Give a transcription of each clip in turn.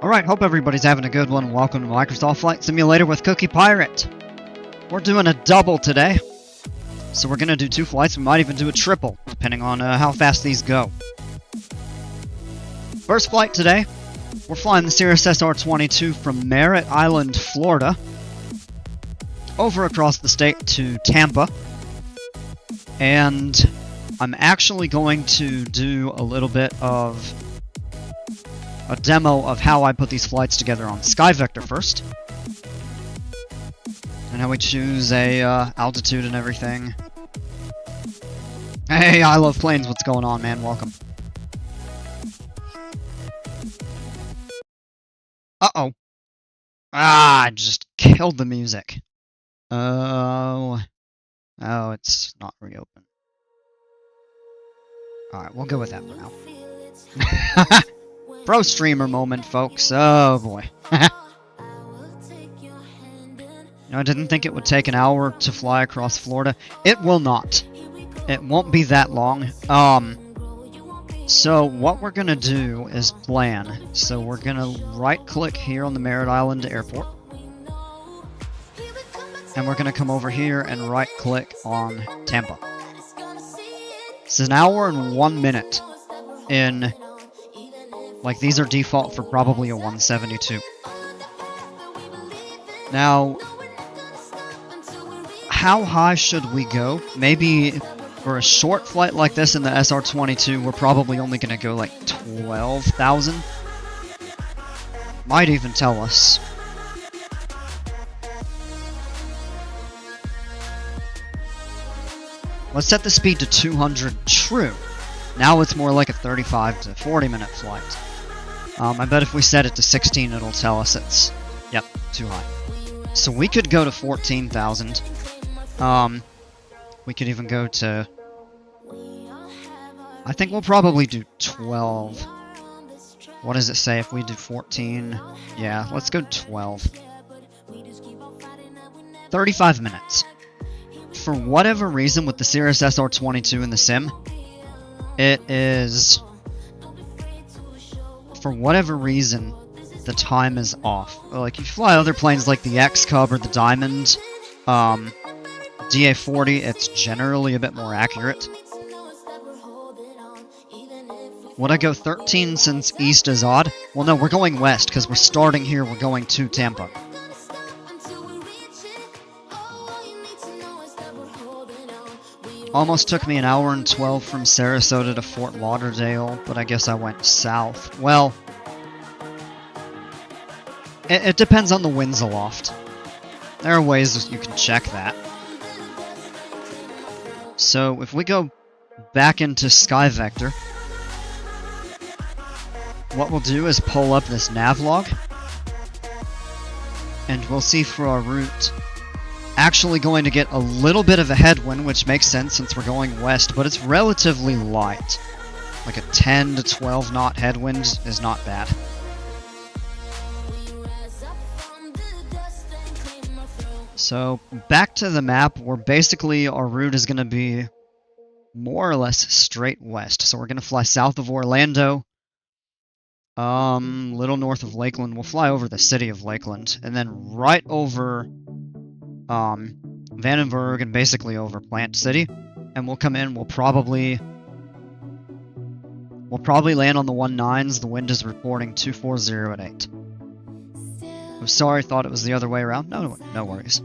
Alright, hope everybody's having a good one. Welcome to Microsoft Flight Simulator with Cookie Pirate. We're doing a double today. So we're going to do 2 flights. We might even do a triple, depending on how fast these go. First flight today, we're flying the Cirrus SR-22 from Merritt Island, Florida, over across the state to Tampa. And I'm actually going to do a little bit of a demo of how I put these flights together on SkyVector first. And how we choose a altitude and everything. Hey, I love planes. What's going on, man? Welcome. Uh-oh. Ah, I just killed the music. Oh, it's not reopened. Alright, we'll go with that for now. Pro streamer moment, folks. Oh boy. I didn't think it would take an hour to fly across Florida. It will not. It won't be that long. So what we're gonna do is plan. So we're gonna right-click here on the Merritt Island Airport. And we're gonna come over here and right-click on Tampa. It's an hour and 1 minute in... Like, these are default for probably a 172. Now, how high should we go? Maybe for a short flight like this in the SR-22, we're probably only going to go like 12,000. Might even tell us. Let's set the speed to 200 true. Now it's more like a 35 to 40 minute flight. I bet if we set it to 16, it'll tell us it's, yep, too high. So we could go to 14,000. We could even go to... I think we'll probably do 12. What does it say if we do 14? Yeah, let's go 12. 35 minutes. For whatever reason, with the Cirrus SR-22 in the sim, it is... For whatever reason, the time is off. Like, if you fly other planes like the X-Cub or the Diamond, DA-40, it's generally a bit more accurate. Would I go 13 since east is odd? Well, no, we're going west, because we're starting here, we're going to Tampa. Almost took me an hour and 12 from Sarasota to Fort Lauderdale, but I guess I went south. Well, it depends on the winds aloft. There are ways you can check that. So, if we go back into SkyVector, what we'll do is pull up this navlog, and we'll see for our route... Actually going to get a little bit of a headwind, which makes sense since we're going west, but it's relatively light. Like a 10 to 12 knot headwind is not bad. So, back to the map, where basically our route is going to be more or less straight west. So we're going to fly south of Orlando, little north of Lakeland. We'll fly over the city of Lakeland, and then right over... Vandenberg and basically over Plant City, and we'll come in, we'll probably land on the 19s. The wind is reporting 240 at 8. I'm sorry, thought it was the other way around. No worries.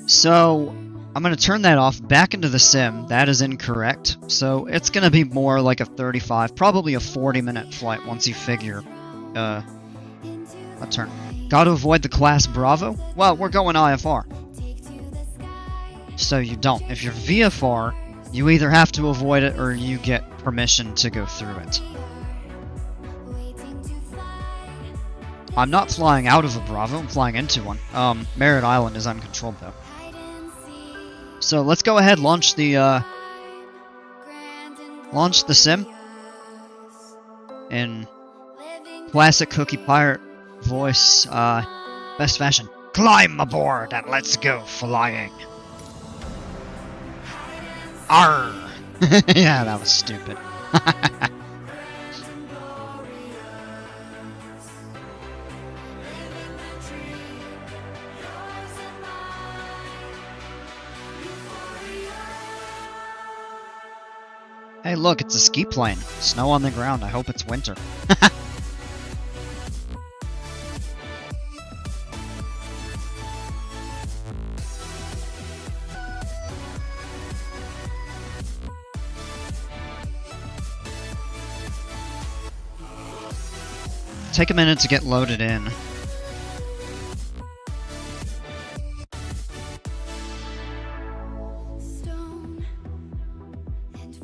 So, I'm going to turn that off, back into the sim. That is incorrect. So, it's going to be more like a 35, probably a 40-minute flight once you figure, a turn. Got to avoid the class Bravo? Well, we're going IFR. So you don't. If you're VFR, you either have to avoid it or you get permission to go through it. I'm not flying out of a Bravo, I'm flying into one. Merritt Island is uncontrolled though. So let's go ahead, launch the sim. In classic Cookie Pirate voice, best fashion. Climb aboard and let's go flying. Arr! Yeah, that was stupid. Hey, look, it's a ski plane. Snow on the ground. I hope it's winter. Take a minute to get loaded in.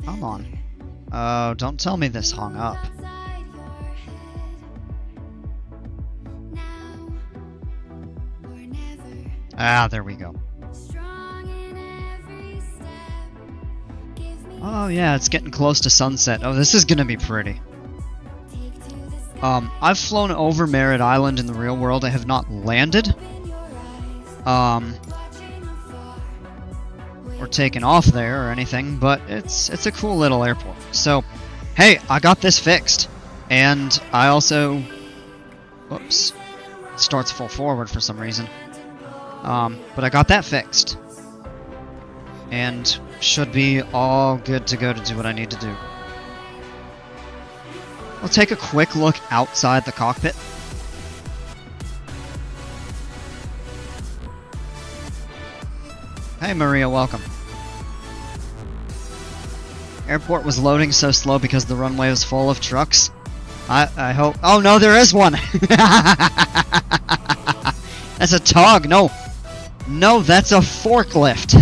Come on. Oh, don't tell me this hung up. Ah, there we go. Oh yeah, it's getting close to sunset. Oh, this is gonna be pretty. I've flown over Merritt Island in the real world. I have not landed. Or taken off there or anything, but it's a cool little airport. So, hey, I got this fixed. And I also... Whoops. It starts full forward for some reason. But I got that fixed. And should be all good to go to do what I need to do. I'll take a quick look outside the cockpit. Hey Maria, welcome. Airport was loading so slow because the runway was full of trucks. I hope... Oh no, there is one! That's a tug, no. No, that's a forklift.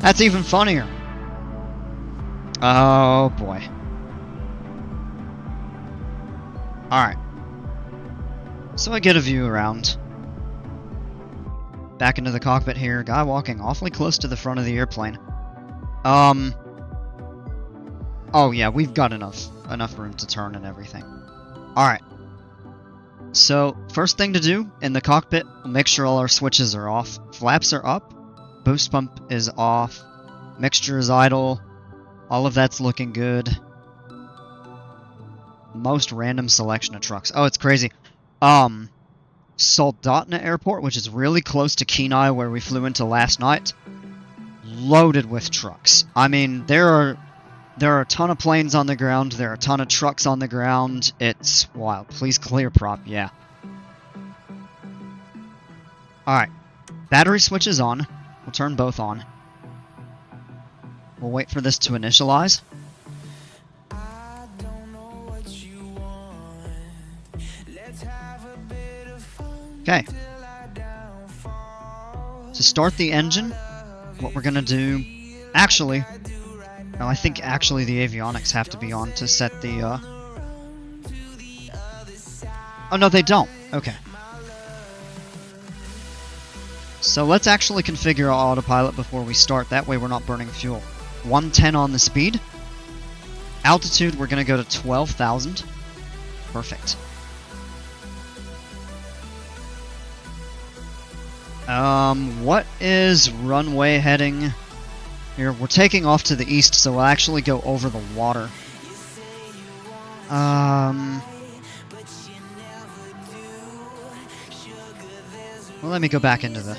That's even funnier. Oh boy. Alright. So I get a view around. Back into the cockpit here. Guy walking awfully close to the front of the airplane. Oh yeah, we've got enough room to turn and everything. Alright. So, first thing to do in the cockpit, we'll make sure all our switches are off. Flaps are up. Boost pump is off. Mixture is idle. All of that's looking good. Most random selection of trucks. Oh, it's crazy. Soldotna Airport, which is really close to Kenai, where we flew into last night, loaded with trucks. I mean, there are a ton of planes on the ground. There are a ton of trucks on the ground. It's wild. Please clear prop. Yeah. Alright. Battery switch is on. We'll turn both on. We'll wait for this to initialize. Okay. To start the engine, what we're gonna do... Actually... No, I think actually the avionics have to be on to set the, Oh, no, they don't. Okay. So let's actually configure our autopilot before we start. That way we're not burning fuel. 110 on the speed. Altitude, we're gonna go to 12,000. Perfect. What is runway heading? Here, we're taking off to the east, so we'll actually go over the water. Well, let me go back into the...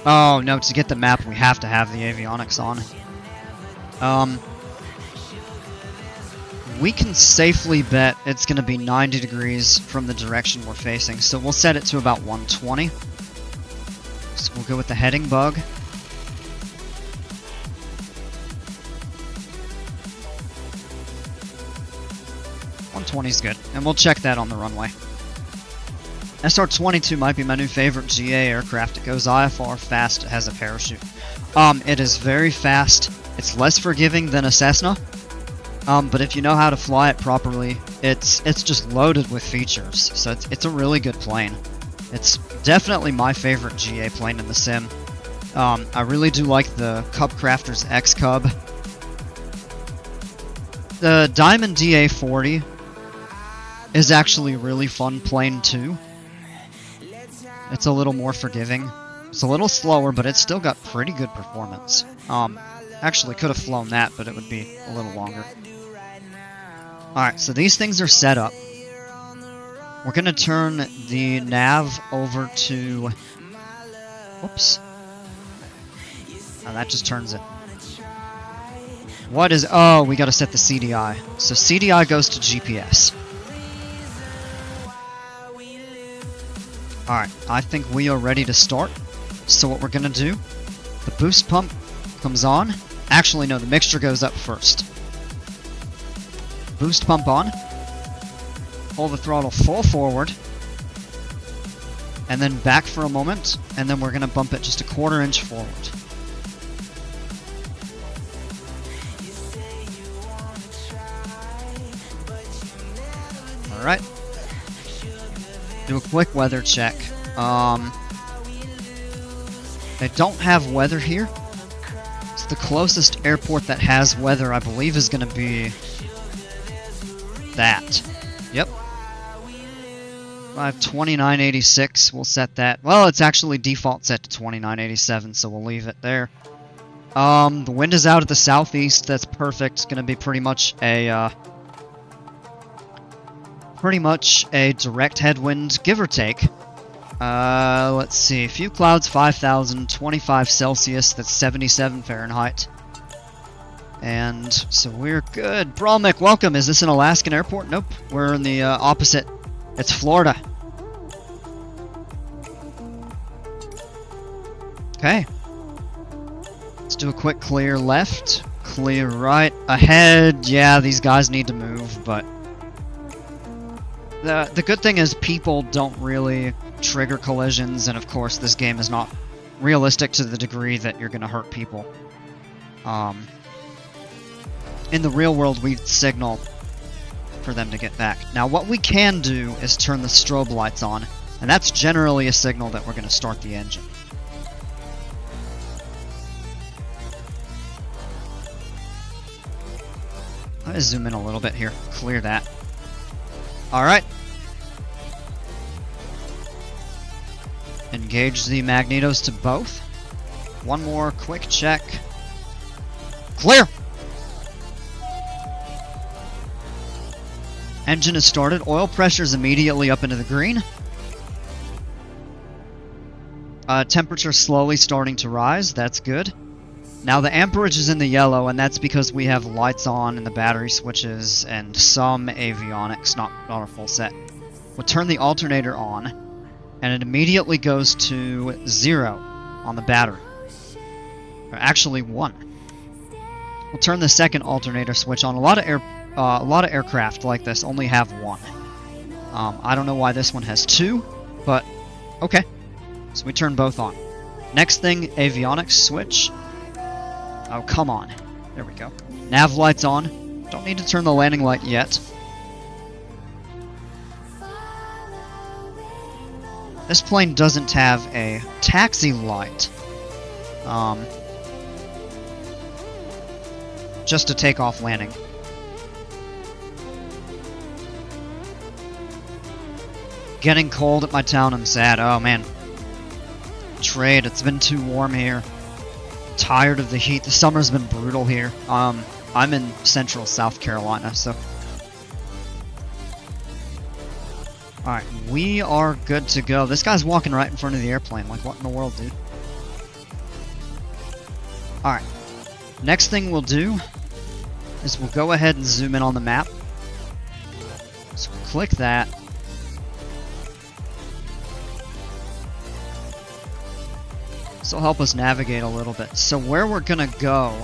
Oh, no, to get the map, we have to have the avionics on. We can safely bet it's going to be 90 degrees from the direction we're facing, so we'll set it to about 120. So we'll go with the heading bug. 120 is good, and we'll check that on the runway. SR-22 might be my new favorite GA aircraft. It goes IFR fast, it has a parachute. It is very fast. It's less forgiving than a Cessna. But if you know how to fly it properly, it's just loaded with features. So it's a really good plane. It's definitely my favorite GA plane in the sim. I really do like the Cub Crafters X Cub. The Diamond DA-40 is actually a really fun plane too. It's a little more forgiving. It's a little slower, but it's still got pretty good performance. Actually could have flown that, but it would be a little longer. Alright, so these things are set up. We're going to turn the nav over to... Whoops. And that just turns it. What is... Oh, we gotta set the CDI. So CDI goes to GPS. Alright, I think we are ready to start. So what we're gonna do, the boost pump comes on. Actually, no, the mixture goes up first. Boost pump on. Pull the throttle full forward. And then back for a moment, and then we're gonna bump it just a 1/4 inch forward. Alright. Do a quick weather check. They don't have weather here. So the closest airport that has weather, I believe, is going to be that. Yep. 2986, we'll set that. Well, it's actually default set to 2987, so we'll leave it there. The wind is out at the southeast. That's perfect. It's going to be pretty much a direct headwind, give or take. Let's see. A few clouds, 5,000, 25 Celsius. That's 77 Fahrenheit. And so we're good. Bralmick, welcome. Is this an Alaskan airport? Nope. We're in the opposite. It's Florida. Okay. Let's do a quick clear left. Clear right. Ahead. Yeah, these guys need to move, but... The good thing is people don't really trigger collisions, and of course this game is not realistic to the degree that you're going to hurt people. In the real world, we'd signal for them to get back. Now what we can do is turn the strobe lights on, and that's generally a signal that we're going to start the engine. Let me zoom in a little bit here, clear that. Alright. Engage the magnetos to both. One more quick check. Clear! Engine is started. Oil pressure is immediately up into the green. Temperature slowly starting to rise. That's good. Now the amperage is in the yellow, and that's because we have lights on and the battery switches and some avionics, not a full set. We'll turn the alternator on, and it immediately goes to 0 on the battery. Or actually 1. We'll turn the second alternator switch on. A lot of aircraft like this only have 1. I don't know why this one has 2, but okay. So we turn both on. Next thing, avionics switch. Oh, come on. There we go. Nav lights on. Don't need to turn the landing light yet. This plane doesn't have a taxi light. Just to take off landing. Getting cold at my town, I'm sad. Oh man. Trade, it's been too warm here. Tired of the heat. The summer's been brutal here. I'm in central South Carolina, so... Alright, we are good to go. This guy's walking right in front of the airplane. Like, what in the world, dude? Alright. Next thing we'll do is we'll go ahead and zoom in on the map. So we'll click that. This will help us navigate a little bit. So where we're gonna go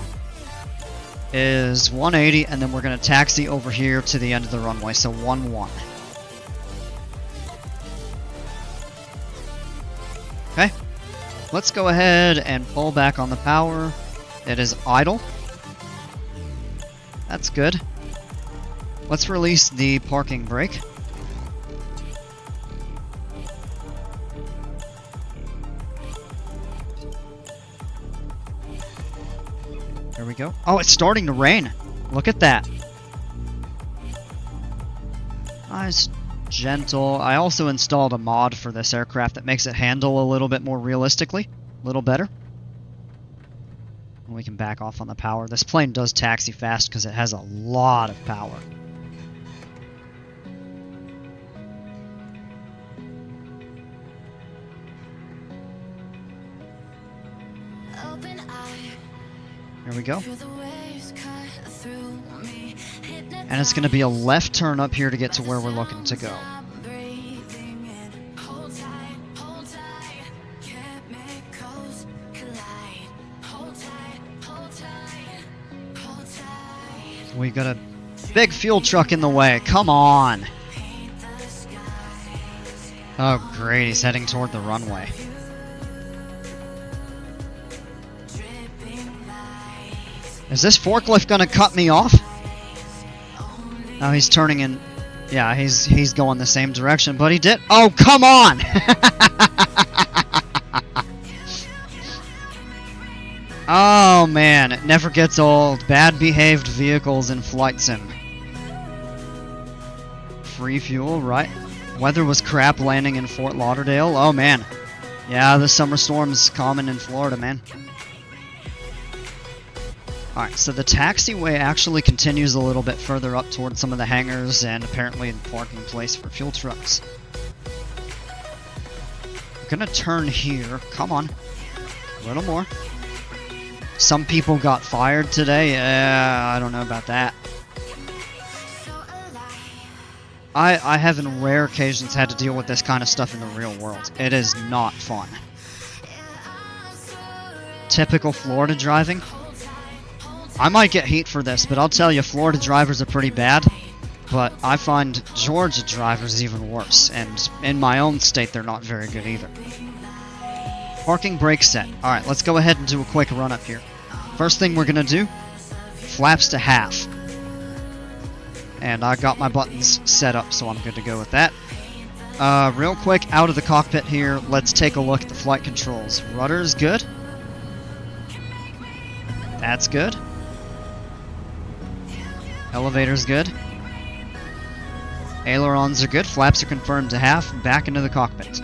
is 180, and then we're gonna taxi over here to the end of the runway, so 1-1. Okay, let's go ahead and pull back on the power. It is idle. That's good. Let's release the parking brake. There we go. Oh, it's starting to rain. Look at that. Nice, gentle. I also installed a mod for this aircraft that makes it handle a little bit more realistically. A little better. We can back off on the power. This plane does taxi fast because it has a lot of power. There we go. And it's going to be a left turn up here to get to where we're looking to go. We got a big fuel truck in the way. Come on. Oh, great. He's heading toward the runway. Is this forklift going to cut me off? Oh, he's turning in. Yeah, he's going the same direction, but he did. Oh, come on! Oh, man. It never gets old. Bad behaved vehicles in Flight Sim. Free fuel, right? Weather was crap landing in Fort Lauderdale. Oh, man. Yeah, the summer storm's common in Florida, man. Alright, so the taxiway actually continues a little bit further up towards some of the hangars and apparently the parking place for fuel trucks. I'm gonna turn here. Come on. A little more. Some people got fired today. Yeah, I don't know about that. I have in rare occasions had to deal with this kind of stuff in the real world. It is not fun. Typical Florida driving. I might get heat for this, but I'll tell you, Florida drivers are pretty bad. But I find Georgia drivers even worse, and in my own state, they're not very good either. Parking brake set. Alright, let's go ahead and do a quick run up here. First thing we're going to do, flaps to half. And I got my buttons set up, so I'm good to go with that. Real quick, out of the cockpit here, let's take a look at the flight controls. Rudder's good. That's good. Elevator's good. Ailerons are good. Flaps are confirmed to half. Back into the cockpit.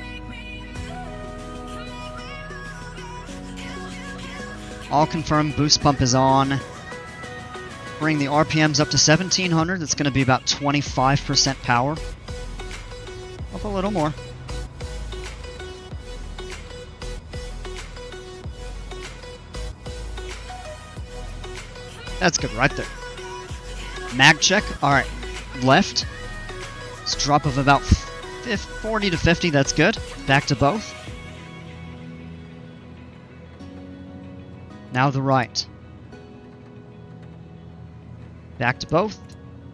All confirmed. Boost pump is on. Bring the RPMs up to 1700. That's going to be about 25% power. Up a little more. That's good right there. Mag check. Alright. Left. It's a drop of about 40 to 50. That's good. Back to both. Now the right. Back to both.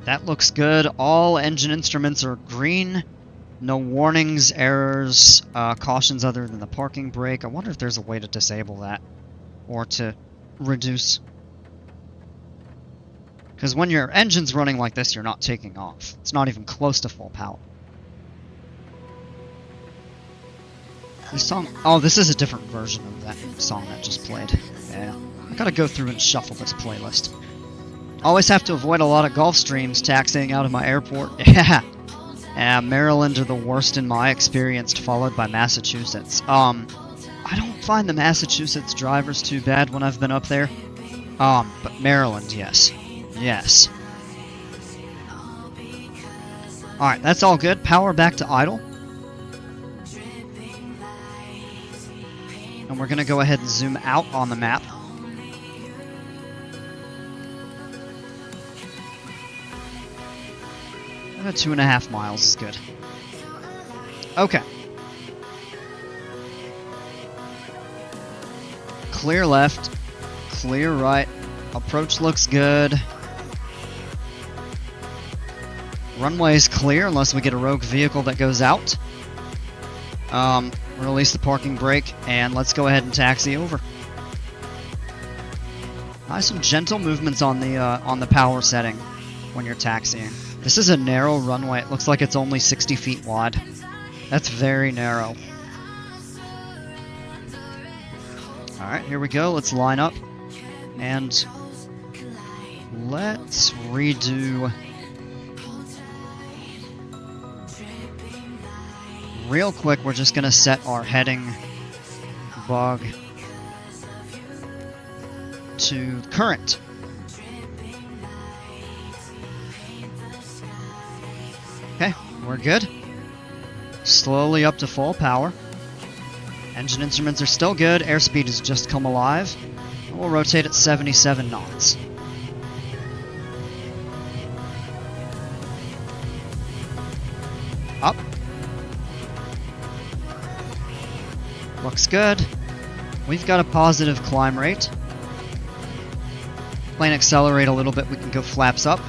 That looks good. All engine instruments are green. No warnings, errors, cautions other than the parking brake. I wonder if there's a way to disable that. Or to reduce. Because when your engine's running like this, you're not taking off. It's not even close to full power. This song... Oh, this is a different version of that song that just played. Yeah. I gotta go through and shuffle this playlist. Always have to avoid a lot of Gulf streams taxiing out of my airport. Yeah. Yeah, Maryland are the worst in my experience, followed by Massachusetts. I don't find the Massachusetts drivers too bad when I've been up there. But Maryland, yes. Yes. Alright, that's all good. Power back to idle. And we're going to go ahead and zoom out on the map. About 2.5 miles is good. Okay. Clear left. Clear right. Approach looks good. Runway's clear unless we get a rogue vehicle that goes out. Release the parking brake and let's go ahead and taxi over. Nice and gentle movements on the power setting when you're taxiing. This is a narrow runway. It looks like it's only 60 feet wide. That's very narrow. Alright, here we go. Let's line up. And let's redo... Real quick, we're just going to set our heading bug to current. Okay, we're good. Slowly up to full power. Engine instruments are still good. Airspeed has just come alive. And we'll rotate at 77 knots. Up. Looks good. We've got a positive climb rate. Plane accelerate a little bit, we can go flaps up.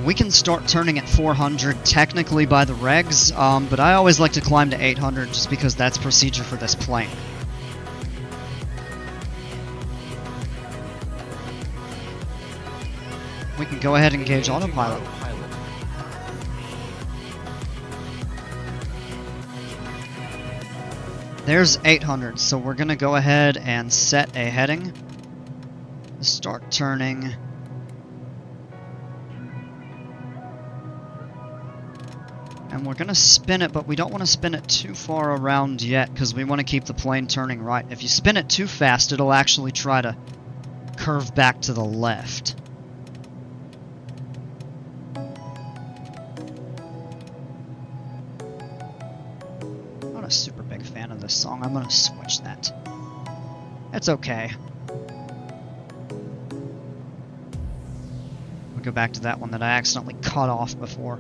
We can start turning at 400 technically by the regs, but I always like to climb to 800 just because that's procedure for this plane. We can go ahead and engage autopilot. There's 800, so we're going to go ahead and set a heading. Start turning. And we're going to spin it, but we don't want to spin it too far around yet because we want to keep the plane turning right. If you spin it too fast, it'll actually try to curve back to the left. A super big fan of this song. I'm gonna switch that. That's okay. We'll go back to that one that I accidentally cut off before.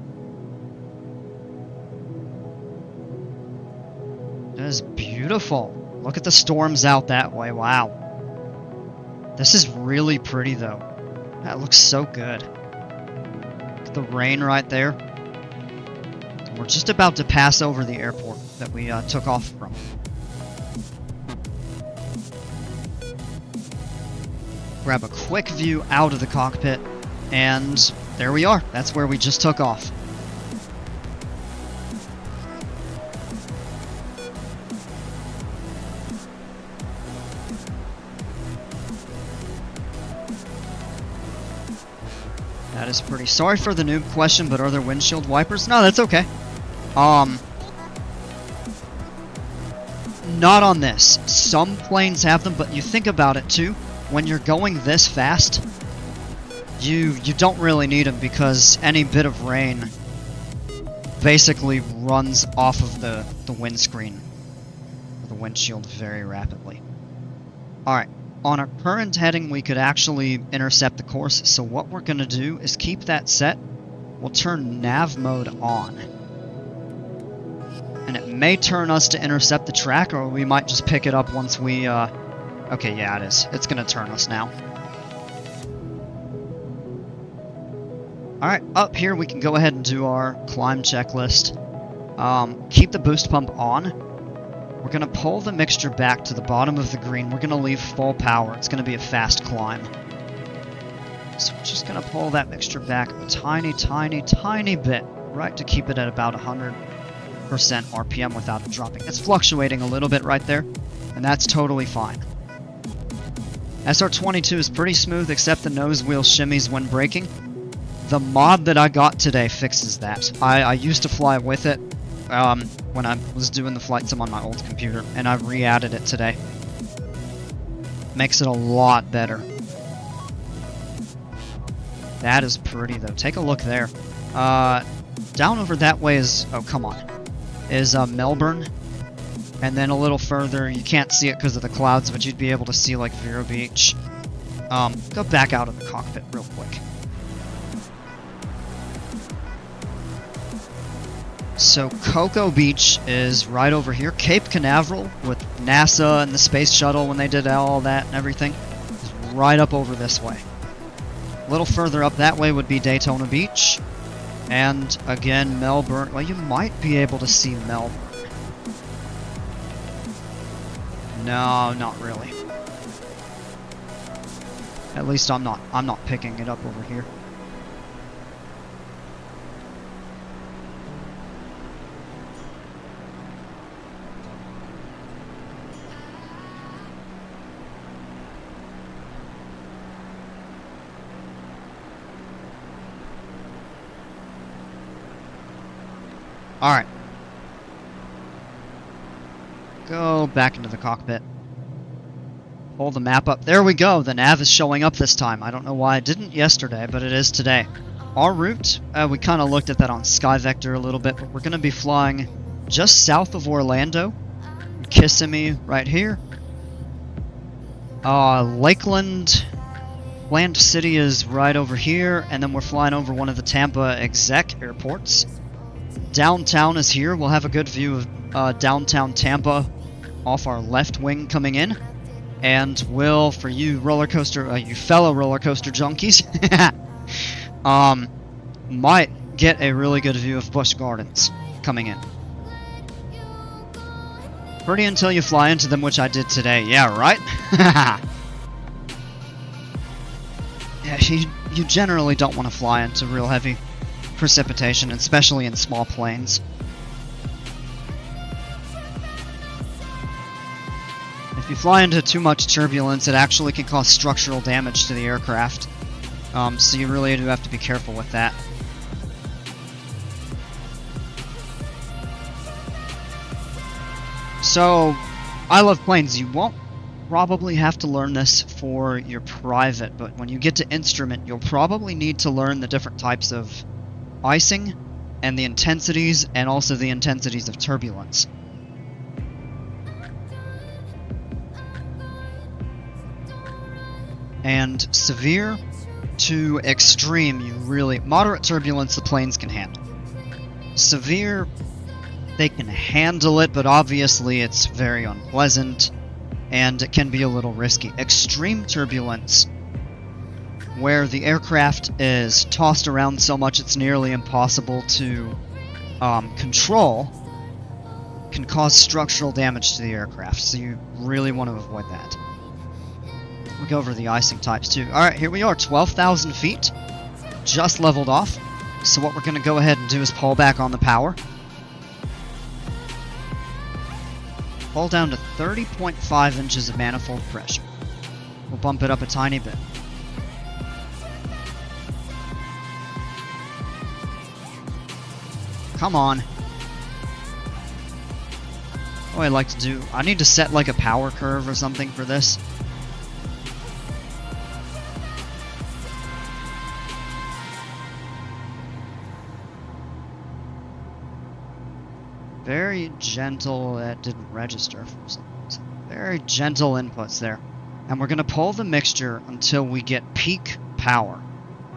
That is beautiful. Look at the storms out that way. Wow. This is really pretty though. That looks so good. Look at the rain right there. We're just about to pass over the airport that we took off from. Grab a quick view out of the cockpit, and there we are. That's where we just took off. That is pretty. Sorry for the noob question, but are there windshield wipers? No, that's okay. Not on this. Some planes have them, but you think about it too. When you're going this fast, you don't really need them because any bit of rain basically runs off of the windscreen, or the windshield very rapidly. Alright, on our current heading we could actually intercept the course, so what we're going to do is keep that set. We'll turn nav mode on. And it may turn us to intercept the track, or we might just pick it up once we, okay, yeah, it is. It's gonna turn us now. Alright, up here we can go ahead and do our climb checklist. Keep the boost pump on. We're gonna pull the mixture back to the bottom of the green. We're gonna leave full power. It's gonna be a fast climb. So we're just gonna pull that mixture back a tiny, tiny, tiny bit, right, to keep it at about 100% RPM without it dropping. It's fluctuating a little bit right there, and that's totally fine. SR22 is pretty smooth except the nose wheel shimmies when braking. The mod that I got today fixes that. I used to fly with it when I was doing the flight sim on my old computer, and I re-added it today. Makes it a lot better. That is pretty though. Take a look there. Down over that way is, oh come on, is Melbourne, and then a little further, you can't see it because of the clouds, but you'd be able to see like Vero Beach. Go back out of the cockpit real quick. So Cocoa Beach is right over here. Cape Canaveral with NASA and the space shuttle when they did all that and everything is right up over this way. A little further up that way would be Daytona Beach. And again, Melbourne. Well, you might be able to see Melbourne. No, not really. At least I'm not picking it up over here. Alright. Go back into the cockpit. Pull the map up. There we go. The nav is showing up this time. I don't know why it didn't yesterday, but it is today. our route, we kind of looked at that on SkyVector a little bit, but we're going to be flying just south of Orlando, Kissimmee right here. Lakeland, Land City is right over here, and then we're flying over one of the Tampa exec airports. Downtown is here. We'll have a good view of downtown Tampa off our left wing coming in. And will, for you you fellow roller coaster junkies, might get a really good view of Busch Gardens coming in. Pretty until you fly into them, which I did today. Yeah, right? Yeah, you generally don't want to fly into real heavy precipitation, especially in small planes. If you fly into too much turbulence, it actually can cause structural damage to the aircraft. So you really do have to be careful with that. So, I love planes. You won't probably have to learn this for your private, but when you get to instrument, you'll probably need to learn the different types of icing and the intensities, and also the intensities of turbulence. And severe to extreme, moderate turbulence the planes can handle. Severe, they can handle it, but obviously it's very unpleasant, and it can be a little risky. Extreme turbulence, where the aircraft is tossed around so much it's nearly impossible to control, can cause structural damage to the aircraft, so you really want to avoid that. We'll go over the icing types too. Alright, here we are, 12,000 feet, just leveled off. So what we're going to go ahead and do is pull back on the power. Pull down to 30.5 inches of manifold pressure. We'll bump it up a tiny bit. Come on. Oh, I'd like to do... I need to set like a power curve or something for this. Very gentle, that didn't register for some reason. Very gentle inputs there. And we're going to pull the mixture until we get peak power,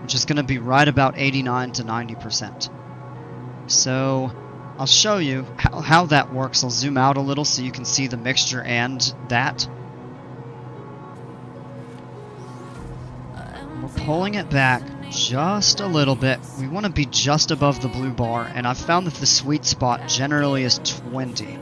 which is going to be right about 89 to 90%. So I'll show you how that works. I'll zoom out a little so you can see the mixture and that. We're pulling it back just a little bit. We want to be just above the blue bar, and I've found that the sweet spot generally is 20.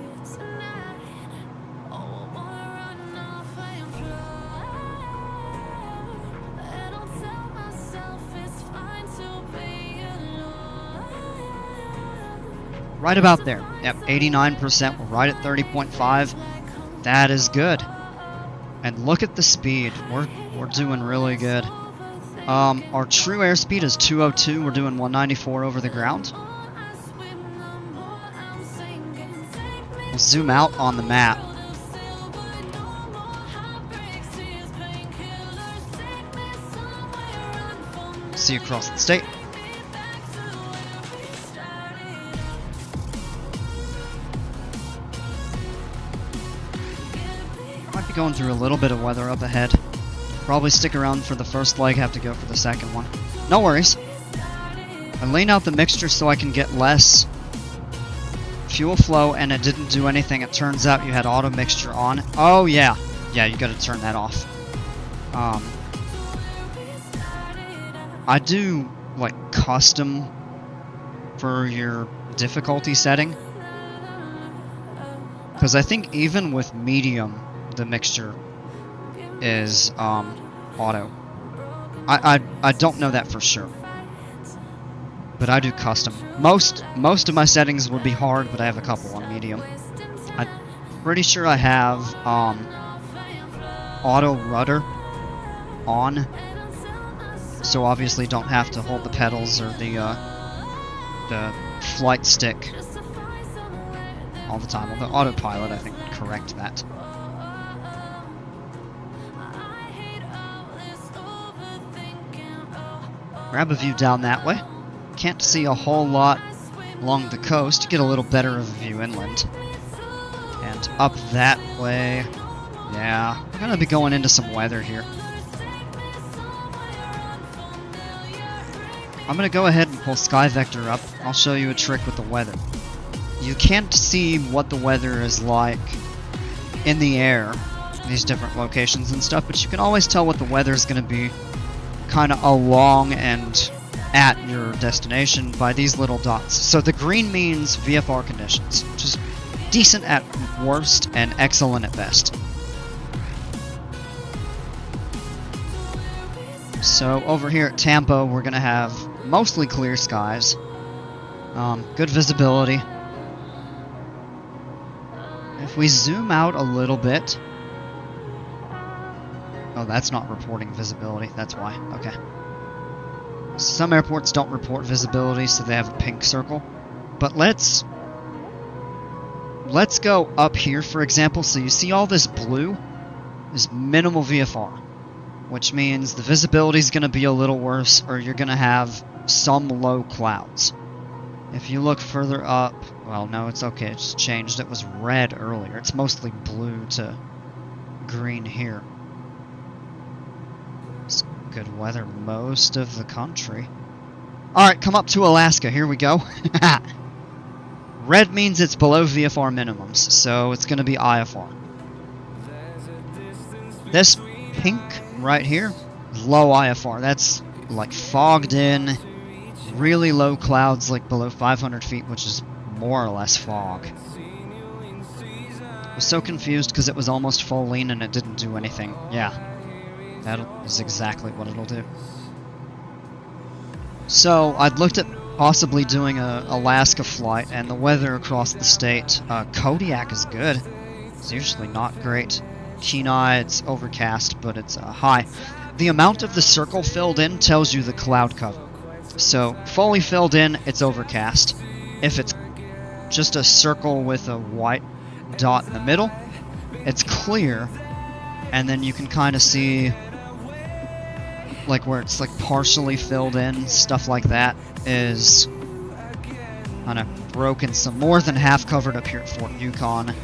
Right about there. Yep, 89%. We're right at 30.5. That is good. And look at the speed. We're doing really good. Our true airspeed is 202. We're doing 194 over the ground. We'll zoom out on the map. See across the state. Might be going through a little bit of weather up ahead. Probably stick around for the first leg, have to go for the second one. No worries. I lean out the mixture so I can get less fuel flow, and it didn't do anything. It turns out you had auto mixture on. Oh yeah. Yeah, you gotta turn that off. I do like custom for your difficulty setting, because I think even with medium the mixture is auto. I don't know that for sure, but I do custom. Most of my settings would be hard, but I have a couple on medium. I'm pretty sure I have auto rudder on, so obviously don't have to hold the pedals or the flight stick all the time. Well, the autopilot, I think, would correct that. grab a view down that way. Can't see a whole lot along the coast. Get a little better of a view inland. And up that way. Yeah, we're going to be going into some weather here. I'm going to go ahead and pull Sky Vector up. I'll show you a trick with the weather. You can't see what the weather is like in the air, these different locations and stuff, but you can always tell what the weather is going to be kind of along and at your destination by these little dots. So the green means VFR conditions, which is decent at worst and excellent at best. So over here at Tampa, we're going to have mostly clear skies, good visibility. If we zoom out a little bit... Oh, that's not reporting visibility, that's why. Okay. Some airports don't report visibility, so they have a pink circle. But let's go up here, for example. So you see all this blue is minimal VFR, which means the visibility is going to be a little worse, or you're going to have some low clouds. If you look further up, well, no, it's okay, it just changed. It was red earlier. It's mostly blue to green here. It's good weather most of the country. Alright, come up to Alaska. Here we go. Red means it's below VFR minimums, so it's going to be IFR. This pink right here, low IFR. That's like fogged in, really low clouds, like below 500 feet, which is more or less fog. I was so confused because it was almost full lean and it didn't do anything. Yeah, that is exactly what it'll do. So I'd looked at possibly doing a Alaska flight, and the weather across the state, Kodiak is good. It's usually not great. Kenai, it's overcast, but it's high. The amount of the circle filled in tells you the cloud cover. So fully filled in, it's overcast. If it's just a circle with a white dot in the middle, it's clear, and then you can kind of see like where it's like partially filled in, stuff like that is kind of broken. Some more than half covered up here at Fort Yukon.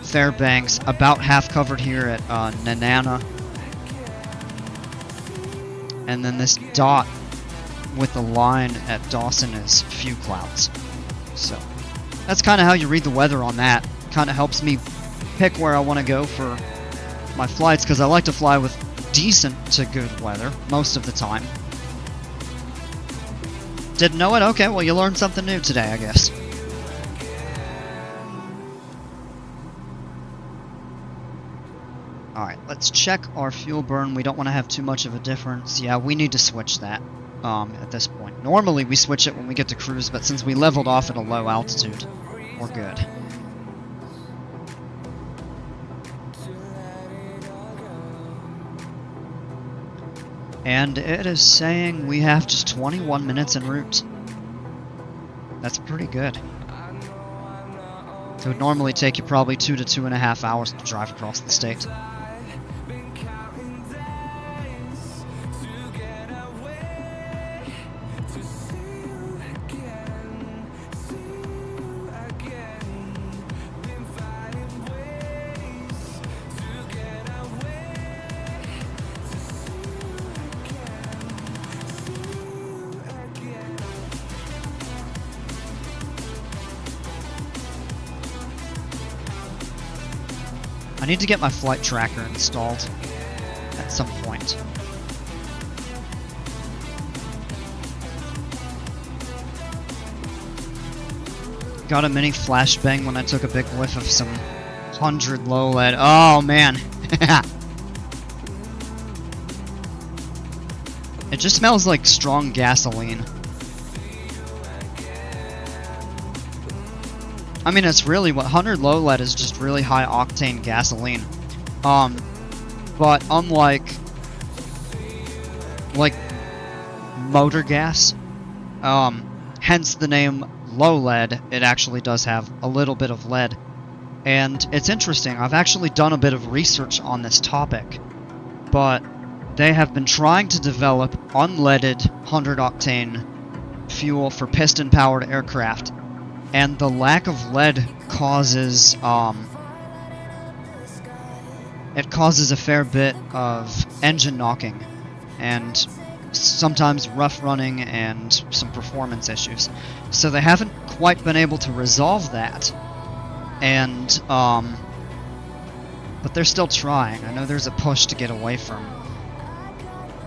Fairbanks, about half covered here at Nanana. And then this dot with the line at Dawson is few clouds. So that's kind of how you read the weather on that. Kind of helps me pick where I want to go for my flights, because I like to fly with decent to good weather most of the time. Didn't know it? Okay, well, you learned something new today, I guess. Alright, let's check our fuel burn. We don't want to have too much of a difference. Yeah, we need to switch that at this point. Normally we switch it when we get to cruise, but since we leveled off at a low altitude, we're good. And it is saying we have just 21 minutes en route. That's pretty good. It would normally take you probably 2 to 2.5 hours to drive across the state. I need to get my flight tracker installed at some point. Got a mini flashbang when I took a big whiff of some 100 low lead. Oh man. It just smells like strong gasoline. I mean, it's really what 100 low lead is, just really high octane gasoline. But unlike like motor gas, hence the name low lead, it actually does have a little bit of lead. And it's interesting, I've actually done a bit of research on this topic, but they have been trying to develop unleaded 100-octane fuel for piston-powered aircraft, and the lack of lead causes it causes a fair bit of engine knocking and sometimes rough running and some performance issues. So they haven't quite been able to resolve that, and but they're still trying. I know there's a push to get away from.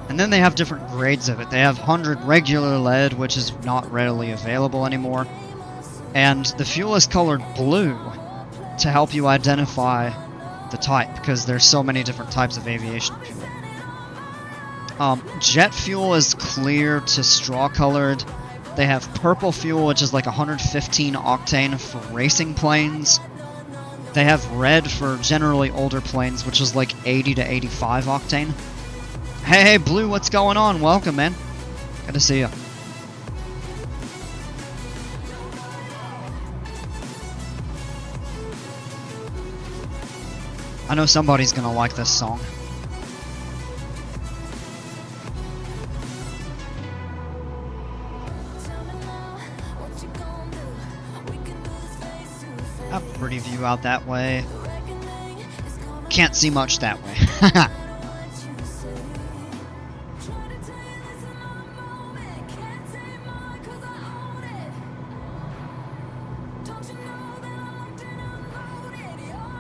And then they have different grades of it. They have 100 regular lead, which is not readily available anymore. And the fuel is colored blue to help you identify the type, because there's so many different types of aviation fuel. Jet fuel is clear to straw colored. They have purple fuel, which is like 115 octane for racing planes. They have red for generally older planes, which is like 80 to 85 octane. Hey, Blue, what's going on? Welcome, man. Good to see you. I know somebody's gonna like this song. A pretty view out that way. Can't see much that way.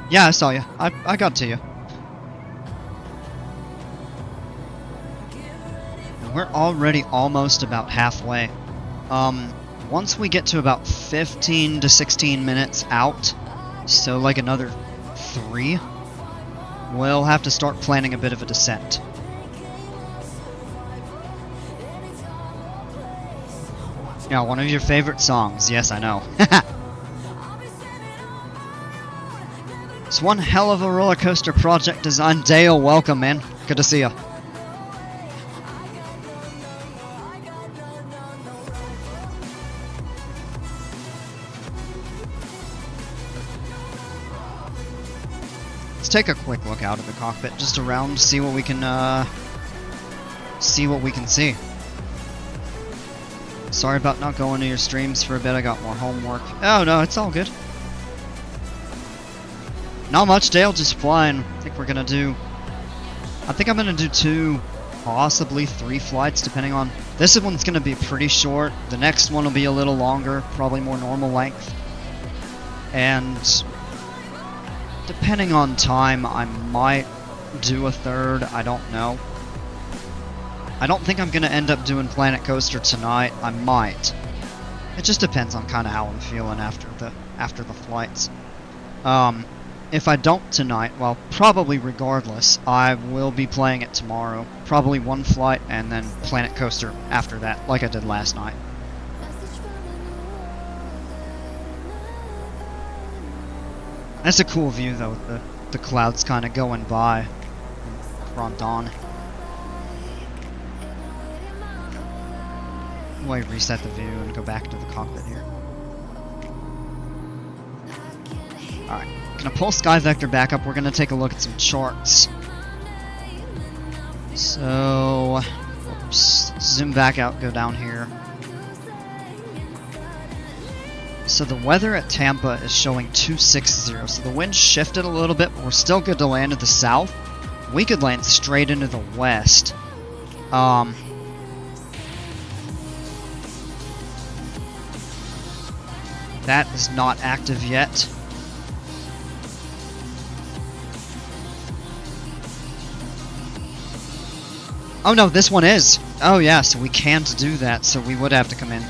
Yeah, I saw you. I got to you. We're already almost about halfway. Once we get to about 15 to 16 minutes out, so like another 3, we'll have to start planning a bit of a descent. Yeah, one of your favorite songs. Yes, I know. It's one hell of a roller coaster project design. Dale, welcome, man. Good to see you. Let's take a quick look out of the cockpit, just around, see what we can see. Sorry about not going to your streams for a bit. I got more homework. Oh no, it's all good. Not much, Dale, just flying. I think I'm gonna do 2, possibly 3 flights, depending on... This one's gonna be pretty short. The next one will be a little longer, probably more normal length. And depending on time, I might do a 3rd, I don't know. I don't think I'm gonna end up doing Planet Coaster tonight. I might. It just depends on kind of how I'm feeling after the flights. If I don't tonight, well, probably regardless, I will be playing it tomorrow. Probably 1 flight and then Planet Coaster after that, like I did last night. That's a cool view though, the clouds kind of going by around dawn. We'll reset the view and go back to the cockpit here. Alright. Gonna pull Sky Vector back up. We're gonna take a look at some charts. So, oops, zoom back out, go down here. So the weather at Tampa is showing 260, so the wind shifted a little bit, but we're still good to land to the south. We could land straight into the west. That is not active yet. Oh no, this one is! Oh yeah, so we can't do that, so we would have to come in.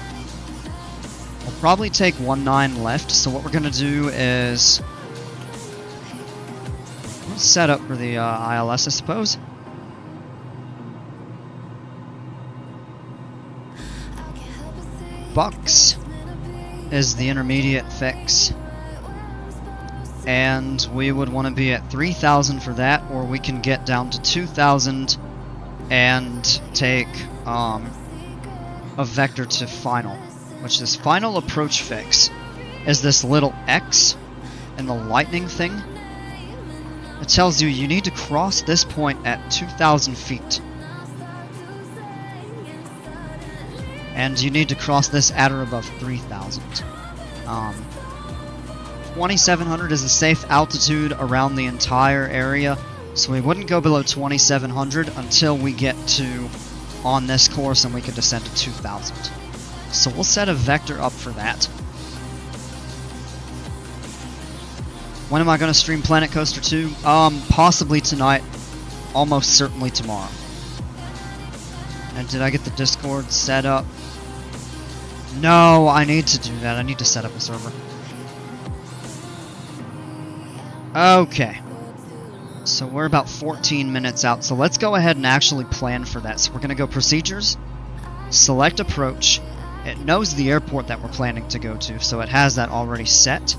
We'll probably take 19 left, so what we're gonna do is... We'll set up for the ILS, I suppose. Bucks is the intermediate fix. And we would want to be at 3,000 for that, or we can get down to 2,000 and take a vector to final, which this final approach fix is this little X and the lightning thing. it tells you you need to cross this point at 2,000 feet. And you need to cross this at or above 3,000. 2,700 is a safe altitude around the entire area, so we wouldn't go below 2,700 until we get to on this course and we can descend to 2,000. So we'll set a vector up for that. When am I going to stream Planet Coaster 2? Possibly tonight, almost certainly tomorrow. And did I get the Discord set up? No, I need to do that. I need to set up a server. Okay. So we're about 14 minutes out, so let's go ahead and actually plan for that. So we're going to go Procedures, select Approach. It knows the airport that we're planning to go to, so it has that already set.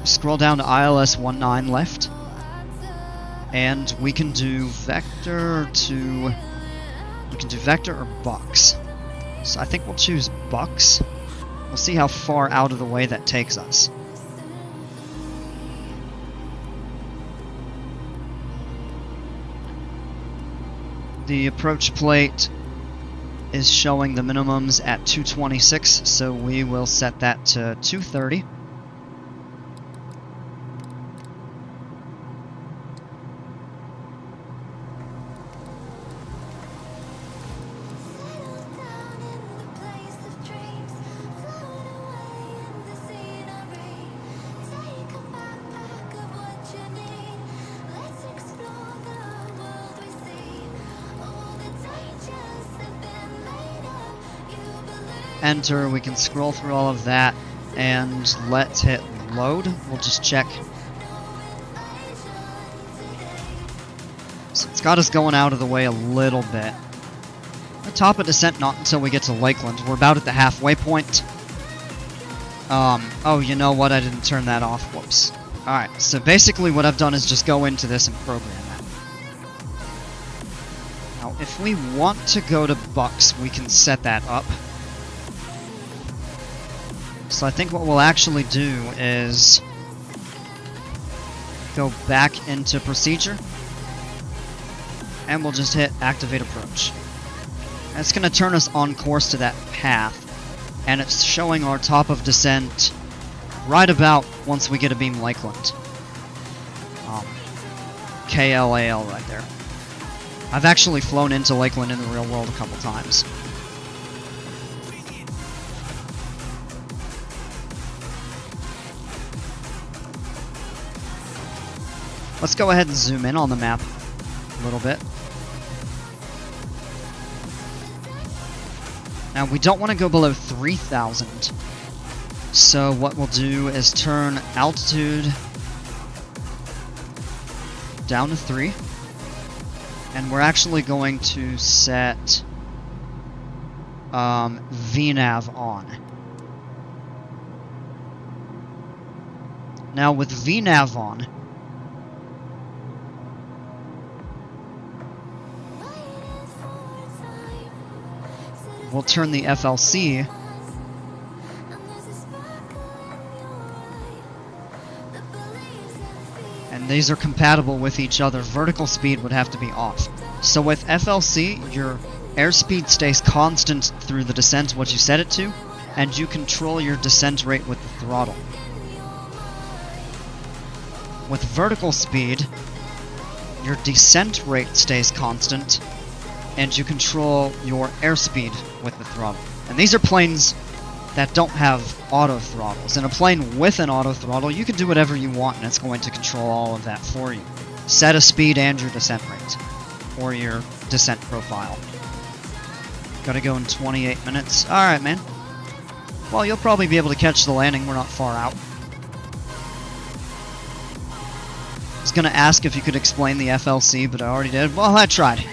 Scroll down to ILS 19 left. And we can do Vector to... We can do Vector or Bucks. So I think we'll choose Bucks. We'll see how far out of the way that takes us. The approach plate is showing the minimums at 226, so we will set that to 230. Enter, we can scroll through all of that, and let's hit load. We'll just check. So it's got us going out of the way a little bit. The top of descent, not until we get to Lakeland. We're about at the halfway point. Oh, you know what? I didn't turn that off. Whoops. Alright, so basically what I've done is just go into this and program that. Now, if we want to go to Bucks, we can set that up. So I think what we'll actually do is go back into Procedure, and we'll just hit Activate Approach. And it's going to turn us on course to that path, and it's showing our top of descent right about once we get a beam Lakeland. KLAL right there. I've actually flown into Lakeland in the real world a couple times. Let's go ahead and zoom in on the map a little bit. Now, we don't want to go below 3,000. So what we'll do is turn altitude down to 3. And we're actually going to set VNAV on. Now, with VNAV on, we'll turn the FLC and these are compatible with each other. Vertical speed would have to be off. So with FLC, your airspeed stays constant through the descent, what you set it to, and you control your descent rate with the throttle. With vertical speed, your descent rate stays constant, and you control your airspeed with the throttle. And these are planes that don't have auto throttles. In a plane with an auto throttle, you can do whatever you want and it's going to control all of that for you. Set a speed and your descent rate, or your descent profile. Gotta go in 28 minutes. Alright, man. Well, you'll probably be able to catch the landing. We're not far out. I was gonna ask if you could explain the FLC, but I already did. Well, I tried.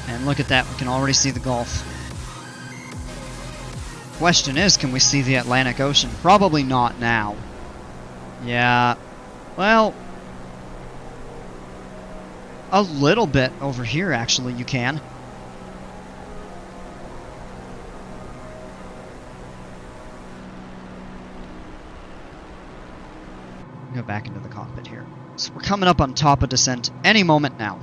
And look at that, we can already see the Gulf. Question is, can we see the Atlantic Ocean? Probably not now. Yeah, well, a little bit over here actually you can. Go back into the cockpit here. So we're coming up on top of descent any moment now.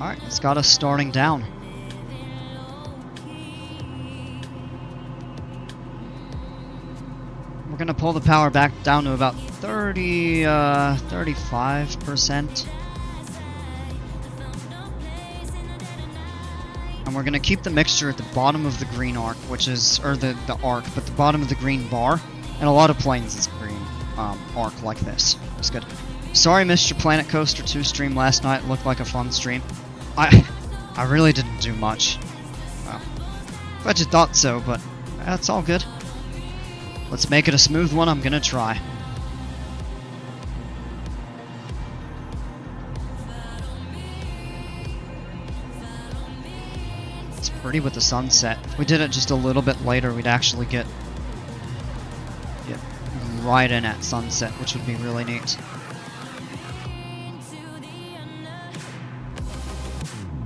Alright, it's got us starting down. We're going to pull the power back down to about 35%. And we're going to keep the mixture at the bottom of the green arc, which is, or the arc, but the bottom of the green bar. And a lot of planes is green arc like this. That's good. Sorry I missed your Planet Coaster 2 stream last night. It looked like a fun stream. I really didn't do much. Well, glad you thought so, but that's all good. Let's make it a smooth one. I'm gonna try. It's pretty with the sunset. If we did it just a little bit later, we'd actually get right in at sunset, which would be really neat.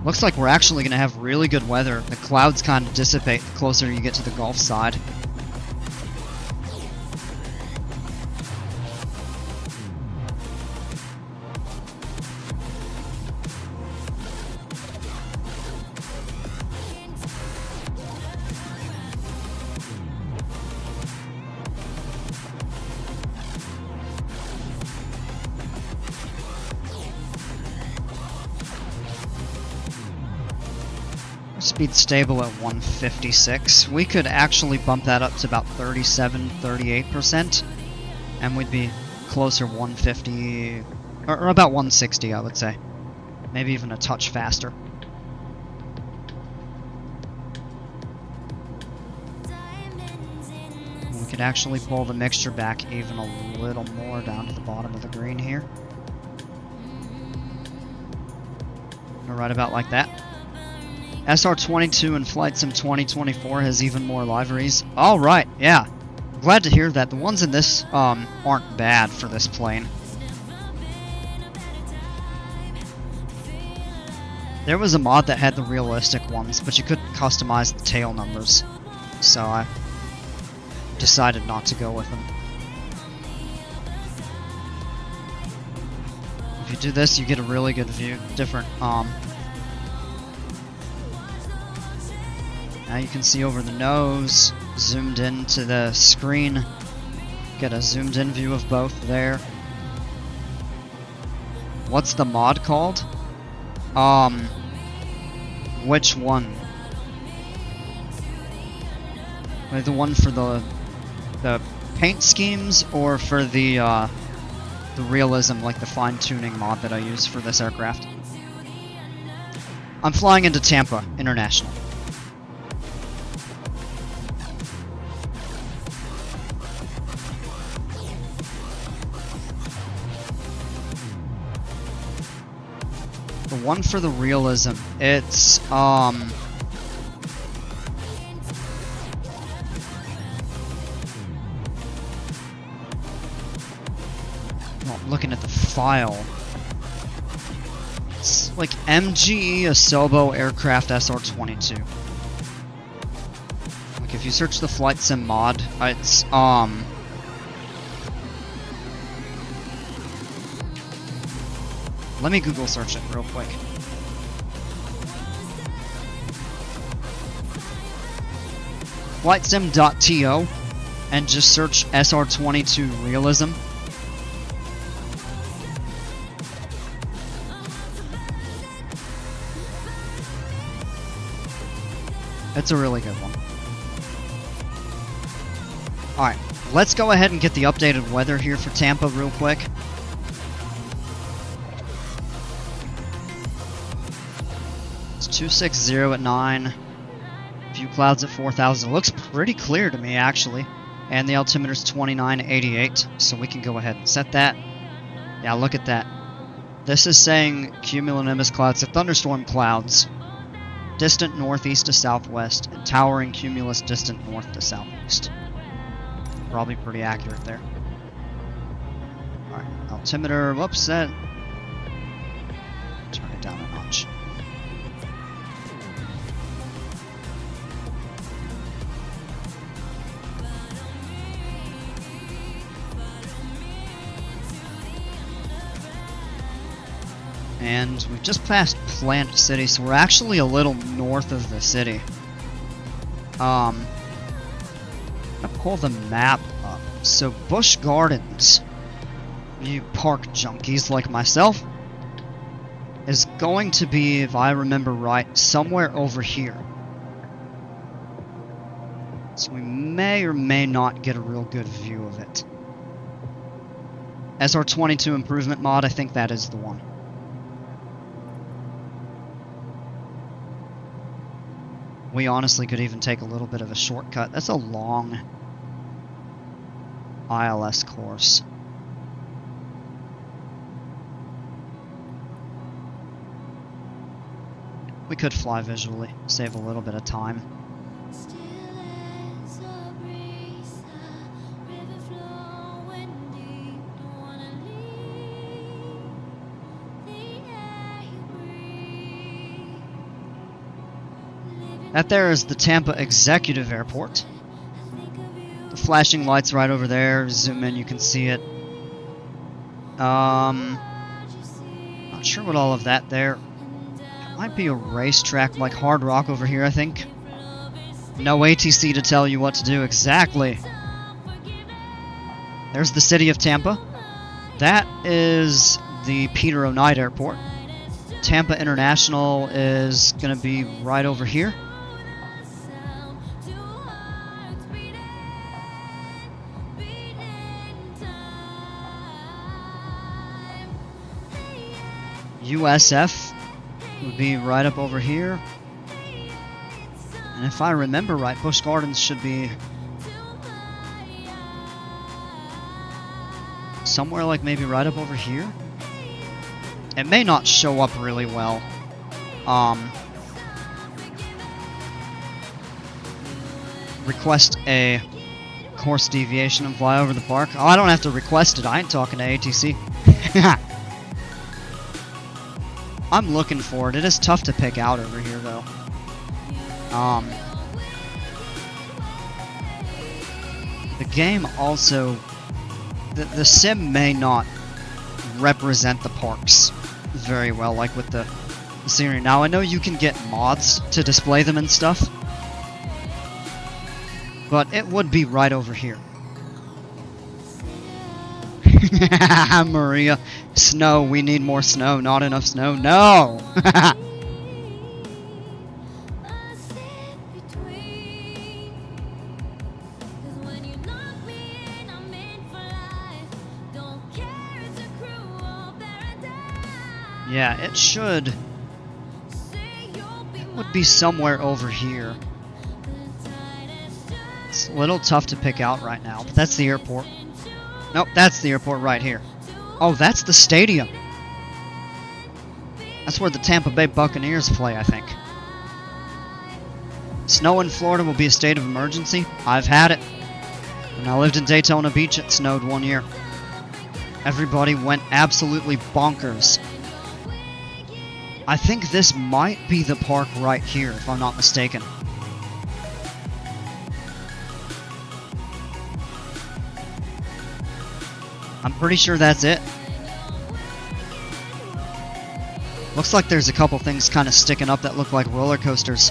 Looks like we're actually going to have really good weather. The clouds kind of dissipate the closer you get to the Gulf side. Speed stable at 156. We could actually bump that up to about 37-38%, and we'd be closer 150, or about 160, I would say. Maybe even a touch faster. We could actually pull the mixture back even a little more down to the bottom of the green here. Right about like that. SR-22 and Flight Sim 2024 has even more liveries. Alright, yeah. Glad to hear that. The ones in this aren't bad for this plane. There was a mod that had the realistic ones, but you couldn't customize the tail numbers. So I decided not to go with them. If you do this, you get a really good view. Different, now you can see over the nose, zoomed into the screen, get a zoomed in view of both there. What's the mod called? Which one? Like the one for the paint schemes, or for the realism, like the fine-tuning mod that I use for this aircraft? I'm flying into Tampa International. The one for the realism, it's, oh, I'm looking at the file. It's like MGE Asobo Aircraft SR-22. Like if you search the Flight Sim mod, it's, let me Google search it real quick. Flightsim.to and just search SR-22 Realism. It's a really good one. Alright, let's go ahead and get the updated weather here for Tampa real quick. It's 260 at 9. Few clouds at 4,000. It looks pretty clear to me, actually. And the altimeter's 2988, so we can go ahead and set that. Yeah, look at that. This is saying cumulonimbus clouds, so thunderstorm clouds. Distant northeast to southwest, and towering cumulus distant north to southeast. Probably pretty accurate there. Alright, altimeter, whoops, that. Turn it down a notch. And we've just passed Plant City, so we're actually a little north of the city. I'm gonna pull the map up. So Busch Gardens, you park junkies like myself, is going to be, if I remember right, somewhere over here. So we may or may not get a real good view of it. SR22 improvement mod, I think that is the one. We honestly could even take a little bit of a shortcut. That's a long ILS course. We could fly visually, save a little bit of time. That there is the Tampa Executive Airport. The flashing lights right over there. Zoom in, you can see it. Not sure what all of that there. It might be a racetrack like Hard Rock over here, I think. No ATC to tell you what to do exactly. There's the city of Tampa. That is the Peter O. Knight Airport. Tampa International is going to be right over here. USF would be right up over here. And if I remember right, Busch Gardens should be somewhere like maybe right up over here. It may not show up really well. Request a course deviation and fly over the park. Oh, I don't have to request it. I ain't talking to ATC. I'm looking for it. It is tough to pick out over here, though. The game also... The sim may not represent the parks very well, like with the scenery. Now, I know you can get mods to display them and stuff, but it would be right over here. Maria, snow, we need more snow, not enough snow, no! Yeah, it should. It would be somewhere over here. It's a little tough to pick out right now, but that's the airport. Nope, that's the airport right here. Oh, that's the stadium. That's where the Tampa Bay Buccaneers play, I think. Snow in Florida will be a state of emergency. I've had it. When I lived in Daytona Beach, it snowed one year. Everybody went absolutely bonkers. I think this might be the park right here, if I'm not mistaken. I'm pretty sure that's it. Looks like there's a couple things kind of sticking up that look like roller coasters.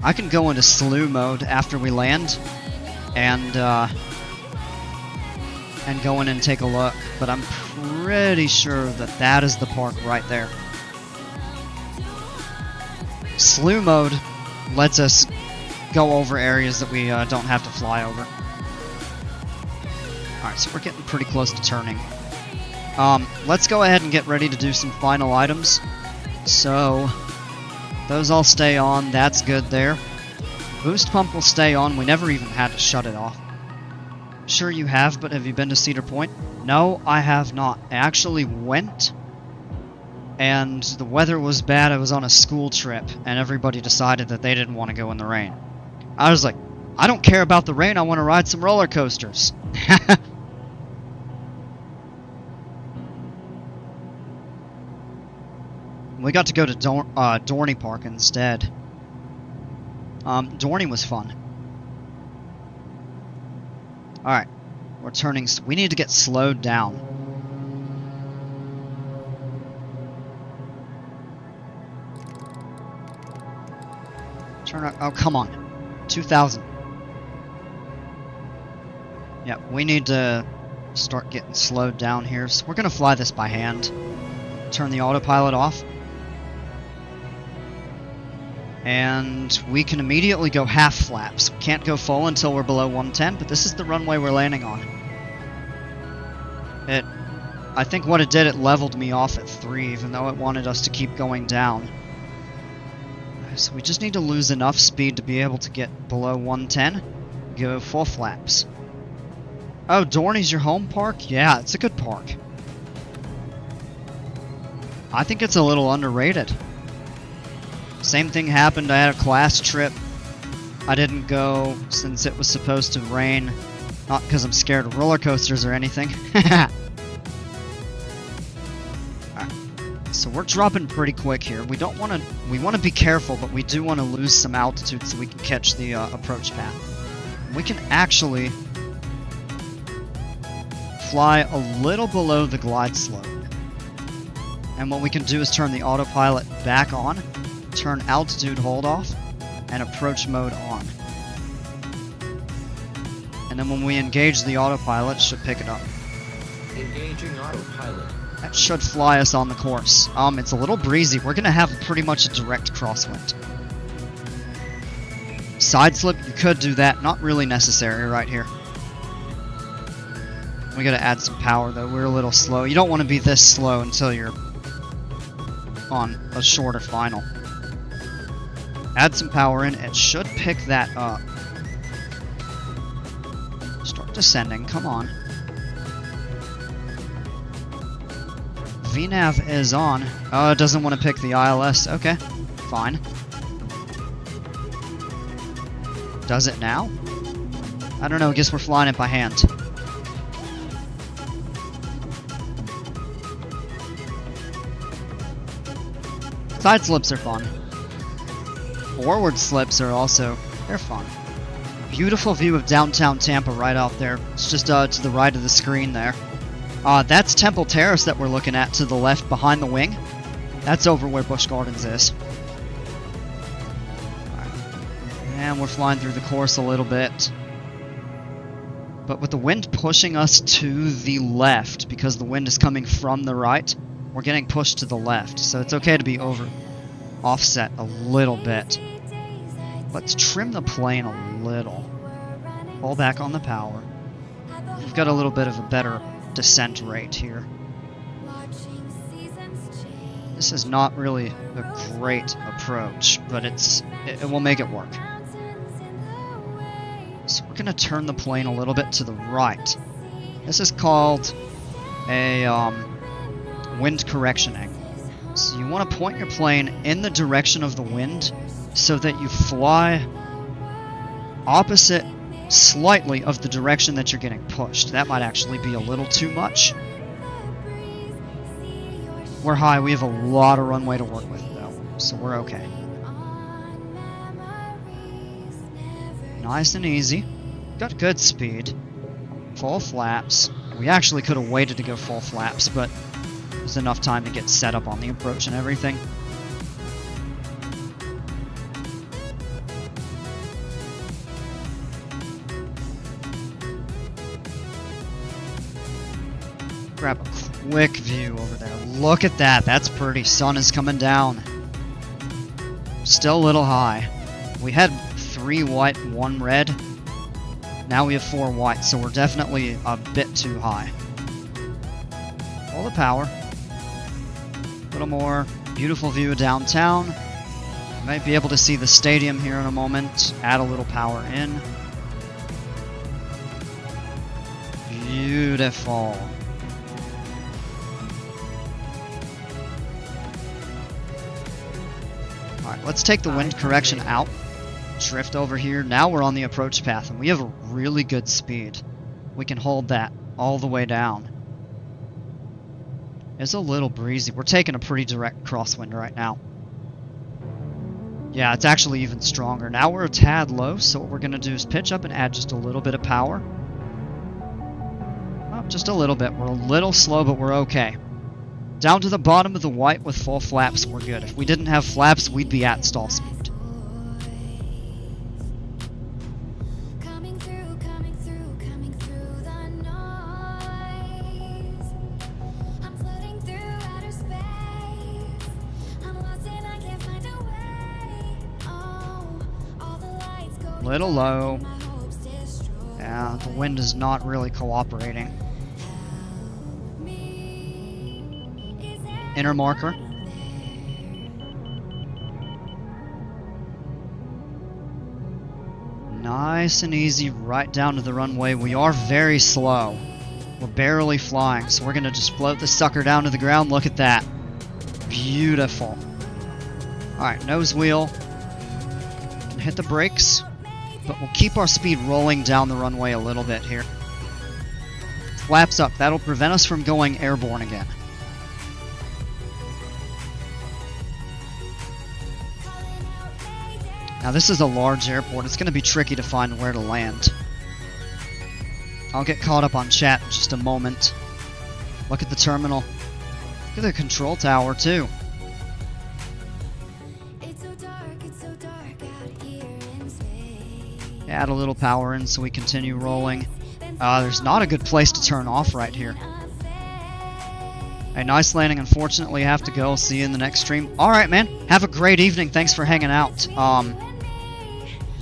I can go into slew mode after we land and go in and take a look, but I'm pretty sure that that is the park right there. Slew mode lets us go over areas that we don't have to fly over. Alright, so we're getting pretty close to turning. Let's go ahead and get ready to do some final items. So, those all stay on, that's good there. Boost pump will stay on, we never even had to shut it off. sure you have, but have you been to Cedar Point? No, I have not. I actually went, and the weather was bad. I was on a school trip, and everybody decided that they didn't want to go in the rain. I was like, I don't care about the rain, I want to ride some roller coasters. We got to go to Dorney Park instead. Dorney was fun. Alright, we're turning. We need to get slowed down. Turn. Oh, come on. 2,000. Yeah, we need to start getting slowed down here. So we're going to fly this by hand. Turn the autopilot off. And we can immediately go half flaps. We can't go full until we're below 110, but this is the runway we're landing on. I think what it did, it leveled me off at 3, even though it wanted us to keep going down. So we just need to lose enough speed to be able to get below 110. Go full flaps. Oh, Dorney's your home park? Yeah, it's a good park. I think it's a little underrated. Same thing happened. I had a class trip. I didn't go since it was supposed to rain. Not because I'm scared of roller coasters or anything. Alright. So we're dropping pretty quick here. We don't want to. We want to be careful, but we do want to lose some altitude so we can catch the approach path. We can actually fly a little below the glide slope. And what we can do is turn the autopilot back on. Turn altitude hold off, and approach mode on. And then when we engage the autopilot, it should pick it up. Engaging autopilot. That should fly us on the course. It's a little breezy. We're gonna have pretty much a direct crosswind. Side slip, you could do that. Not really necessary right here. We gotta add some power though. We're a little slow. You don't want to be this slow until you're on a shorter final. Add some power in. It should pick that up. Start descending. Come on. VNAV is on. Oh, it doesn't want to pick the ILS. Okay. Fine. Does it now? I don't know. I guess we're flying it by hand. Side slips are fun. Forward slips are also, they're fun. Beautiful view of downtown Tampa right out there. It's just to the right of the screen there. That's Temple Terrace that we're looking at to the left behind the wing. That's over where Busch Gardens is. Right. And we're flying through the course a little bit. But with the wind pushing us to the left, because the wind is coming from the right, we're getting pushed to the left. So it's okay to be offset a little bit. Let's trim the plane a little. Pull back on the power. We've got a little bit of a better descent rate here. This is not really a great approach, but it will make it work. So we're going to turn the plane a little bit to the right. This is called a wind correction angle. So you want to point your plane in the direction of the wind so that you fly opposite slightly of the direction that you're getting pushed. That might actually be a little too much. We're high. We have a lot of runway to work with, though, so we're okay. Nice and easy. Got good speed. Full flaps. We actually could have waited to go full flaps, but there's enough time to get set up on the approach and everything. Grab a quick view over there. Look at that. That's pretty. Sun is coming down. Still a little high. We had 3 white, 1 red. Now we have 4 white, so we're definitely a bit too high. All the power. A little more. Beautiful view of downtown. You might be able to see the stadium here in a moment. Add a little power in. Beautiful. Alright, let's take the wind correction out. Drift over here. Now we're on the approach path, and we have a really good speed. We can hold that all the way down. It's a little breezy. We're taking a pretty direct crosswind right now. Yeah, it's actually even stronger. Now we're a tad low, so what we're going to do is pitch up and add just a little bit of power. Oh, just a little bit. We're a little slow, but we're okay. Down to the bottom of the white with full flaps, we're good. If we didn't have flaps, we'd be at stall speed. Little low. Yeah, the wind is not really cooperating. Inner marker. Nice and easy right down to the runway. We are very slow. We're barely flying, so we're going to just float this sucker down to the ground. Look at that. Beautiful. Alright, nose wheel. Can hit the brakes. But we'll keep our speed rolling down the runway a little bit here. Flaps up. That'll prevent us from going airborne again. Now this is a large airport. It's going to be tricky to find where to land. I'll get caught up on chat in just a moment. Look at the terminal. Look at the control tower too. Add a little power in so we continue rolling. There's not a good place to turn off right here. A nice landing. Unfortunately, I have to go. See you in the next stream. Alright, man. Have a great evening. Thanks for hanging out.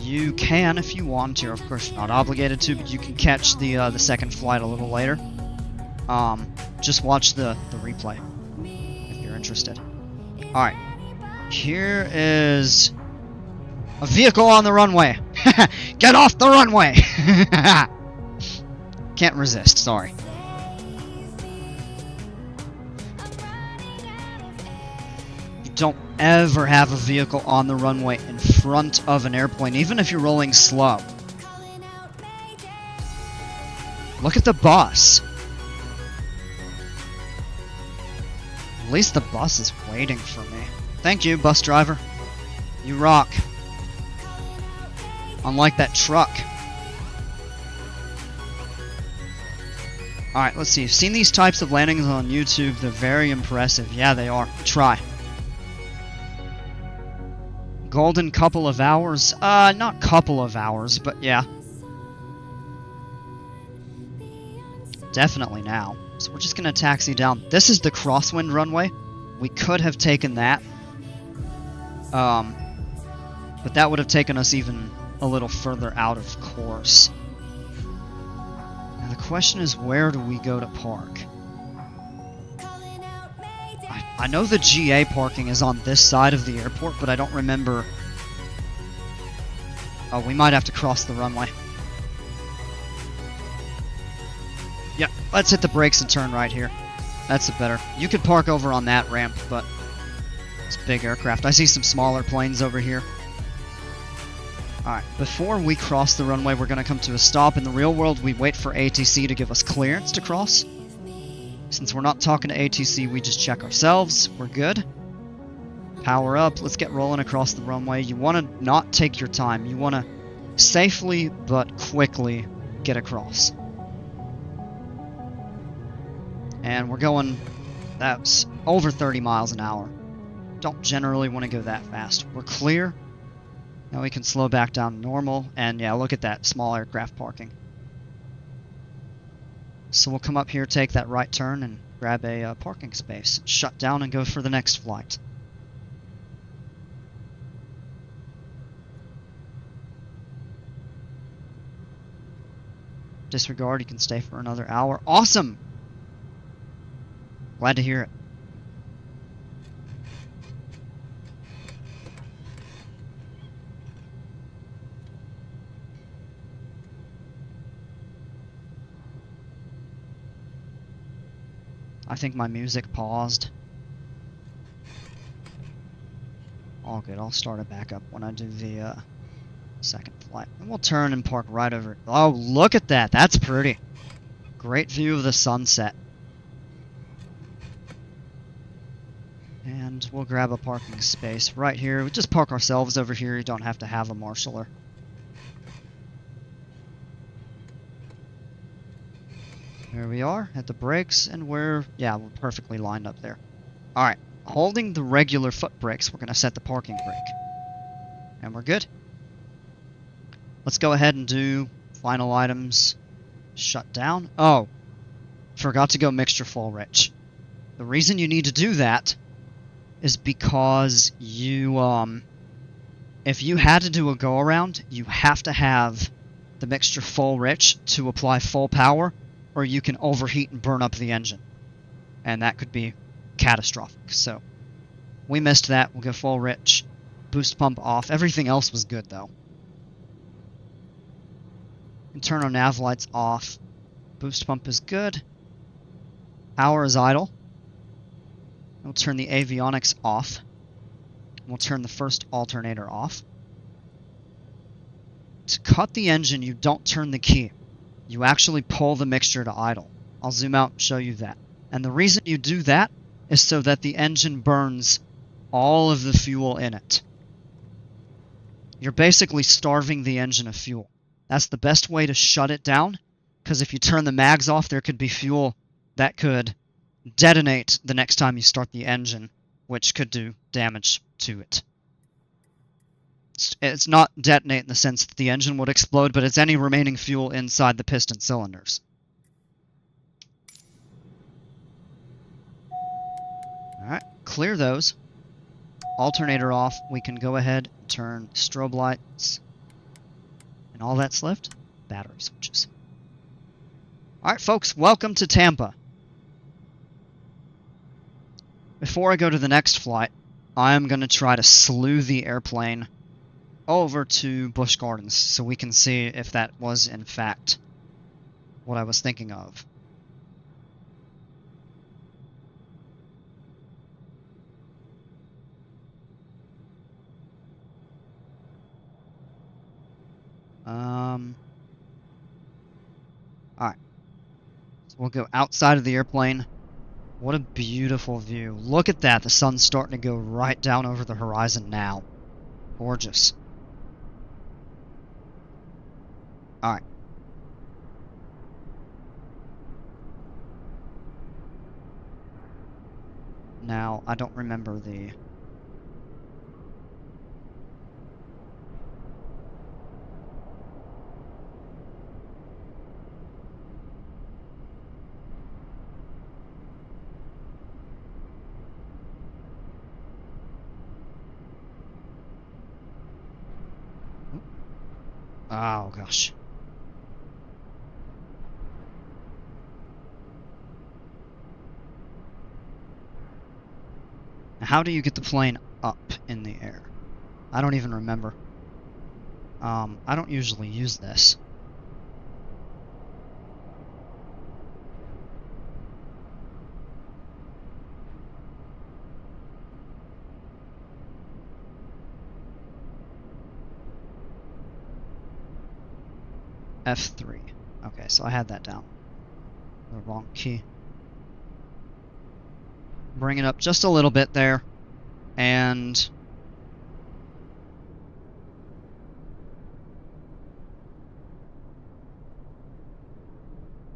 You can, if you want to. Of course, you're not obligated to, but you can catch the second flight a little later. Just watch the replay if you're interested. Alright. Here is a vehicle on the runway. Get off the runway! Can't resist, sorry. You don't ever have a vehicle on the runway in front of an airplane, even if you're rolling slow. Look at the bus. At least the bus is waiting for me. Thank you, bus driver. You rock. Unlike that truck. Alright, let's see. I've seen these types of landings on YouTube. They're very impressive. Yeah, they are. Try. Golden couple of hours. Not couple of hours, but yeah. Definitely now. So we're just going to taxi down. This is the crosswind runway. We could have taken that. But that would have taken us even a little further out of course. Now the question is, where do we go to park? I know the GA parking is on this side of the airport, but I don't remember. Oh, we might have to cross the runway. Yeah, let's hit the brakes and turn right here. That's a better. You could park over on that ramp, but it's big aircraft. I see some smaller planes over here. Alright, before we cross the runway, we're going to come to a stop. In the real world, we wait for ATC to give us clearance to cross. Since we're not talking to ATC, we just check ourselves. We're good. Power up. Let's get rolling across the runway. You want to not take your time. You want to safely but quickly get across. And we're going... That's over 30 miles an hour. Don't generally want to go that fast. We're clear. Now we can slow back down to normal, and yeah, look at that small aircraft parking. So we'll come up here, take that right turn, and grab a parking space, shut down, and go for the next flight. Disregard, you can stay for another hour. Awesome! Glad to hear it. I think my music paused. All good, I'll start it back up when I do the second flight. And we'll turn and park right over. Oh, look at that! That's pretty. Great view of the sunset. And we'll grab a parking space right here. We just park ourselves over here. You don't have to have a marshaller. There we are at the brakes, and we're perfectly lined up there. Alright, holding the regular foot brakes, we're going to set the parking brake. And we're good. Let's go ahead and do final items. Shut down. Oh, forgot to go mixture full rich. The reason you need to do that is because you, if you had to do a go-around, you have to have the mixture full rich to apply full power, or you can overheat and burn up the engine. And that could be catastrophic. So, we missed that. We'll go full rich. Boost pump off. Everything else was good, though. And turn our nav lights off. Boost pump is good. Power is idle. We'll turn the avionics off. We'll turn the first alternator off. To cut the engine, you don't turn the key. You actually pull the mixture to idle. I'll zoom out and show you that. And the reason you do that is so that the engine burns all of the fuel in it. You're basically starving the engine of fuel. That's the best way to shut it down, because if you turn the mags off, there could be fuel that could detonate the next time you start the engine, which could do damage to it. It's not detonate in the sense that the engine would explode, but it's any remaining fuel inside the piston cylinders. Alright, clear those. Alternator off. We can go ahead and turn strobe lights. And all that's left, battery switches. Alright folks, welcome to Tampa. Before I go to the next flight, I'm going to try to slew the airplane over to Busch Gardens so we can see if that was in fact what I was thinking of. Alright. So we'll go outside of the airplane. What a beautiful view. Look at that. The sun's starting to go right down over the horizon now. Gorgeous. Alright. Now, I don't remember the... Oh, gosh. How do you get the plane up in the air? I don't even remember. I don't usually use this. F3. Okay, so I had that down. The wrong key. Bring it up just a little bit there. And...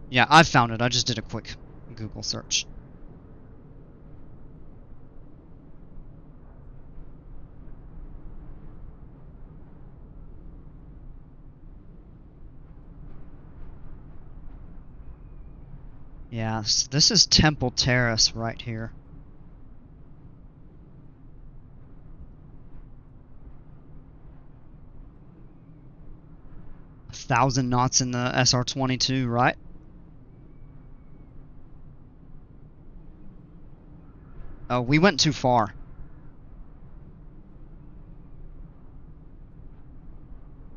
yeah, I found it. I just did a quick Google search. Yeah, this is Temple Terrace right here. A 1,000 knots in the SR-22, right? Oh, we went too far.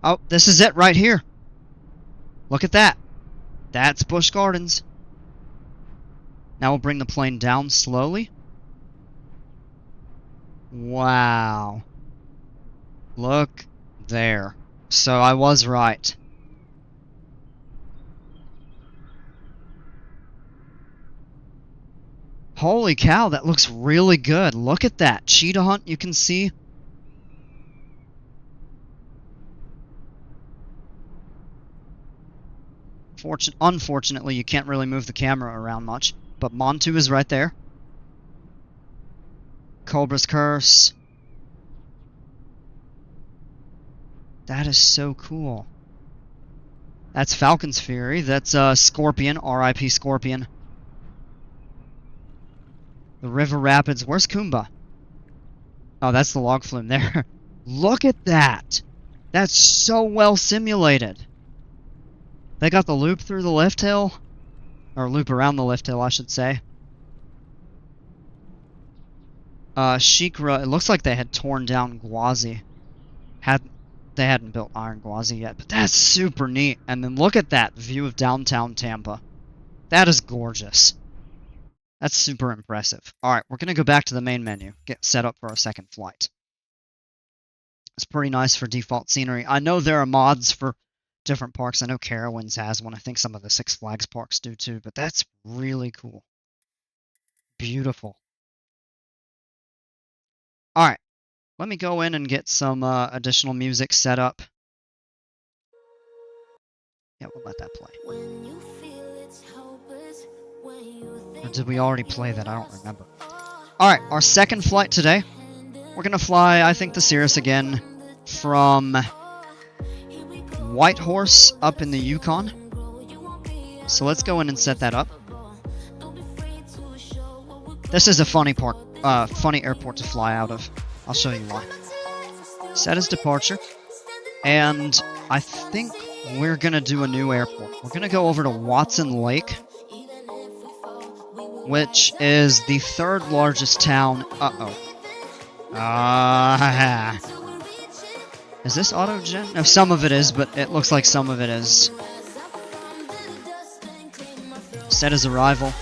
Oh, this is it right here. Look at that. That's Busch Gardens. Now we'll bring the plane down slowly. Wow. Look there. So I was right. Holy cow, that looks really good. Look at that. Cheetah hunt, you can see. Unfortunately, you can't really move the camera around much. But Montu is right there. Cobra's Curse. That is so cool. That's Falcon's Fury. That's Scorpion. R.I.P. Scorpion. The River Rapids. Where's Kumba? Oh, that's the log flume there. Look at that! That's so well simulated. They got the loop through the lift hill. Or loop around the lift hill, I should say. Shikra, it looks like they had torn down Gwazi. They hadn't built Iron Gwazi yet, but that's super neat. And then look at that view of downtown Tampa. That is gorgeous. That's super impressive. Alright, we're going to go back to the main menu. Get set up for our second flight. It's pretty nice for default scenery. I know there are mods for different parks. I know Carowinds has one. I think some of the Six Flags parks do too, but that's really cool. Beautiful. Alright, let me go in and get some additional music set up. Yeah, we'll let that play. Or did we already play that? I don't remember. Alright, our second flight today. We're going to fly, I think, the Cirrus again from Whitehorse up in the Yukon. So let's go in and set that up. This is a funny airport to fly out of. I'll show you why. Set as departure. And I think we're going to do a new airport. We're going to go over to Watson Lake, which is the third largest town. Is this auto-gen? No, some of it is, but it looks like some of it is. Set as arrival.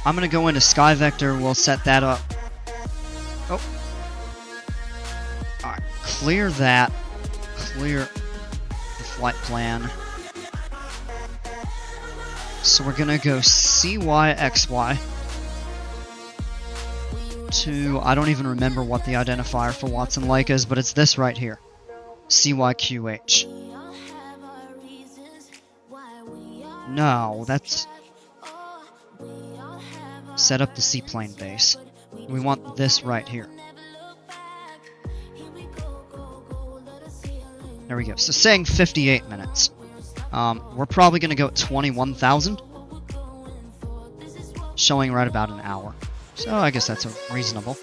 I'm going to go into Sky Vector. We'll set that up. Oh. Alright, clear that. Clear the flight plan. So we're going to go CYXY to, I don't even remember what the identifier for Watson Lake is, but it's this right here. CYQH. No, that's... Set up the seaplane base. We want this right here. There we go. So saying 58 minutes. We're probably going to go at 21,000. Showing right about an hour. So I guess that's reasonable.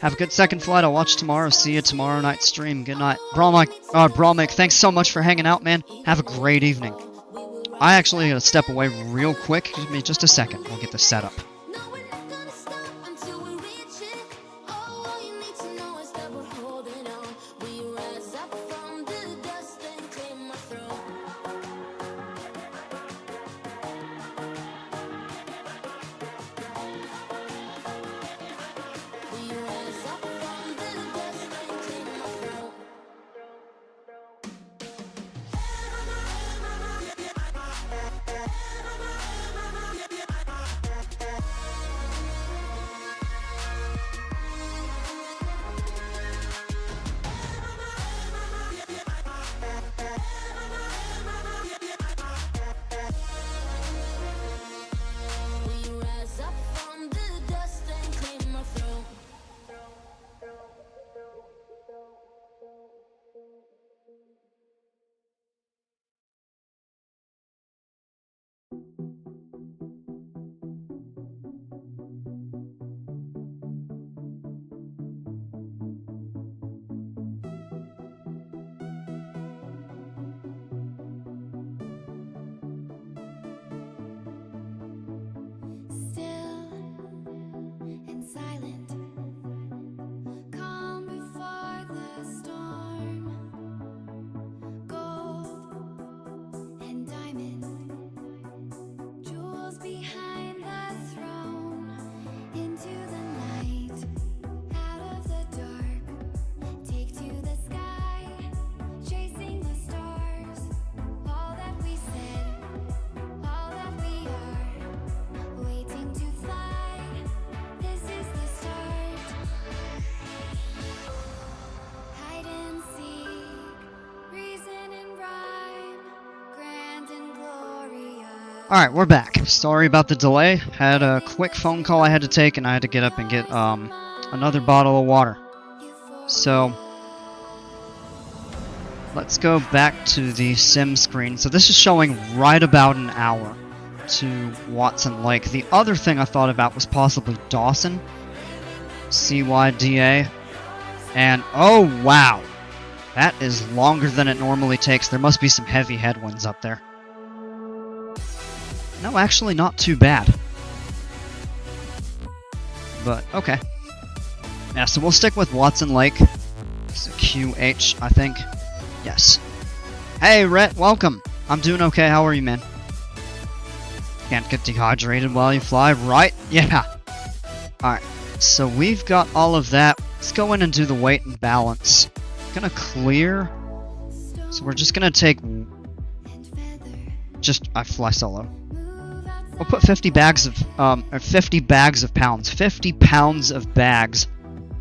Have a good second flight. I'll watch tomorrow. See you tomorrow night stream. Good night. Brawlmike, thanks so much for hanging out, man. Have a great evening. I actually gotta step away real quick. Give me just a second. We'll get this set up. Alright, we're back. Sorry about the delay. Had a quick phone call I had to take, and I had to get up and get another bottle of water. So, let's go back to the sim screen. So this is showing right about an hour to Watson Lake. The other thing I thought about was possibly Dawson. CYDA. And, oh wow! That is longer than it normally takes. There must be some heavy headwinds up there. No, actually not too bad. But, okay. Yeah, so we'll stick with Watson Lake. It's a QH, I think. Yes. Hey, Rhett, welcome! I'm doing okay, how are you, man? Can't get dehydrated while you fly, right? Yeah! Alright, so we've got all of that. Let's go in and do the weight and balance. Gonna clear. So we're just gonna take... I fly solo. We'll put 50 bags of, 50 bags of pounds. 50 pounds of bags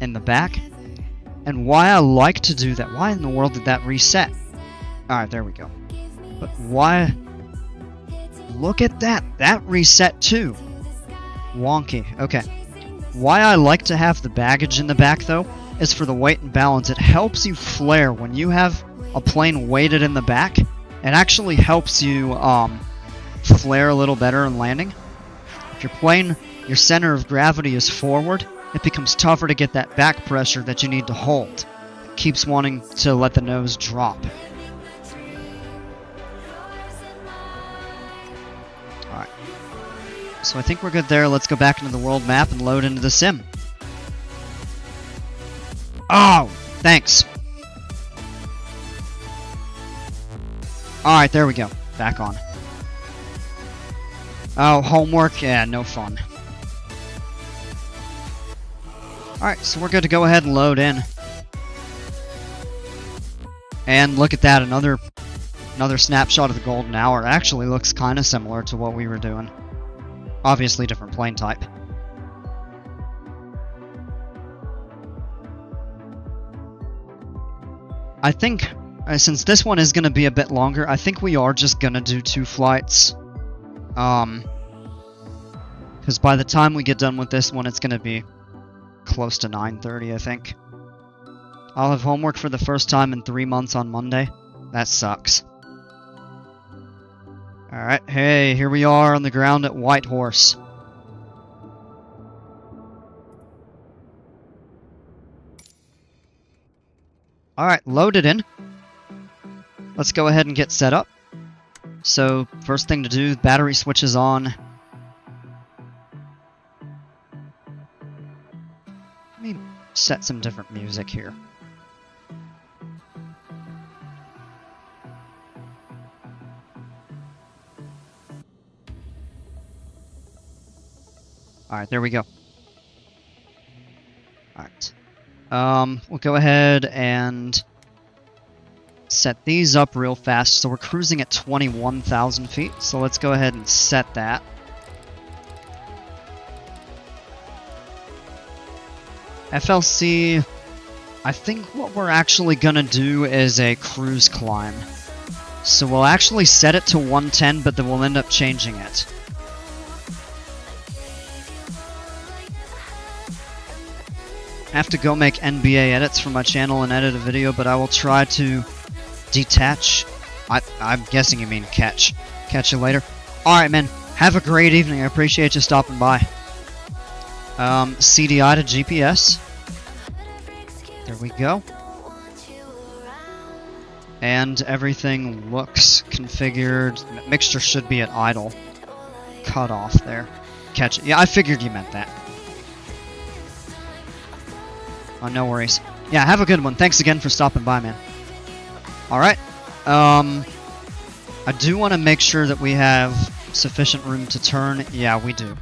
in the back. And why I like to do that, why in the world did that reset? Alright, there we go. But why... Look at that! That reset too! Wonky. Okay. Why I like to have the baggage in the back, though, is for the weight and balance. It helps you flare. When you have a plane weighted in the back, it actually helps you, flare a little better in landing. If your plane, your center of gravity is forward, it becomes tougher to get that back pressure that you need to hold. It keeps wanting to let the nose drop. Alright. So I think we're good there. Let's go back into the world map and load into the sim. Oh! Thanks! Alright, there we go. Back on. Oh, homework? Yeah, no fun. Alright, so we're good to go ahead and load in. And look at that, another snapshot of the golden hour. It actually looks kind of similar to what we were doing. Obviously different plane type. I think, since this one is going to be a bit longer, I think we are just going to do 2 flights. Because by the time we get done with this one, it's going to be close to 9:30, I think. I'll have homework for the first time in 3 months on Monday. That sucks. Alright, hey, here we are on the ground at Whitehorse. Alright, loaded in. Let's go ahead and get set up. So, first thing to do, battery switch is on. Let me set some different music here. Alright, there we go. Alright. We'll go ahead and set these up real fast. So we're cruising at 21,000 feet. So let's go ahead and set that. FLC, I think what we're actually gonna do is a cruise climb. So we'll actually set it to 110, but then we'll end up changing it. I have to go make NBA edits for my channel and edit a video, but I will try to detach. I'm guessing you mean catch. Catch you later. Alright, man. Have a great evening. I appreciate you stopping by. CDI to GPS. There we go. And everything looks configured. Mixture should be at idle. Cut off there. Catch it. Yeah, I figured you meant that. Oh, no worries. Yeah, have a good one. Thanks again for stopping by, man. Alright. I do want to make sure that we have sufficient room to turn. Yeah, we do.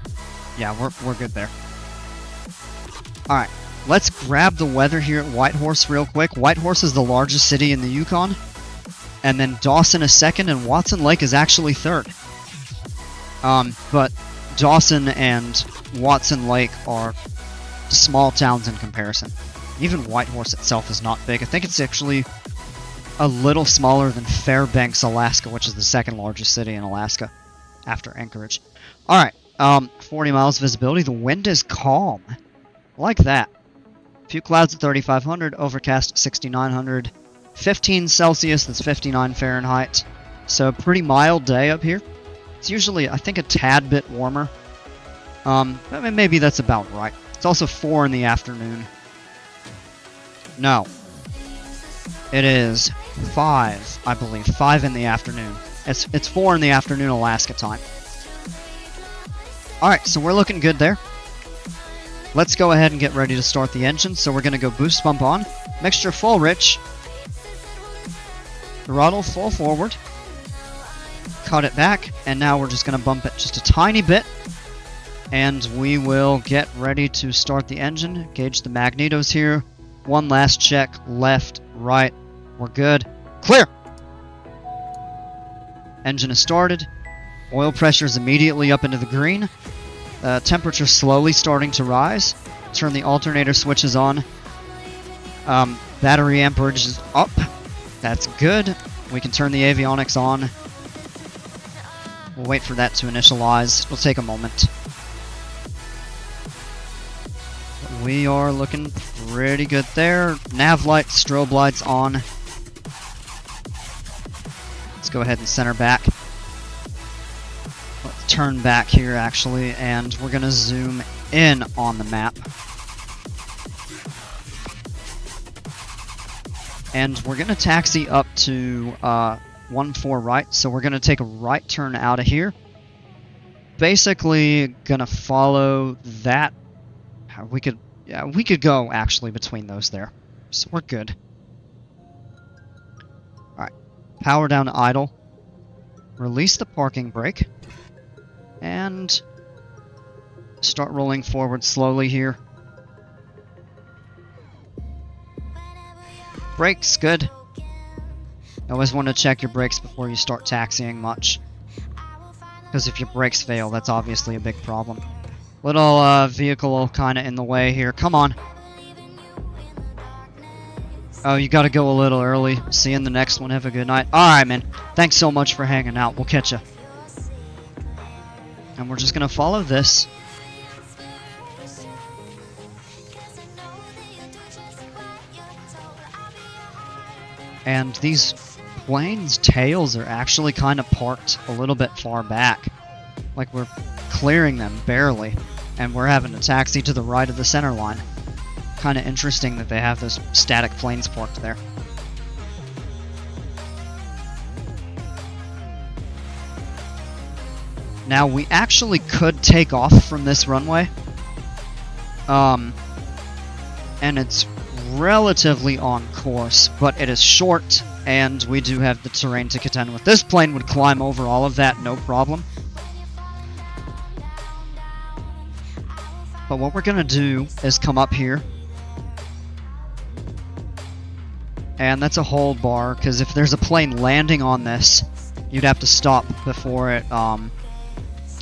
Yeah, we're good there. Alright. Let's grab the weather here at Whitehorse real quick. Whitehorse is the largest city in the Yukon. And then Dawson is second, and Watson Lake is actually third. But Dawson and Watson Lake are small towns in comparison. Even Whitehorse itself is not big. I think it's actually a little smaller than Fairbanks, Alaska, which is the second largest city in Alaska. after Anchorage. Alright, 40 miles visibility. The wind is calm. I like that. Few clouds at 3,500, overcast 6,900. 15 Celsius, that's 59 Fahrenheit. So pretty mild day up here. It's usually, I think, a tad bit warmer. I mean, maybe that's about right. It's also 4 in the afternoon. No. It is 5, I believe. 5 in the afternoon. It's 4 in the afternoon Alaska time. Alright, so we're looking good there. Let's go ahead and get ready to start the engine. So we're going to go boost bump on. Mixture full rich. Throttle full forward. Cut it back. And now we're just going to bump it just a tiny bit. And we will get ready to start the engine. Gauge the magnetos here. One last check. Left, right. We're good. Clear! Engine is started. Oil pressure is immediately up into the green. Temperature slowly starting to rise. Turn the alternator switches on. Battery amperage is up. That's good. We can turn the avionics on. We'll wait for that to initialize. It'll take a moment. We are looking pretty good there. Nav lights, strobe lights on. Let's go ahead and center back. Let's turn back here, actually, and we're going to zoom in on the map. And we're going to taxi up to 1-4 right, so we're going to take a right turn out of here. Basically, going to follow that. We could go, actually, between those there. So we're good. Alright. Power down to idle. Release the parking brake. And start rolling forward slowly here. Brakes, good. You always want to check your brakes before you start taxiing much. Because if your brakes fail, that's obviously a big problem. Little vehicle kind of in the way here. Come on. Oh, you gotta go a little early. See you in the next one. Have a good night. Alright, man. Thanks so much for hanging out. We'll catch ya. And we're just gonna follow this. And these planes' tails are actually kind of parked a little bit far back. Like we're clearing them, barely. And we're having to taxi to the right of the center line. Kind of interesting that they have those static planes parked there. Now, we actually could take off from this runway. And it's relatively on course, but it is short, and we do have the terrain to contend with. This plane would climb over all of that, no problem. But what we're going to do is come up here. And that's a hold bar, because if there's a plane landing on this, you'd have to stop before it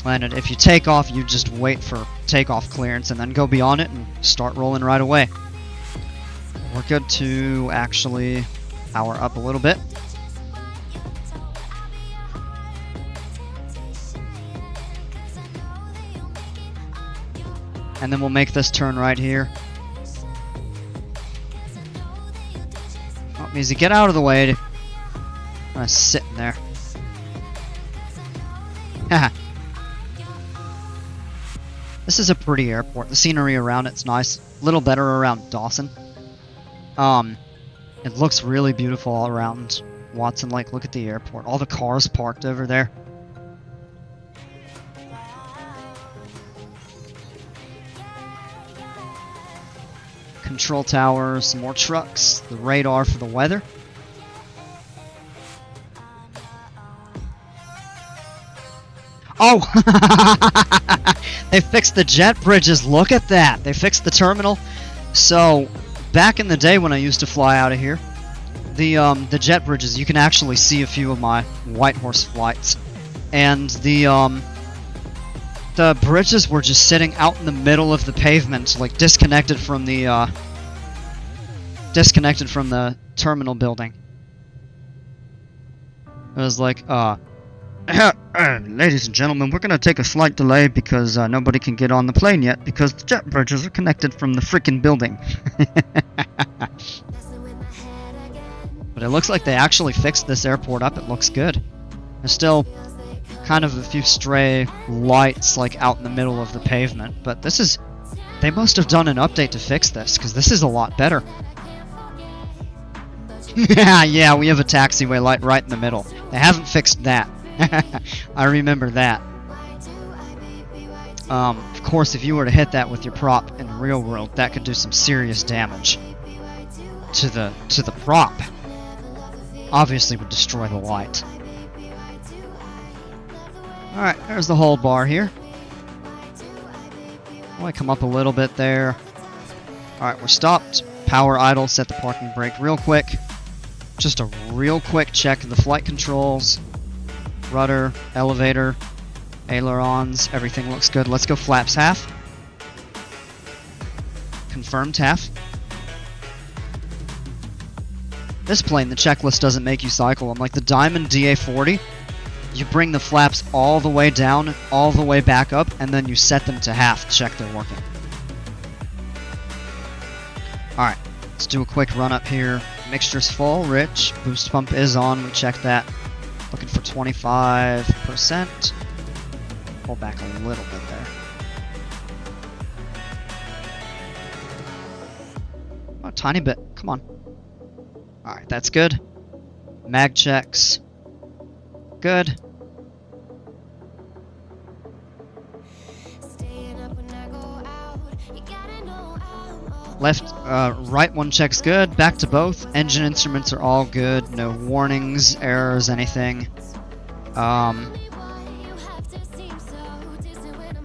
landed. If you take off, you just wait for takeoff clearance and then go beyond it and start rolling right away. We're good to actually power up a little bit. And then we'll make this turn right here. Oh, easy, get out of the way. I'm gonna sit in there. Haha. This is a pretty airport. The scenery around it's nice. A little better around Dawson. It looks really beautiful all around Watson Lake. Look at the airport. All the cars parked over there. Control tower, some more trucks, the radar for the weather. Oh! They fixed the jet bridges. Look at that. They fixed the terminal. So, back in the day when I used to fly out of here, the jet bridges, you can actually see a few of my White Horse flights. And the bridges were just sitting out in the middle of the pavement, like disconnected from the terminal building. It was like, Ladies and gentlemen, we're gonna take a slight delay because nobody can get on the plane yet because the jet bridges are connected from the freaking building. But it looks like they actually fixed this airport up. It looks good. There's still kind of a few stray lights like out in the middle of the pavement, but this is... They must have done an update to fix this, because this is a lot better. Yeah, we have a taxiway light right in the middle. They haven't fixed that. I remember that. Of course, if you were to hit that with your prop in the real world, that could do some serious damage to the prop. Obviously would destroy the light. Alright, there's the whole bar here. I want to come up a little bit there. Alright, we're stopped. Power idle, set the parking brake real quick. Just a real quick check of the flight controls. Rudder, elevator, ailerons, everything looks good. Let's go flaps half. Confirmed half. This plane, the checklist doesn't make you cycle. Unlike the Diamond DA-40, you bring the flaps all the way down, all the way back up, and then you set them to half to check they're working. Alright, let's do a quick run up here. Mixture's full, rich. Boost pump is on, we checked that. Looking for 25%. Pull back a little bit there. Oh, a tiny bit, come on. Alright, that's good. Mag checks. Good. Right one checks good. Back to both. Engine instruments are all good. No warnings, errors, anything.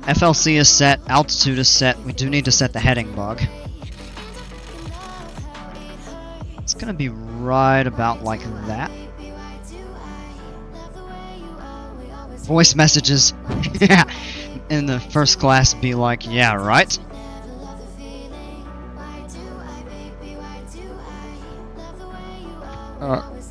FLC is set. Altitude is set. We do need to set the heading bug. It's gonna be right about like that. Voice messages in the first class be like, yeah, right?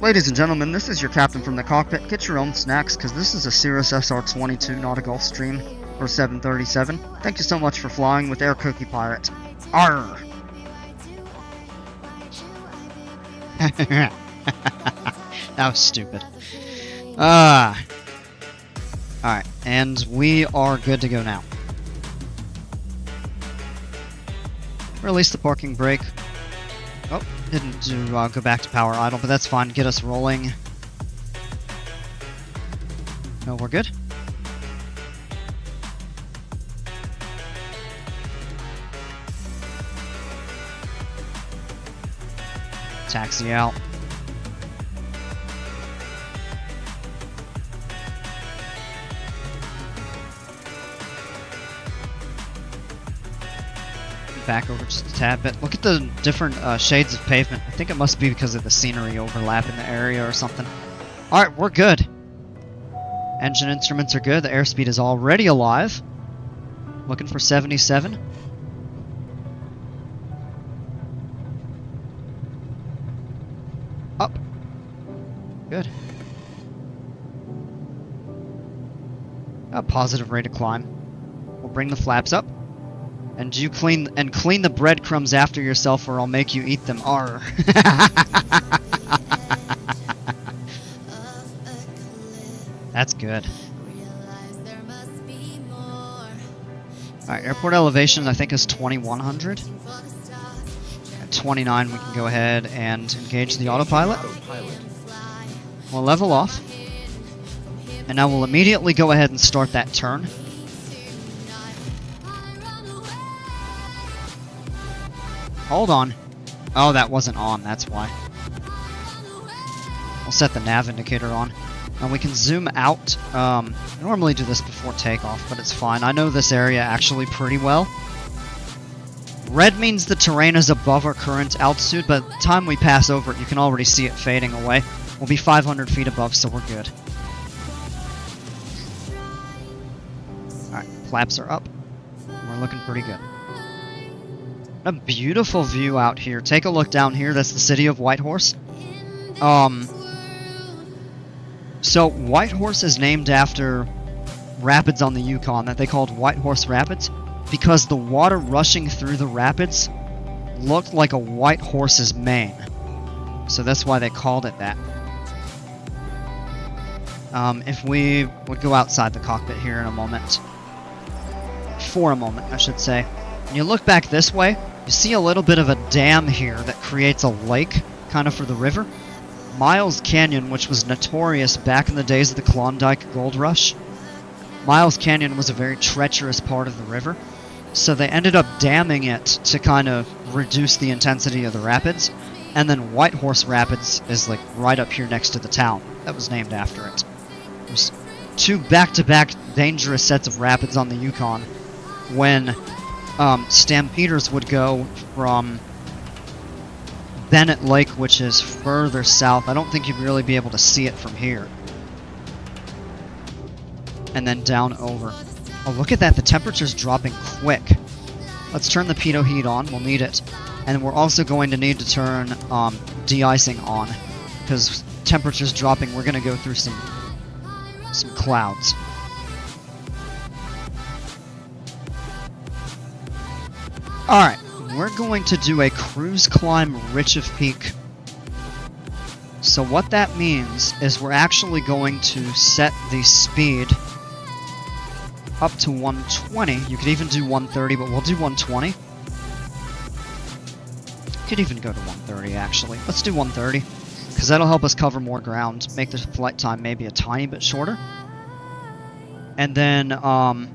Ladies and gentlemen, this is your captain from the cockpit. Get your own snacks, because this is a Cirrus SR-22 not a Gulfstream or 737. Thank you so much for flying with Air Cookie Pirate. Arr! That was stupid. Alright, and we are good to go now. Release the parking brake. Oh, didn't do go back to power idle, but that's fine. Get us rolling. No, we're good. Taxi out. Back over just a tad bit. Look at the different shades of pavement. I think it must be because of the scenery overlap in the area or something. Alright, we're good. Engine instruments are good. The airspeed is already alive. Looking for 77. Up. Good. A positive rate of climb. We'll bring the flaps up. And you clean the breadcrumbs after yourself, or I'll make you eat them. Arr. That's good. Alright, airport elevation I think is 2100. At 29 we can go ahead and engage the autopilot. We'll level off. And now we'll immediately go ahead and start that turn. Hold on. Oh, that wasn't on, that's why. We'll set the nav indicator on. And we can zoom out. I normally do this before takeoff, but it's fine. I know this area actually pretty well. Red means the terrain is above our current altitude, but by the time we pass over it, you can already see it fading away. We'll be 500 feet above, so we're good. Alright, flaps are up. We're looking pretty good. A beautiful view out here. Take a look down here. That's the city of Whitehorse. So Whitehorse is named after rapids on the Yukon that they called Whitehorse Rapids because the water rushing through the rapids looked like a white horse's mane. So that's why they called it that. If we would go outside the cockpit here in a moment. For a moment, I should say. When you look back this way, you see a little bit of a dam here that creates a lake, kind of for the river. Miles Canyon, which was notorious back in the days of the Klondike Gold Rush. Miles Canyon was a very treacherous part of the river, so they ended up damming it to kind of reduce the intensity of the rapids. And then Whitehorse Rapids is like right up here next to the town that was named after it. There's two back-to-back dangerous sets of rapids on the Yukon when stampeders would go from Bennett Lake, which is further south. I don't think you'd really be able to see it from here. And then down over. Oh, look at that. The temperature's dropping quick. Let's turn the pitot heat on. We'll need it. And we're also going to need to turn de-icing on. Because temperature's dropping. We're going to go through some clouds. Alright. We're going to do a cruise climb Ridge of Peak. So what that means is we're actually going to set the speed up to 120. You could even do 130, but we'll do 120. Could even go to 130, actually. Let's do 130, because that'll help us cover more ground, make the flight time maybe a tiny bit shorter. And then, from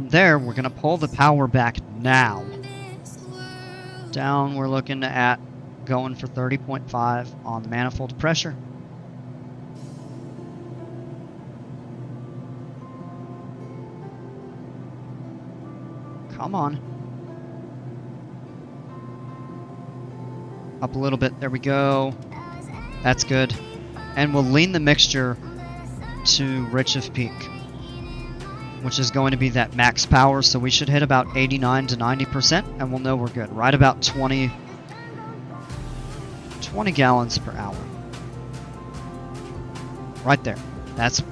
there, we're going to pull the power back now. Down, we're looking at going for 30.5 on the manifold pressure. Come on. Up a little bit. There we go. That's good. And we'll lean the mixture to Ridge of Peak, which is going to be that max power, so we should hit about 89 to 90%, and we'll know we're good. Right about 20 gallons per hour. Right there. That's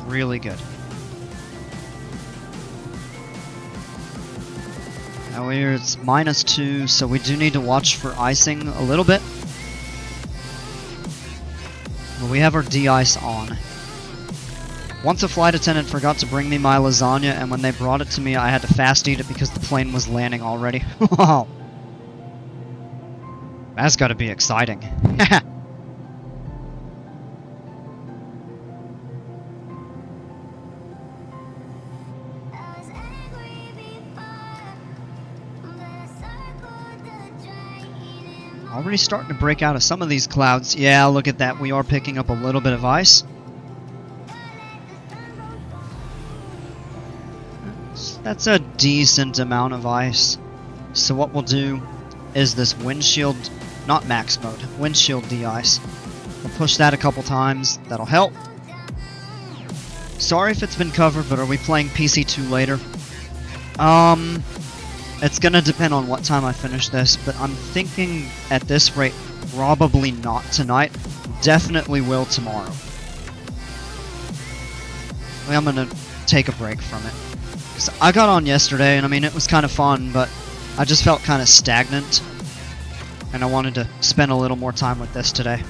really good. Now it's -2, so we do need to watch for icing a little bit. But we have our de-ice on. Once a flight attendant forgot to bring me my lasagna, and when they brought it to me, I had to fast eat it because the plane was landing already. Wow. That's gotta be exciting. Already starting to break out of some of these clouds. Yeah, look at that. We are picking up a little bit of ice. That's a decent amount of ice. So what we'll do is this windshield, not max mode, windshield de-ice. We'll push that a couple times. That'll help. Sorry if it's been covered, but are we playing PC2 later? It's gonna depend on what time I finish this, but I'm thinking at this rate, probably not tonight. Definitely will tomorrow. I'm gonna take a break from it. Because I got on yesterday, and I mean, it was kind of fun, but I just felt kind of stagnant. And I wanted to spend a little more time with this today.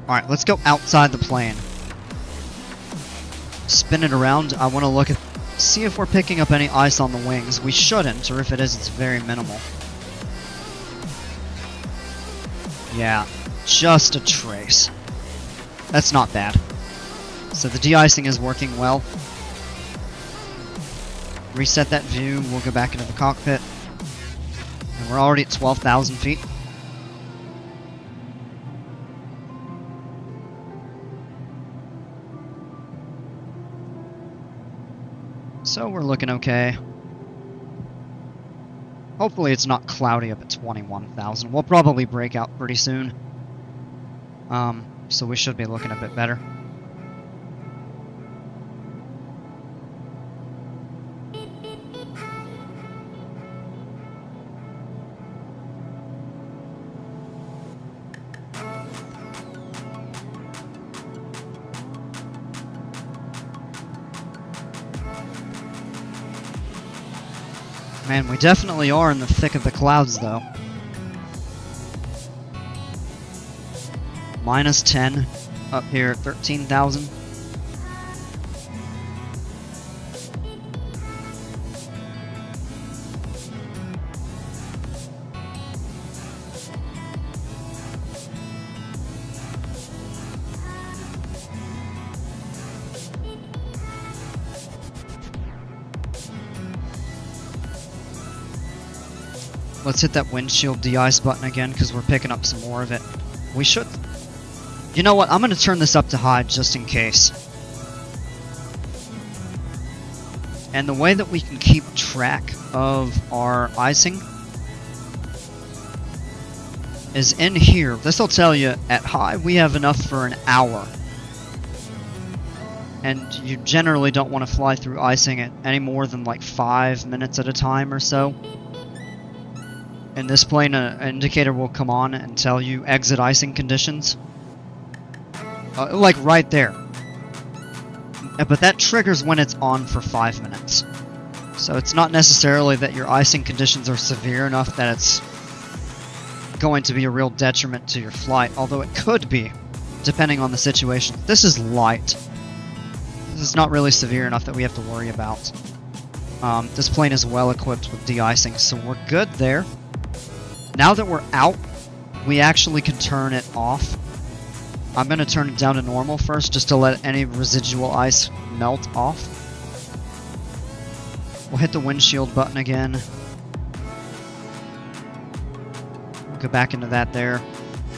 Alright, let's go outside the plane. Spin it around. I want to look at, see if we're picking up any ice on the wings. We shouldn't, or if it is, it's very minimal. Yeah, just a trace. That's not bad. So the de-icing is working well. Reset that view, we'll go back into the cockpit. And we're already at 12,000 feet. So we're looking okay. Hopefully it's not cloudy up at 21,000. We'll probably break out pretty soon. So we should be looking a bit better. Man, we definitely are in the thick of the clouds, though. Minus 10 up here at 13,000. Let's hit that windshield de-ice button again, because we're picking up some more of it. We should... You know what? I'm going to turn this up to high just in case. And the way that we can keep track of our icing is in here. This will tell you at high we have enough for an hour. And you generally don't want to fly through icing at any more than like 5 minutes at a time or so. In this plane, an indicator will come on and tell you exit icing conditions. Like right there. But that triggers when it's on for 5 minutes. So it's not necessarily that your icing conditions are severe enough that it's going to be a real detriment to your flight, although it could be, depending on the situation. This is light. This is not really severe enough that we have to worry about. This plane is well equipped with de-icing, so we're good there. Now that we're out, we actually can turn it off. I'm going to turn it down to normal first, just to let any residual ice melt off. We'll hit the windshield button again. We'll go back into that there.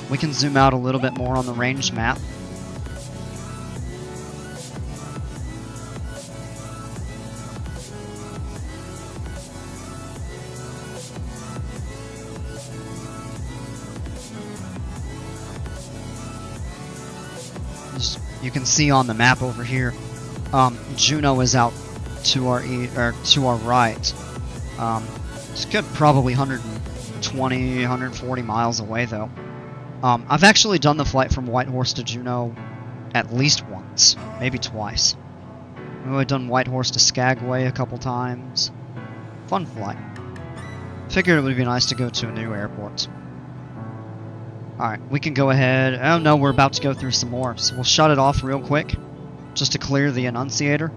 We can zoom out a little bit more on the range map. You can see on the map over here, Juneau is out to our to our right. It's good, probably 120, 140 miles away though. I've actually done the flight from Whitehorse to Juneau at least once, maybe twice. I've done Whitehorse to Skagway a couple times. Fun flight. Figured it would be nice to go to a new airport. Alright, we can go ahead. Oh no, we're about to go through some more. So we'll shut it off real quick, just to clear the annunciator,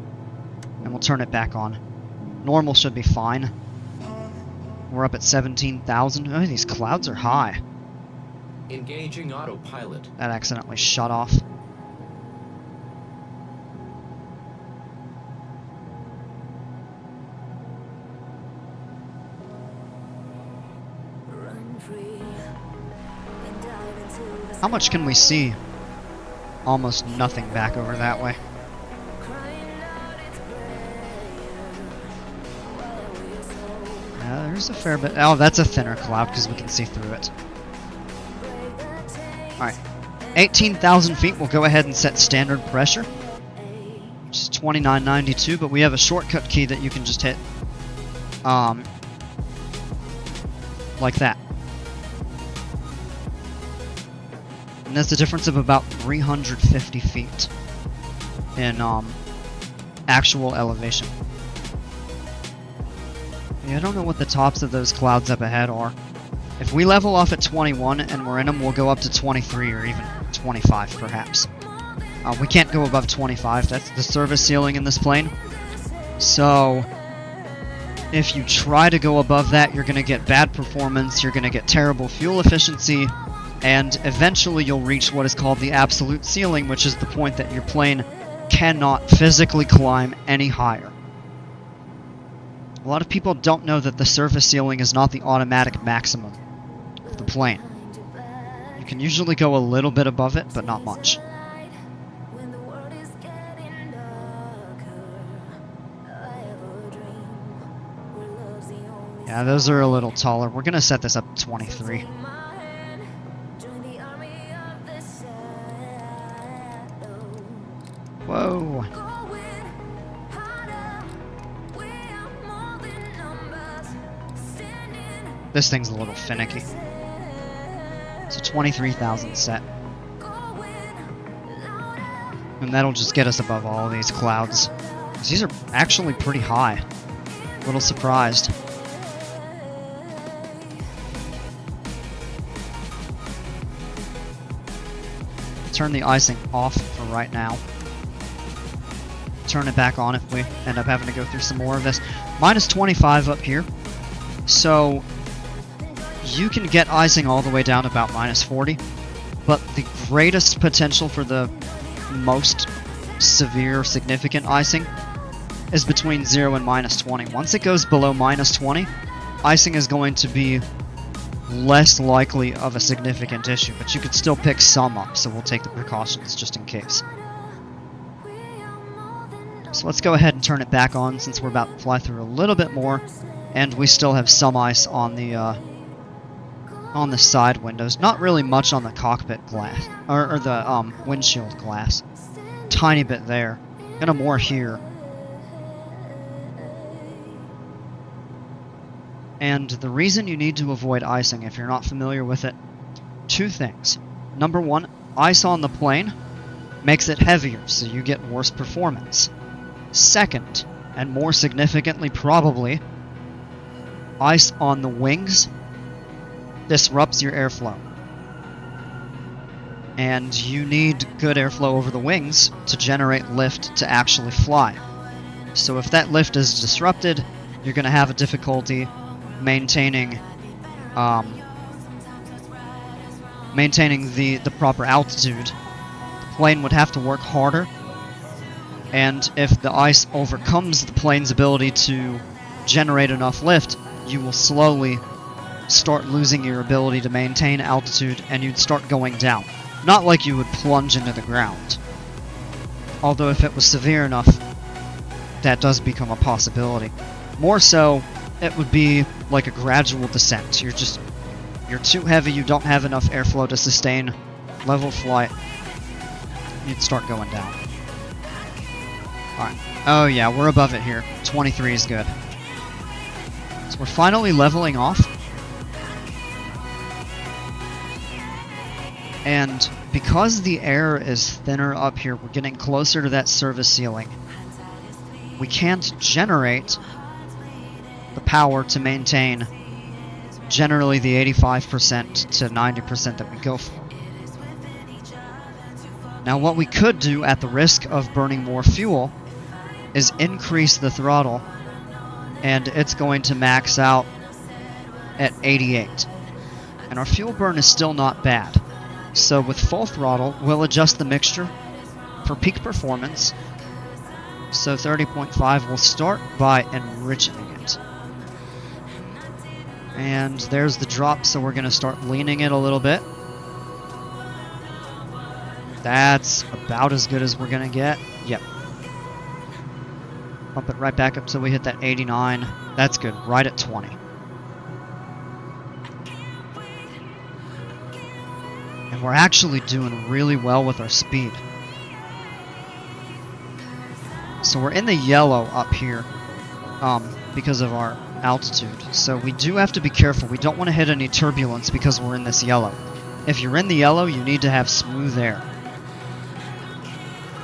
and we'll turn it back on. Normal should be fine. We're up at 17,000. Oh, these clouds are high. Engaging autopilot. That accidentally shut off. How much can we see? Almost nothing back over that way. Yeah, there's a fair bit. Oh, that's a thinner cloud because we can see through it. Alright. 18,000 feet, we'll go ahead and set standard pressure, which is 2992, but we have a shortcut key that you can just hit. Like that. And that's a difference of about 350 feet in actual elevation. Yeah, I don't know what the tops of those clouds up ahead are. If we level off at 21 and we're in them, we'll go up to 23 or even 25 perhaps. We can't go above 25, that's the service ceiling in this plane. So if you try to go above that, you're going to get bad performance, you're going to get terrible fuel efficiency, and eventually you'll reach what is called the absolute ceiling, which is the point that your plane cannot physically climb any higher. A lot of people don't know that the surface ceiling is not the automatic maximum of the plane. You can usually go a little bit above it, but not much. Yeah, those are a little taller. We're going to set this up to 23. Whoa. This thing's a little finicky. So 23,000 set. And that'll just get us above all these clouds. These are actually pretty high. A little surprised. turn the icing off for right now. Turn it back on if we end up having to go through some more of this. Minus 25 up here. So you can get icing all the way down to about minus 40. But the greatest potential for the most severe, significant icing is between 0 and minus 20. Once it goes below minus 20, icing is going to be less likely of a significant issue, but you could still pick some up, so we'll take the precautions just in case. So let's go ahead and turn it back on since we're about to fly through a little bit more, and we still have some ice on the side windows. Not really much on the cockpit glass, or the windshield glass. Tiny bit there. Kind of more here. And the reason you need to avoid icing, if you're not familiar with it, two things. Number one, ice on the plane makes it heavier, so you get worse performance. Second, and more significantly probably, ice on the wings disrupts your airflow. And you need good airflow over the wings to generate lift to actually fly. So if that lift is disrupted, you're going to have a difficulty maintaining the proper altitude. The plane would have to work harder, and if the ice overcomes the plane's ability to generate enough lift, you will slowly start losing your ability to maintain altitude, and you'd start going down. Not like you would plunge into the ground. Although if it was severe enough, that does become a possibility. More so, it would be like a gradual descent. You're too heavy, you don't have enough airflow to sustain level flight. You'd start going down. Alright. Oh yeah, we're above it here. 23 is good. So we're finally leveling off. And because the air is thinner up here, we're getting closer to that service ceiling. We can't generate the power to maintain generally the 85% to 90% that we go for. Now what we could do at the risk of burning more fuel is increase the throttle, and it's going to max out at 88. And our fuel burn is still not bad. So with full throttle, we'll adjust the mixture for peak performance. So 30.5 will start by enriching it. And there's the drop, so we're going to start leaning it a little bit. That's about as good as we're going to get. Yep. Bump it right back up till we hit that 89. That's good, right at 20. And we're actually doing really well with our speed. So we're in the yellow up here because of our altitude. So we do have to be careful. We don't want to hit any turbulence because we're in this yellow. If you're in the yellow, you need to have smooth air.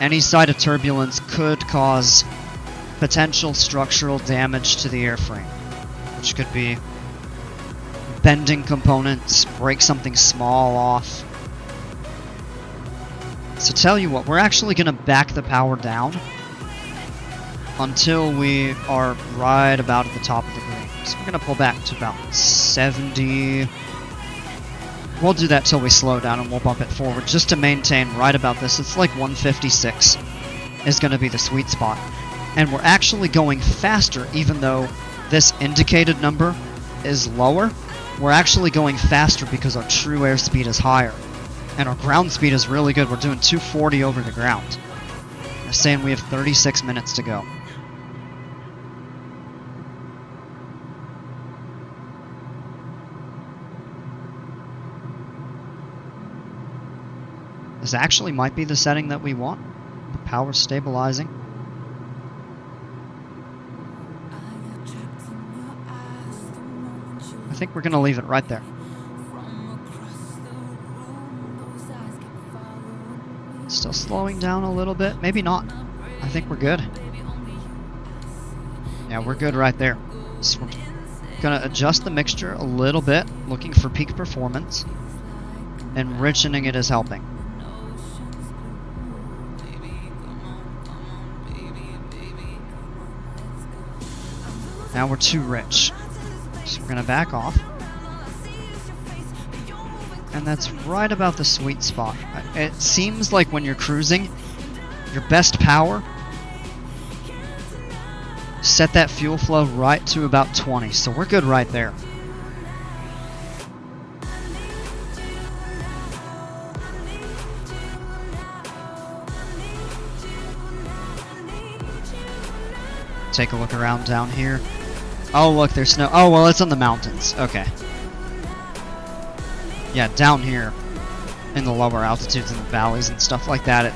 Any side of turbulence could cause potential structural damage to the airframe, which could be bending components, break something small off. So tell you what, we're actually going to back the power down until we are right about at the top of the green. So we're going to pull back to about 70. We'll do that till we slow down, and we'll bump it forward just to maintain right about this. It's like 156 is going to be the sweet spot. And we're actually going faster, even though this indicated number is lower. We're actually going faster because our true airspeed is higher. And our ground speed is really good. We're doing 240 over the ground. They're saying we have 36 minutes to go. This actually might be the setting that we want. The power stabilizing. I think we're going to leave it right there. Still slowing down a little bit. Maybe not. I think we're good. Yeah, we're good right there. So we're going to adjust the mixture a little bit, looking for peak performance. Enriching it is helping. Now we're too rich. So we're gonna back off. And that's right about the sweet spot. It seems like when you're cruising, your best power, set that fuel flow right to about 20, so we're good right there. Take a look around down here. Oh, look, there's snow. Oh, well, it's on the mountains. Okay. Yeah, down here in the lower altitudes and the valleys and stuff like that,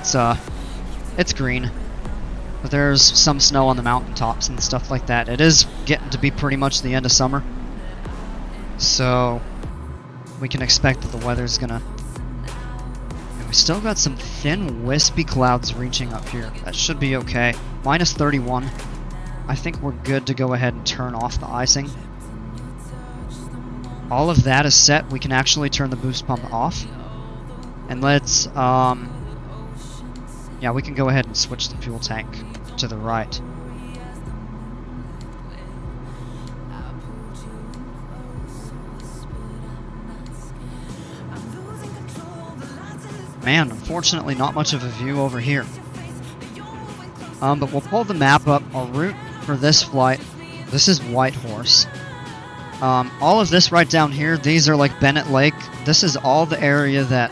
it's green. But there's some snow on the mountaintops and stuff like that. It is getting to be pretty much the end of summer. So we can expect that the weather's gonna... And we still got some thin, wispy clouds reaching up here. That should be okay. Minus 31. I think we're good to go ahead and turn off the icing. All of that is set. We can actually turn the boost pump off. And let's, yeah, we can go ahead and switch the fuel tank to the right. Man, unfortunately not much of a view over here. But we'll pull the map up. Our route for this flight, this is Whitehorse. All of this right down here, these are like Bennett Lake. This is all the area that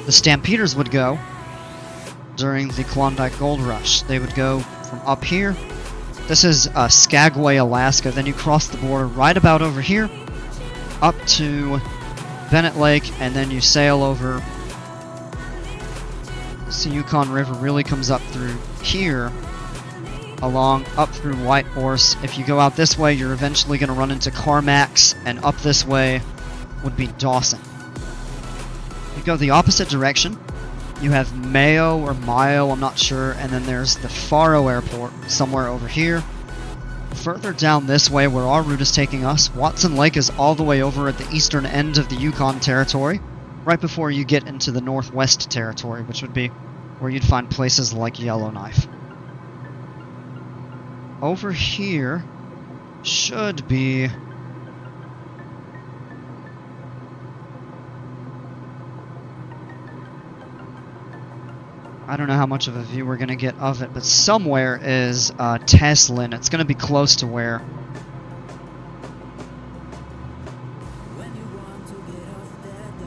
the Stampeders would go during the Klondike Gold Rush. They would go from up here. This is Skagway, Alaska. Then you cross the border right about over here, up to Bennett Lake, and then you sail over. The Yukon River really comes up through here, along up through Whitehorse. If you go out this way, you're eventually going to run into Carmacks, and up this way would be Dawson. You go the opposite direction, you have Mayo or Mayo, I'm not sure, and then there's the Faro Airport somewhere over here. Further down this way, where our route is taking us, Watson Lake is all the way over at the eastern end of the Yukon Territory, right before you get into the Northwest Territory, which would be where you'd find places like Yellowknife. Over here should be... I don't know how much of a view we're going to get of it, but somewhere is Teslin. It's going to be close to where...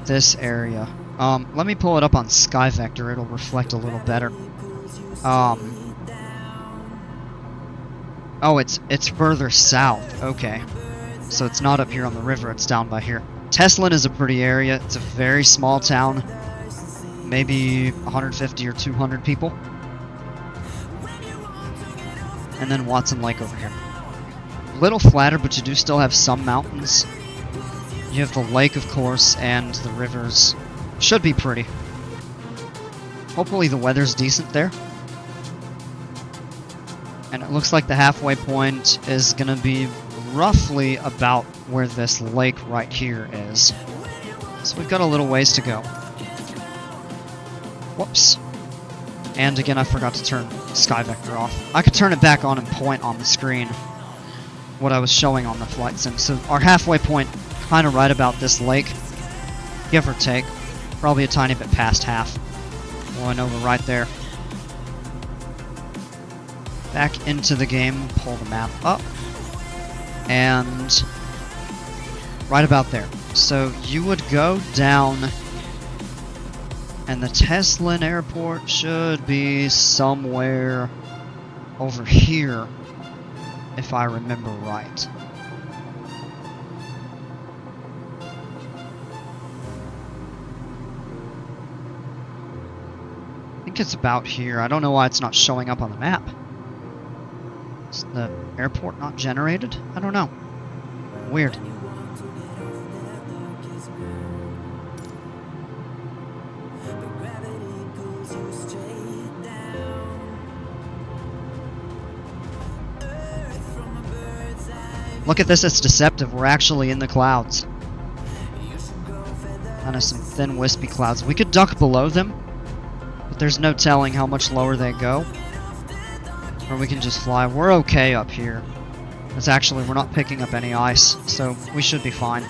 this area. Let me pull it up on Sky Vector. It'll reflect a little better. Oh, it's further south. Okay. So it's not up here on the river, it's down by here. Teslin is a pretty area. It's a very small town. Maybe 150 or 200 people. And then Watson Lake over here. A little flatter, but you do still have some mountains. You have the lake, of course, and the rivers. Should be pretty. Hopefully the weather's decent there. And it looks like the halfway point is going to be roughly about where this lake right here is. So we've got a little ways to go. Whoops. And again, I forgot to turn Sky Vector off. I could turn it back on and point on the screen what I was showing on the flight sim. So our halfway point, kind of right about this lake, give or take. Probably a tiny bit past half. Going over right there. Back into the game, pull the map up. And right about there. So you would go down, and the Teslin Airport should be somewhere over here, if I remember right. I think it's about here. I don't know why it's not showing up on the map. Is the airport not generated? I don't know. Weird. Look at this, it's deceptive. We're actually in the clouds. Kind of some thin, wispy clouds. We could duck below them, but there's no telling how much lower they go. Or we can just fly. We're okay up here. It's actually, we're not picking up any ice, so we should be fine.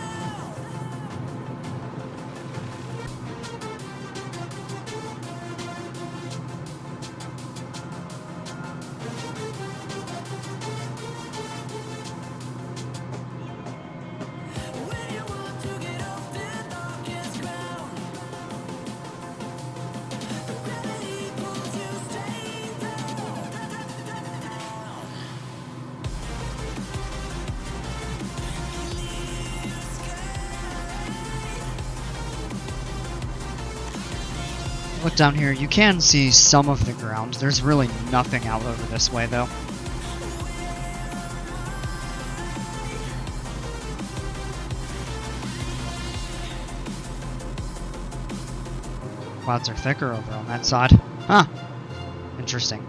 Look down here, you can see some of the ground. There's really nothing out over this way, though. Clouds are thicker over on that side. Huh. Interesting.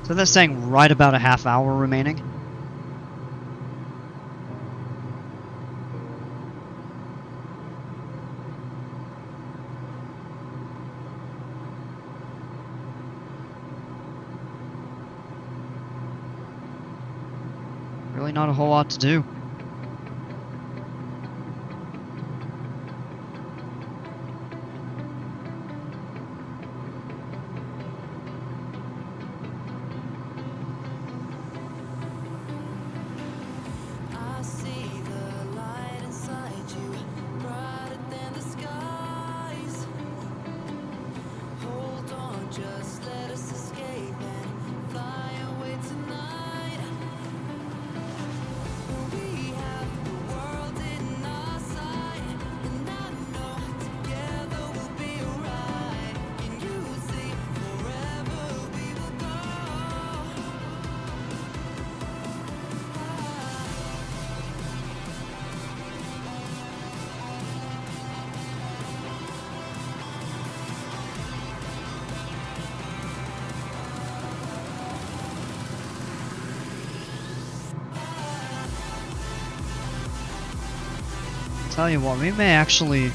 So that's saying right about a half hour remaining. Really not a whole lot to do. Tell you what, we may actually...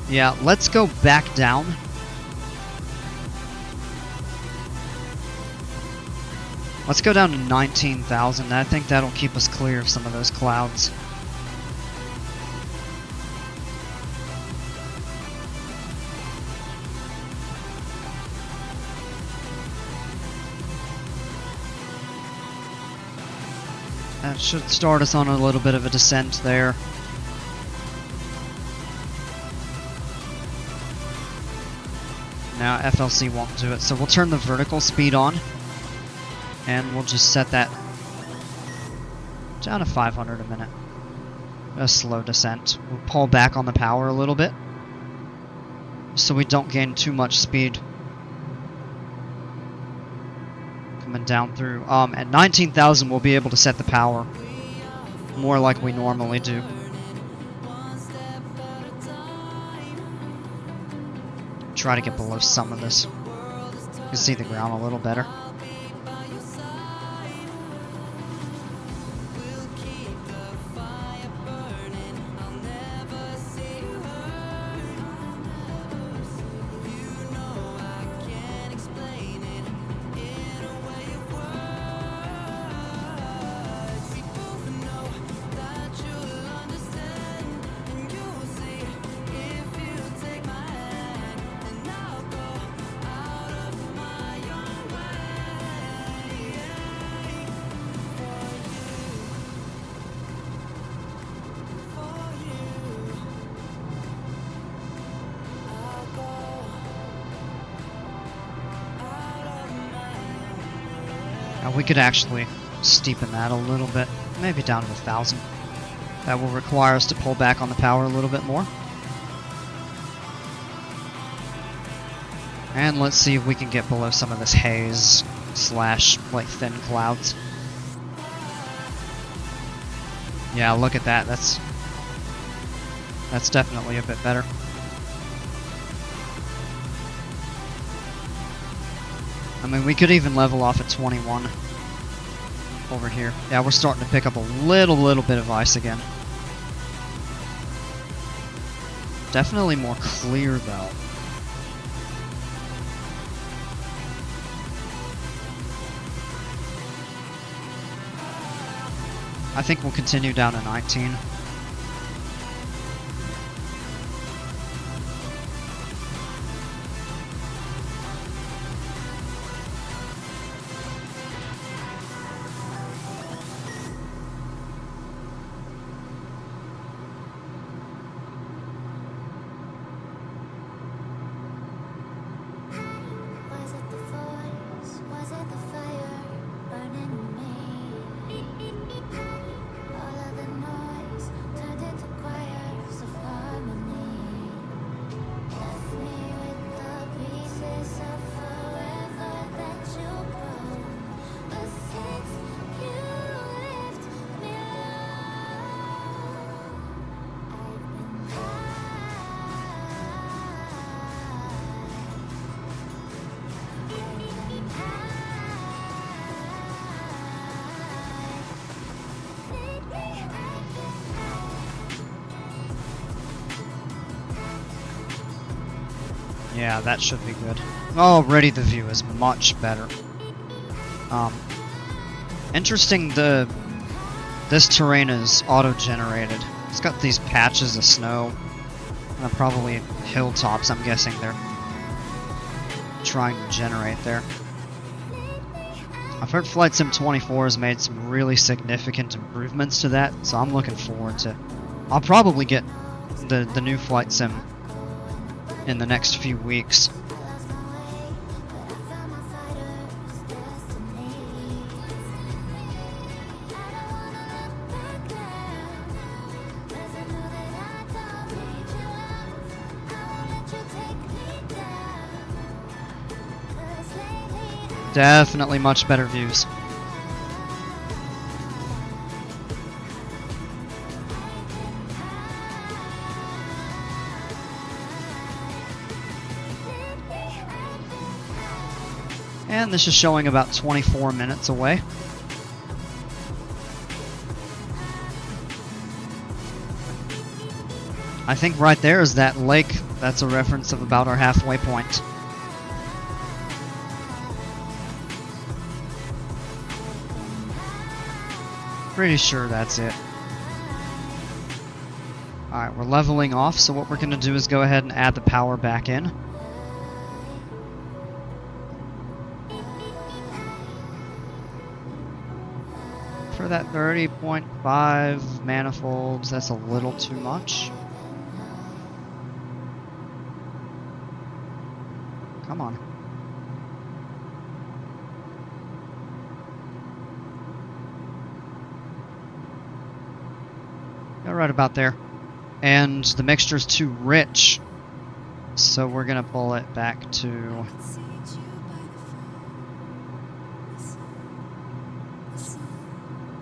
Yeah, let's go back down. Let's go down to 19,000. I think that'll keep us clear of some of those clouds. That should start us on a little bit of a descent there. Now FLC won't do it, so we'll turn the vertical speed on. And we'll just set that down to 500 a minute. A slow descent. We'll pull back on the power a little bit, so we don't gain too much speed. Coming down through. At 19,000 we'll be able to set the power more like we normally do. Try to get below some of this. You can see the ground a little better. We could actually steepen that a little bit, maybe down to 1,000. That will require us to pull back on the power a little bit more. And let's see if we can get below some of this haze slash like thin clouds. Yeah, look at that. That's definitely a bit better. I mean, we could even level off at 21 over here. Yeah, we're starting to pick up a little bit of ice again. Definitely more clear though. I think we'll continue down to 19. Yeah, that should be good. Already the view is much better. Interesting, this terrain is auto-generated. It's got these patches of snow. Probably hilltops, I'm guessing they're trying to generate there. I've heard Flight Sim 24 has made some really significant improvements to that, so I'm looking forward to... I'll probably get the new Flight Sim in the next few weeks. Definitely much better views. And this is showing about 24 minutes away. I think right there is that lake. That's a reference of about our halfway point. Pretty sure that's it. Alright, we're leveling off, so what we're going to do is go ahead and add the power back in. For that 30.5 manifolds, that's a little too much. Come on. Go right about there. And the mixture's too rich, so we're gonna pull it back to...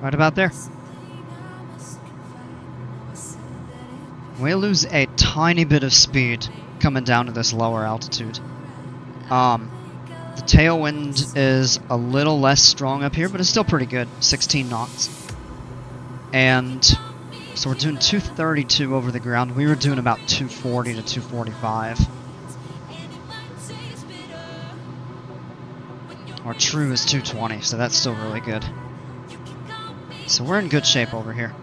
right about there. We lose a tiny bit of speed coming down to this lower altitude. The tailwind is a little less strong up here, but it's still pretty good, 16 knots. And so we're doing 232 over the ground. We were doing about 240 to 245. Our true is 220, so that's still really good. So we're in good shape over here.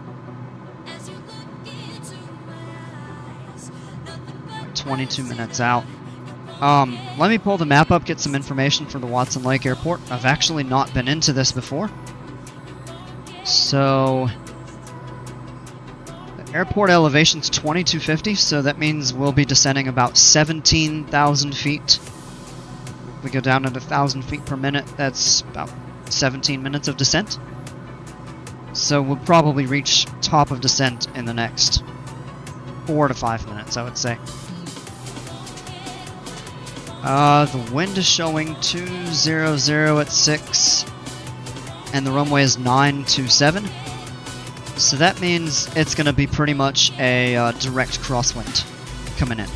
22 minutes out. Let me pull the map up, get some information for the Watson Lake Airport. I've actually not been into this before. So the airport elevation's 2250, so that means we'll be descending about 17,000 feet. If we go down at 1,000 feet per minute, that's about 17 minutes of descent. So we'll probably reach top of descent in the next 4 to 5 minutes, I would say. The wind is showing 200 at 6, and the runway is 927. So that means it's going to be pretty much a direct crosswind coming in.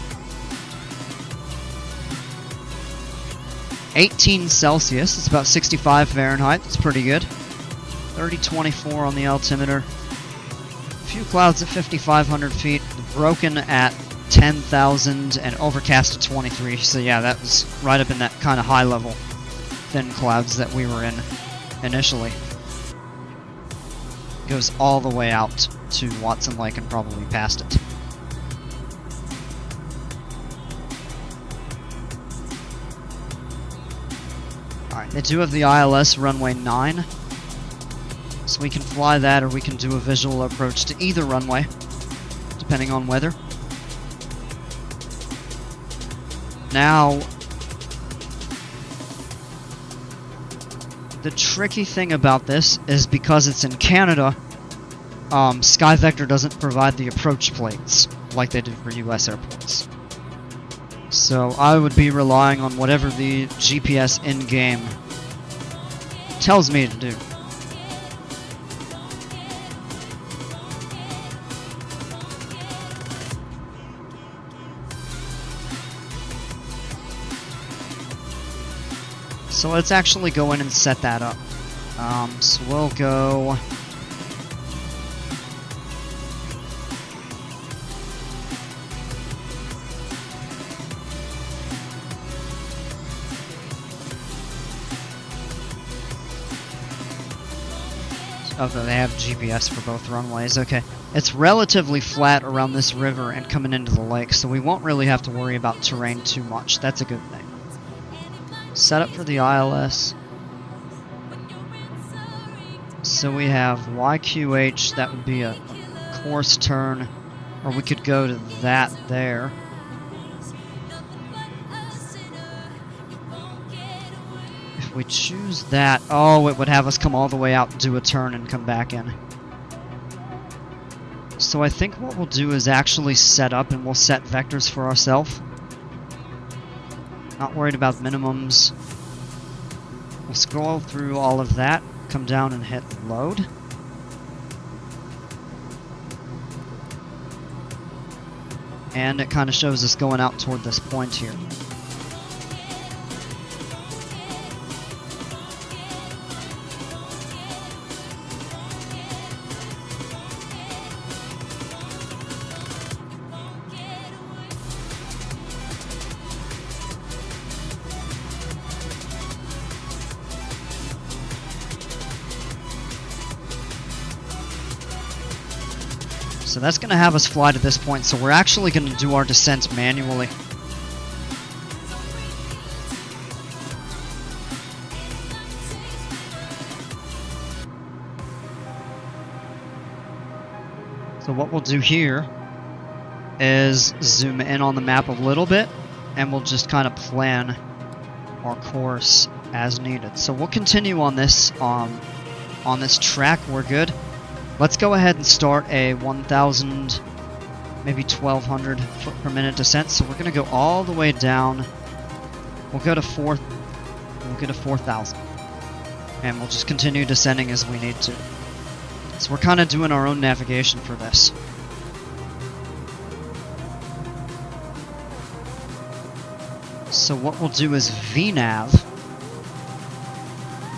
18 Celsius, it's about 65 Fahrenheit, that's pretty good. 3024 on the altimeter. A few clouds at 5,500 feet, broken at 10,000 and overcast to 23. So yeah, that was right up in that kind of high level thin clouds that we were in initially. Goes all the way out to Watson Lake and probably past it. Alright, they do have the ILS runway 9. So we can fly that, or we can do a visual approach to either runway, depending on weather. Now, the tricky thing about this is because it's in Canada, SkyVector doesn't provide the approach plates like they do for US airports. So I would be relying on whatever the GPS in-game tells me to do. So let's actually go in and set that up. So we'll go... Oh, they have GPS for both runways. Okay. It's relatively flat around this river and coming into the lake, so we won't really have to worry about terrain too much. That's a good thing. Set up for the ILS. So we have YQH, that would be a course turn, or we could go to that there. If we choose that, oh, it would have us come all the way out and do a turn and come back in. So I think what we'll do is actually set up and we'll set vectors for ourselves. Not worried about minimums. We'll scroll through all of that, come down and hit load. And it kind of shows us going out toward this point here. So that's going to have us fly to this point, so we're actually going to do our descent manually. So what we'll do here is zoom in on the map a little bit, and we'll just kind of plan our course as needed. So we'll continue on this track. We're good. Let's go ahead and start a 1,000, maybe 1,200 foot per minute descent. So we're going to go all the way down. We'll go to 4,000, and we'll just continue descending as we need to. So we're kind of doing our own navigation for this. So what we'll do is VNav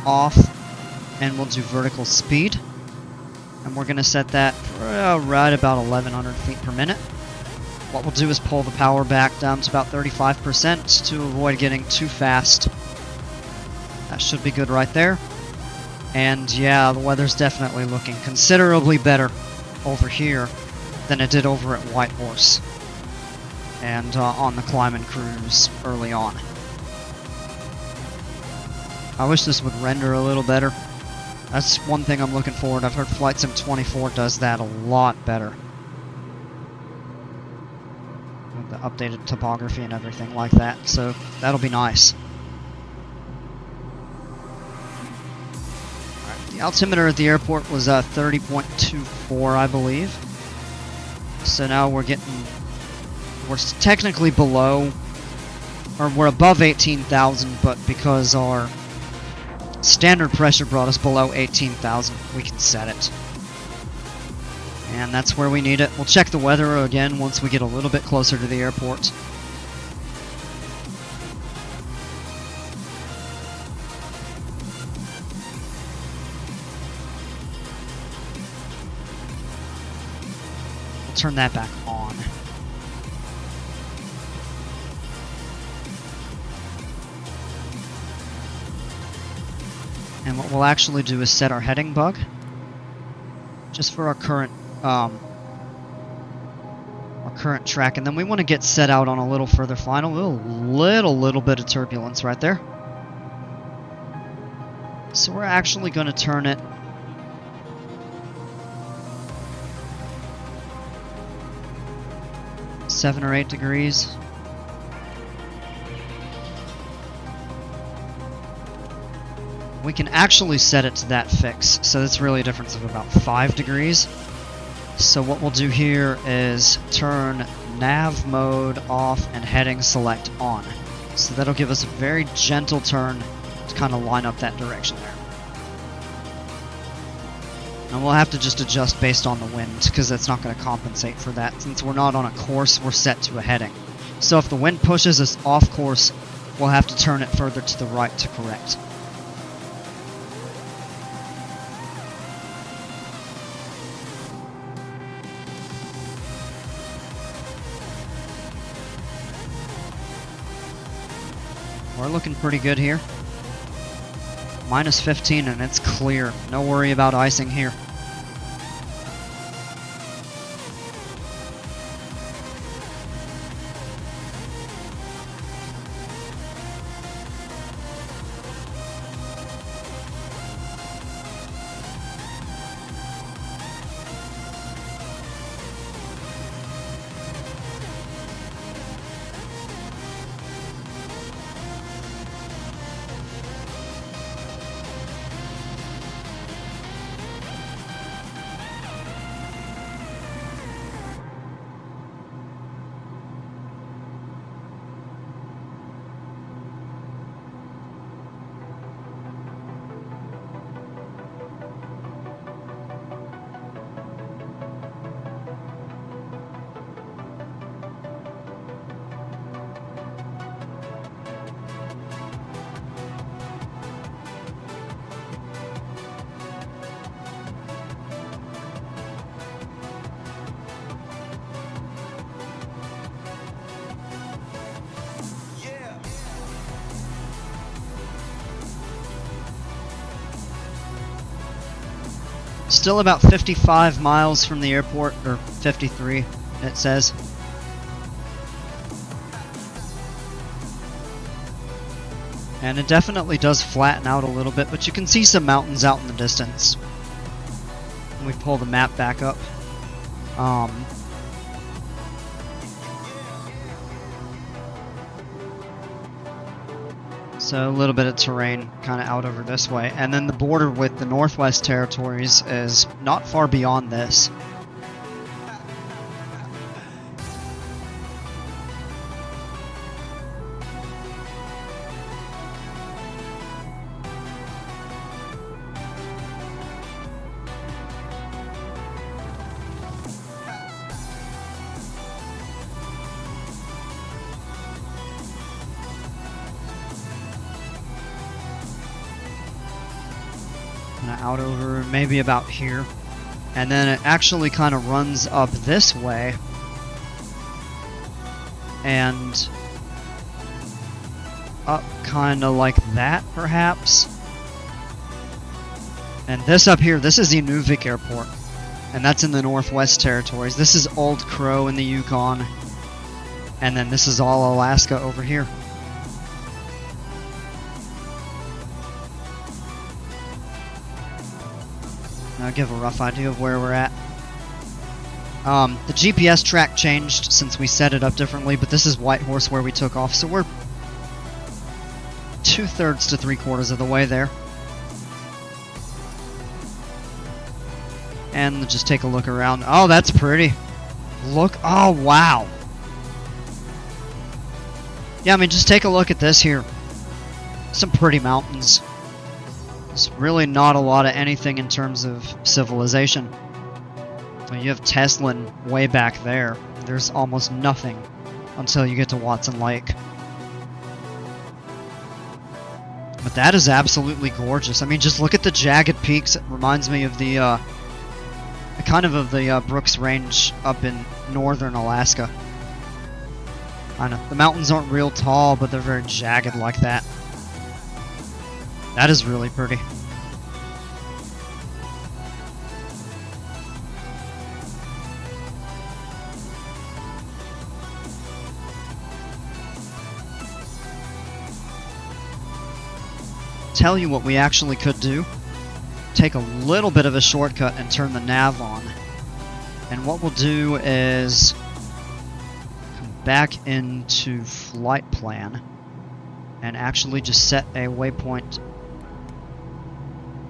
off, and we'll do vertical speed. And we're going to set that right about 1,100 feet per minute. What we'll do is pull the power back down to about 35% to avoid getting too fast. That should be good right there. And yeah, the weather's definitely looking considerably better over here than it did over at Whitehorse and on the climb and cruise early on. I wish this would render a little better. That's one thing I'm looking forward. I've heard Flight Sim 24 does that a lot better. With the updated topography and everything like that, so that'll be nice. Alright, the altimeter at the airport was 30.24, I believe. So now we're technically below, or we're above 18,000, but because our standard pressure brought us below 18,000, we can set it. And that's where we need it. We'll check the weather again once we get a little bit closer to the airport. We'll turn that back on. And what we'll actually do is set our heading bug, just for our current track, and then we want to get set out on a little further final. Little bit of turbulence right there. So we're actually going to turn it (7 or 8 degrees). We can actually set it to that fix, so that's really a difference of about 5 degrees. So what we'll do here is turn nav mode off and heading select on. So that'll give us a very gentle turn to kind of line up that direction there. And we'll have to just adjust based on the wind, because that's not going to compensate for that. Since we're not on a course, we're set to a heading. So if the wind pushes us off course, we'll have to turn it further to the right to correct. We're looking pretty good here. -15 and it's clear. No worry about icing here. Still about 55 miles from the airport, or 53, it says. And it definitely does flatten out a little bit, but you can see some mountains out in the distance. When we pull the map back up. So a little bit of terrain kind of out over this way. And then the border with the Northwest Territories is not far beyond this. Out over maybe about here, and then it actually kind of runs up this way and up kind of like that perhaps. And this up here, this is Inuvik Airport, and that's in the Northwest Territories. This is Old Crow in the Yukon, and then this is all Alaska over here. I'll give a rough idea of where we're at. The GPS track changed since we set it up differently, but this is Whitehorse where we took off, so we're 2/3 to 3/4 of the way there. And just take a look around. Oh, that's pretty. Look, oh wow. Yeah, I mean, just take a look at this here. Some pretty mountains. There's really not a lot of anything in terms of civilization. You have Teslin way back there. There's almost nothing until you get to Watson Lake. But that is absolutely gorgeous. I mean, just look at the jagged peaks. It reminds me of the Brooks Range up in northern Alaska. I know the mountains aren't real tall, but they're very jagged like that. That is really pretty. tell you what we actually could do. Take a little bit of a shortcut and turn the nav on. And what we'll do is come back into flight plan and actually just set a waypoint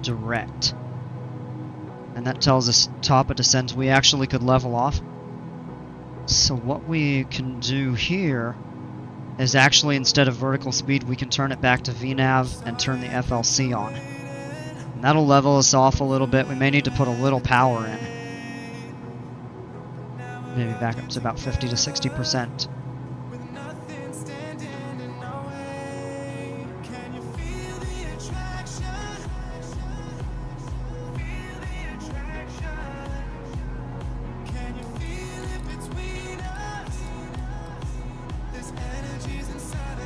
direct. And that tells us top of descent. We actually could level off. So what we can do here is actually, instead of vertical speed, we can turn it back to VNAV and turn the FLC on. And that'll level us off a little bit. We may need to put a little power in. Maybe back up to about 50 to 60%.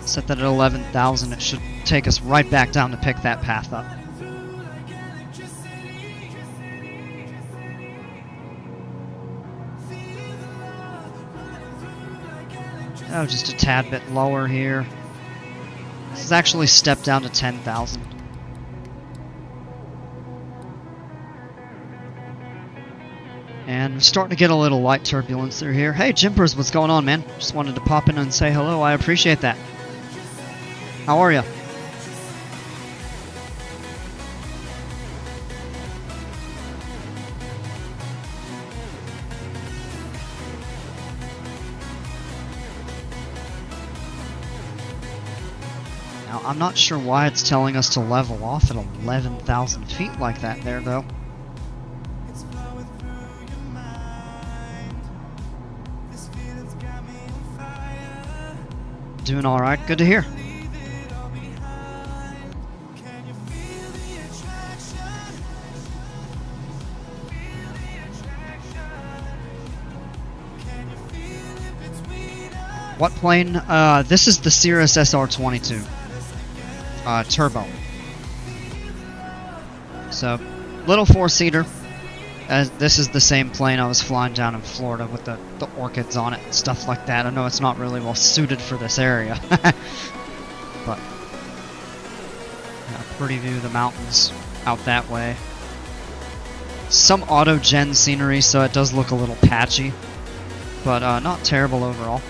Set that at 11,000. It should take us right back down to pick that path up. Oh, just a tad bit lower here. This is actually stepped down to 10,000. And we're starting to get a little light turbulence through here. Hey, Jimpers, what's going on, man? Just wanted to pop in and say hello. I appreciate that. How are you? Now, I'm not sure why it's telling us to level off at 11,000 feet like that there, though. Doing alright, good to hear. What plane? This is the Cirrus SR-22 turbo. So, little four-seater. This is the same plane I was flying down in Florida with the orchids on it and stuff like that. I know it's not really well suited for this area, but pretty view of the mountains out that way. Some auto-gen scenery, so it does look a little patchy, but not terrible overall.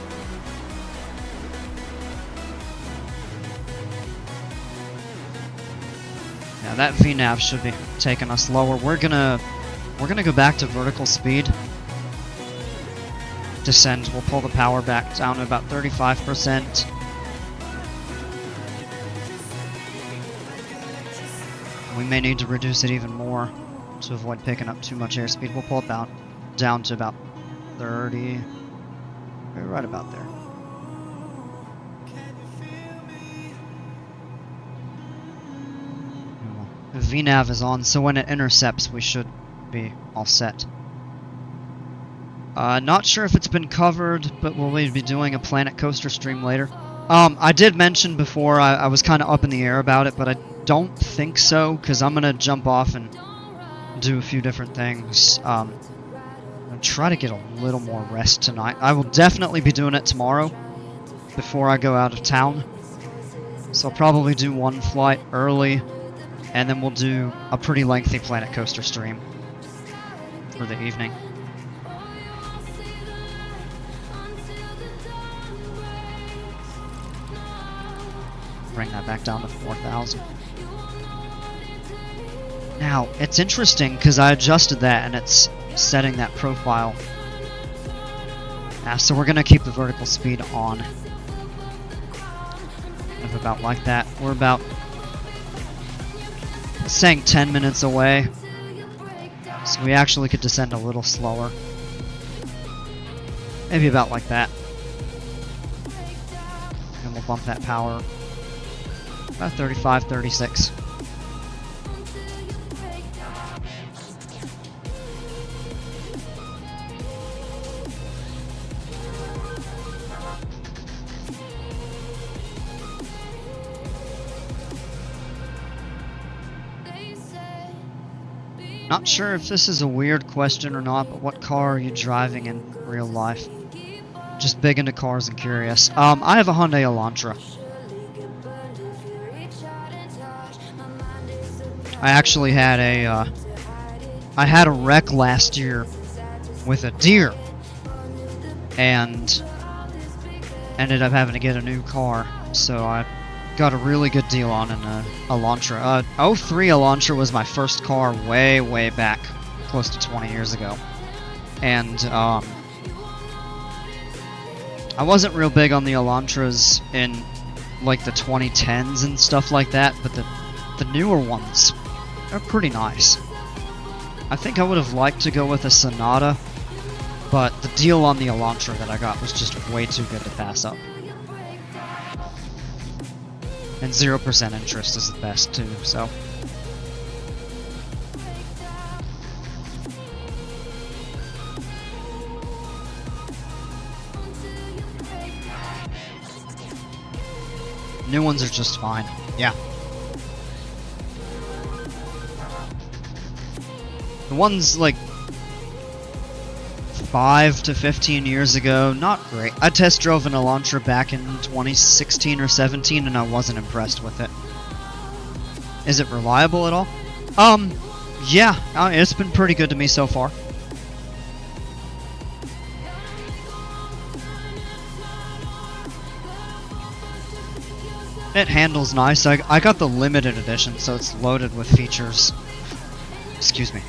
Yeah, that VNAV should be taking us lower. We're gonna go back to vertical speed. Descend. We'll pull the power back down to about 35%. We may need to reduce it even more to avoid picking up too much airspeed. We'll pull it down to about 30. We're right about there. VNAV is on, so when it intercepts, we should be all set. Not sure if it's been covered, but we'll be doing a Planet Coaster stream later. I did mention before I was kind of up in the air about it, but I don't think so, because I'm going to jump off and do a few different things. I'll try to get a little more rest tonight. I will definitely be doing it tomorrow before I go out of town. So I'll probably do one flight early, and then we'll do a pretty lengthy Planet Coaster stream for the evening. Bring that back down to 4,000. Now, it's interesting because I adjusted that and it's setting that profile. So we're going to keep the vertical speed on. If about like that. We're about, saying 10 minutes away. So we actually could descend a little slower. Maybe about like that. And we'll bump that power. About 35, 36. Not sure if this is a weird question or not, but what car are you driving in real life? Just big into cars and curious. I have a Hyundai Elantra. I actually had I had a wreck last year with a deer, and ended up having to get a new car, so I got a really good deal on an Elantra. 03 Elantra was my first car way back, close to 20 years ago, and I wasn't real big on the Elantras in like the 2010s and stuff like that, but the newer ones are pretty nice. I think I would have liked to go with a Sonata, but the deal on the Elantra that I got was just way too good to pass up. And 0% interest is the best too, so. New ones are just fine. Yeah. The ones like 5 to 15 years ago, not great. I test drove an Elantra back in 2016 or 17 and I wasn't impressed with it. Is it reliable at all? Yeah, it's been pretty good to me so far. It handles nice. I got the limited edition, so it's loaded with features. Excuse me.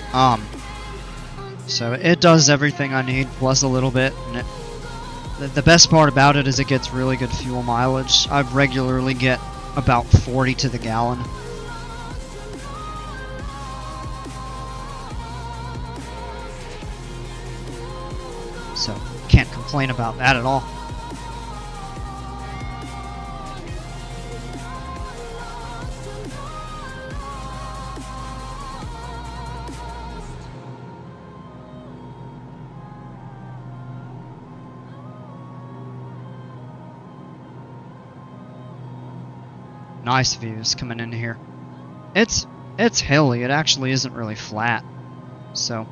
So it does everything I need, plus a little bit. And the best part about it is it gets really good fuel mileage. I regularly get about 40 to the gallon. So can't complain about that at all. Nice views coming in here. It's hilly. It actually isn't really flat. So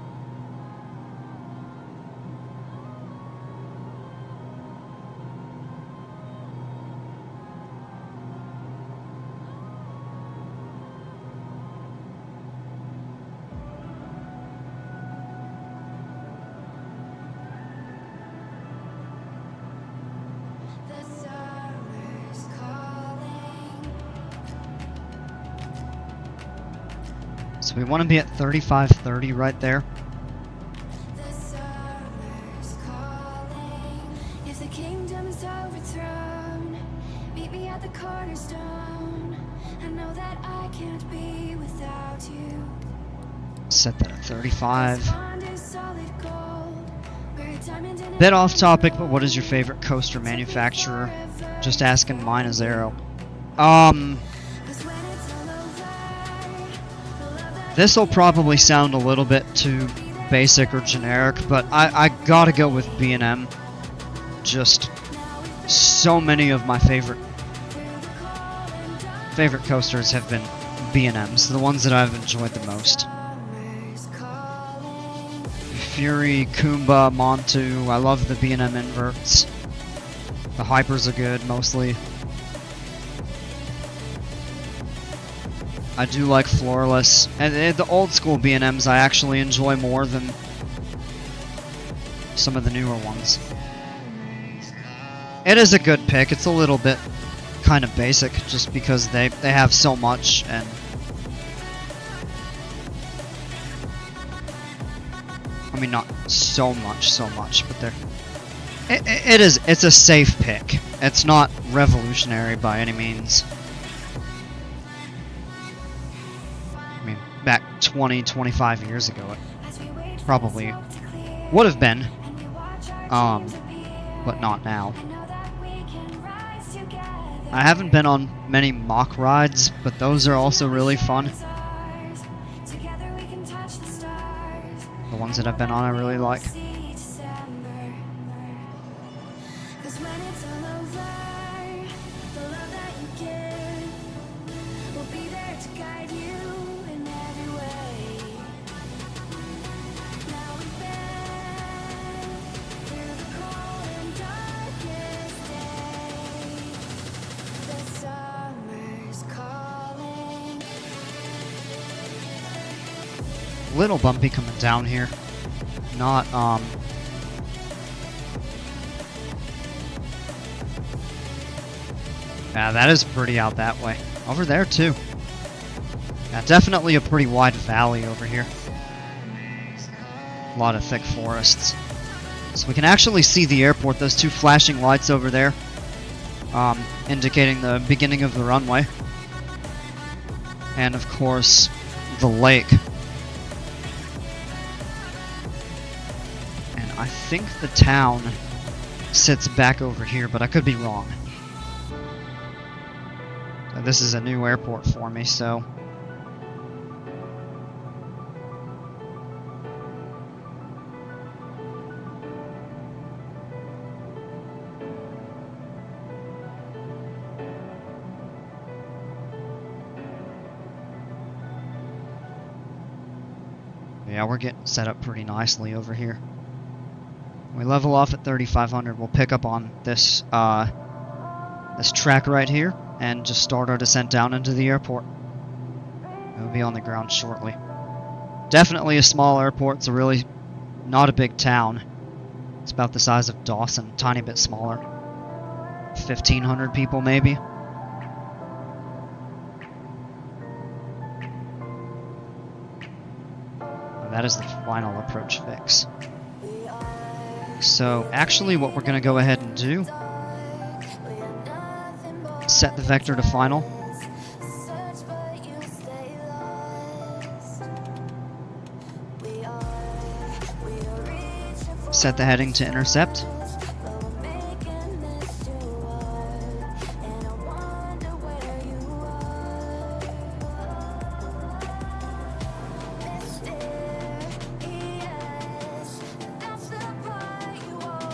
So we want to be at 3530 right there. Set that at 35. Bit off topic, but what is your favorite coaster manufacturer? Just asking, mine is Aero. This'll probably sound a little bit too basic or generic, but I gotta go with B&M. Just so many of my favorite coasters have been B&Ms, the ones that I've enjoyed the most. Fury, Kumba, Montu, I love the B&M inverts. The Hypers are good, mostly. I do like Floorless, and the old school B&Ms I actually enjoy more than some of the newer ones. It is a good pick. It's a little bit kind of basic, just because they have so much, and I mean not so much, but it's a safe pick. It's not revolutionary by any means. Back 20, 25 years ago, it probably would have been, but not now. I haven't been on many mock rides, but those are also really fun. The ones that I've been on I really like. little bumpy coming down here. Not, yeah, that is pretty out that way. Over there, too. Yeah, definitely a pretty wide valley over here. A lot of thick forests. So we can actually see the airport, those two flashing lights over there, indicating the beginning of the runway. And of course, the lake. And I think the town sits back over here, but I could be wrong. This is a new airport for me, so... yeah, we're getting set up pretty nicely over here. We level off at 3,500. We'll pick up on this this track right here and just start our descent down into the airport. We'll be on the ground shortly. Definitely a small airport. It's a really not a big town. It's about the size of Dawson, tiny bit smaller. 1,500 people maybe. That is the final approach fix. So actually what we're going to go ahead and do, set the vector to final. Set the heading to intercept.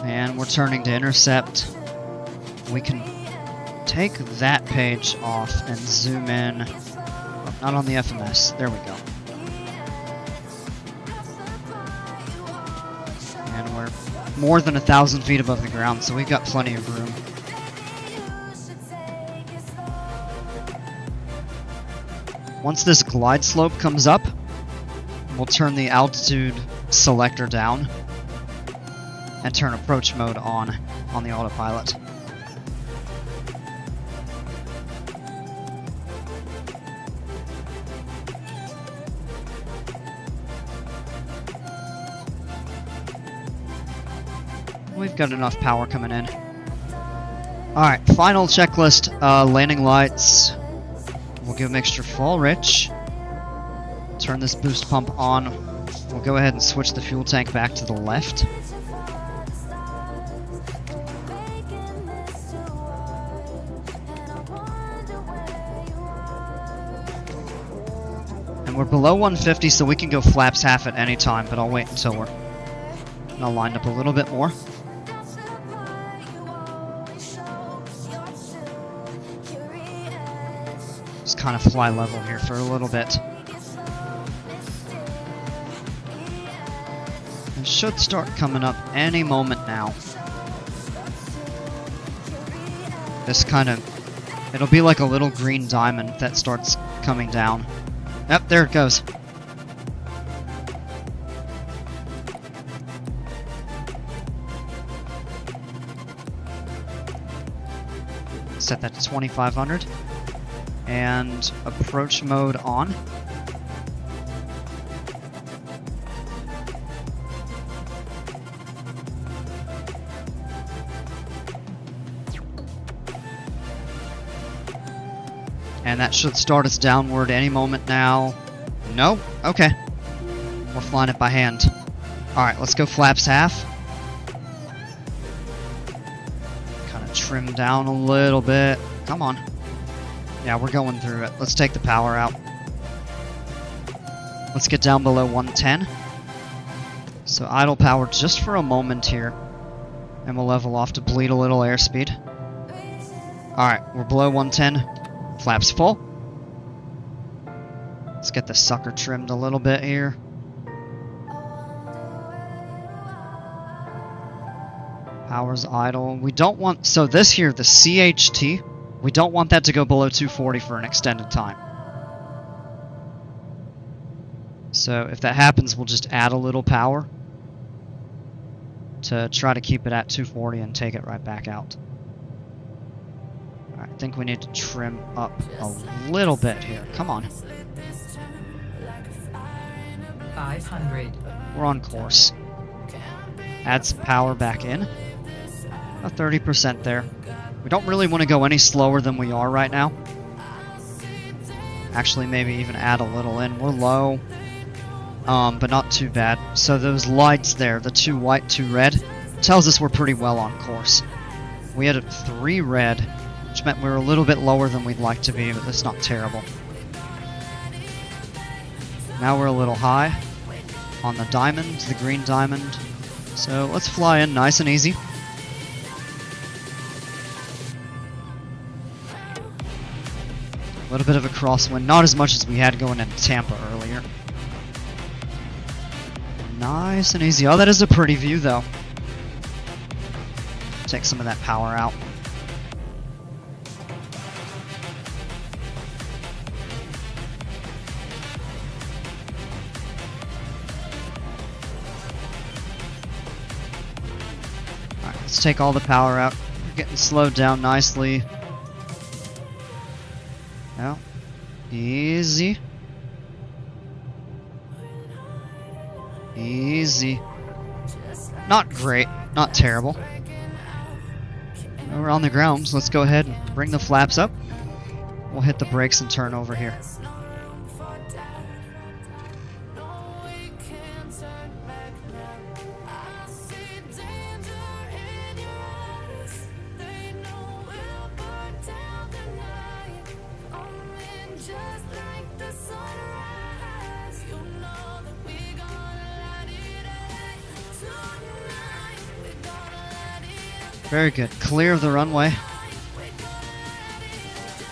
And we're turning to intercept. We can take that page off and zoom in. Oh, not on the FMS. There we go. And we're more than 1,000 feet above the ground, so we've got plenty of room. Once this glide slope comes up, we'll turn the altitude selector down and turn approach mode on the autopilot. We've got enough power coming in. Alright, final checklist, landing lights. We'll give mixture full rich. Turn this boost pump on. We'll go ahead and switch the fuel tank back to the left. And we're below 150, so we can go flaps half at any time, but I'll wait until we're all lined up a little bit more. Just kind of fly level here for a little bit. It should start coming up any moment now. This kind of, it'll be like a little green diamond that starts coming down. Yep, there it goes. Set that to 2,500. And approach mode on. And that should start us downward any moment now. No? Okay. We're flying it by hand. Alright, let's go flaps half. Kind of trim down a little bit. Come on. Yeah, we're going through it. Let's take the power out. Let's get down below 110. So idle power just for a moment here. And we'll level off to bleed a little airspeed. Alright, we're below 110. Flaps full. Let's get the sucker trimmed a little bit here. Power's idle. We don't want... So this here, the CHT, we don't want that to go below 240 for an extended time. So if that happens, we'll just add a little power to try to keep it at 240 and take it right back out. Alright, I think we need to trim up a little bit here. Come on. 500. We're on course. Add some power back in. About 30% there. We don't really want to go any slower than we are right now. Actually, maybe even add a little in. We're low, but not too bad. So those lights there, the 2 white, 2 red, tells us we're pretty well on course. We had a 3 red, which meant we were a little bit lower than we'd like to be, but that's not terrible. Now we're a little high on the diamond, the green diamond. So let's fly in nice and easy. A little bit of a crosswind, not as much as we had going into Tampa earlier. Nice and easy. Oh, that is a pretty view, though. Take some of that power out. Alright, let's take all the power out. We're getting slowed down nicely. Now, easy. Easy. Not great, not terrible. We're on the ground, so let's go ahead and bring the flaps up. We'll hit the brakes and turn over here. Very good. Clear of the runway.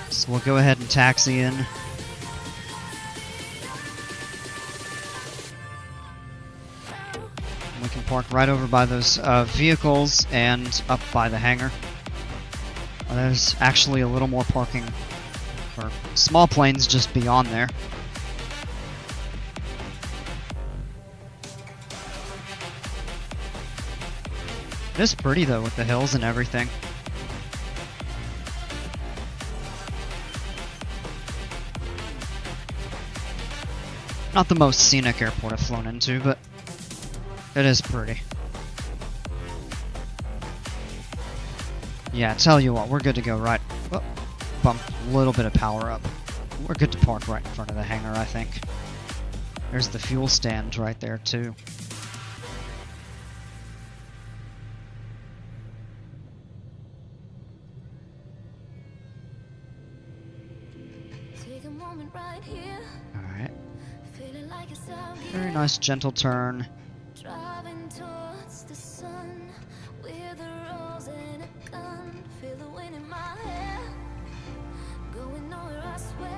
So we'll go ahead and taxi in. We can park right over by those vehicles and up by the hangar. There's actually a little more parking for small planes just beyond there. It is pretty though with the hills and everything. Not the most scenic airport I've flown into, but it is pretty. Yeah, tell you what, we're good to go right. Oh, bump a little bit of power up. We're good to park right in front of the hangar, I think. There's the fuel stand right there too. Alright. Very nice gentle turn.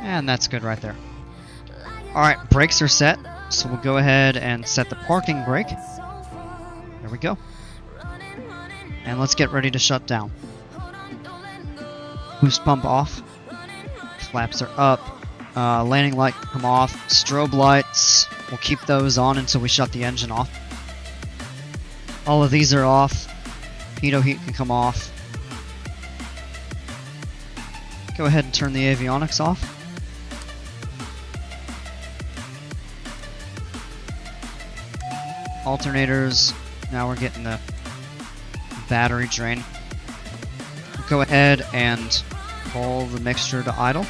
And that's good right there. Alright, brakes are set. So we'll go ahead and set the parking brake. There we go. And let's get ready to shut down. Boost pump off. Flaps are up. Landing light can come off. Strobe lights, we'll keep those on until we shut the engine off. All of these are off. Pitot heat can come off. Go ahead and turn the avionics off. Alternators, now we're getting the battery drain. We'll go ahead and pull the mixture to idle.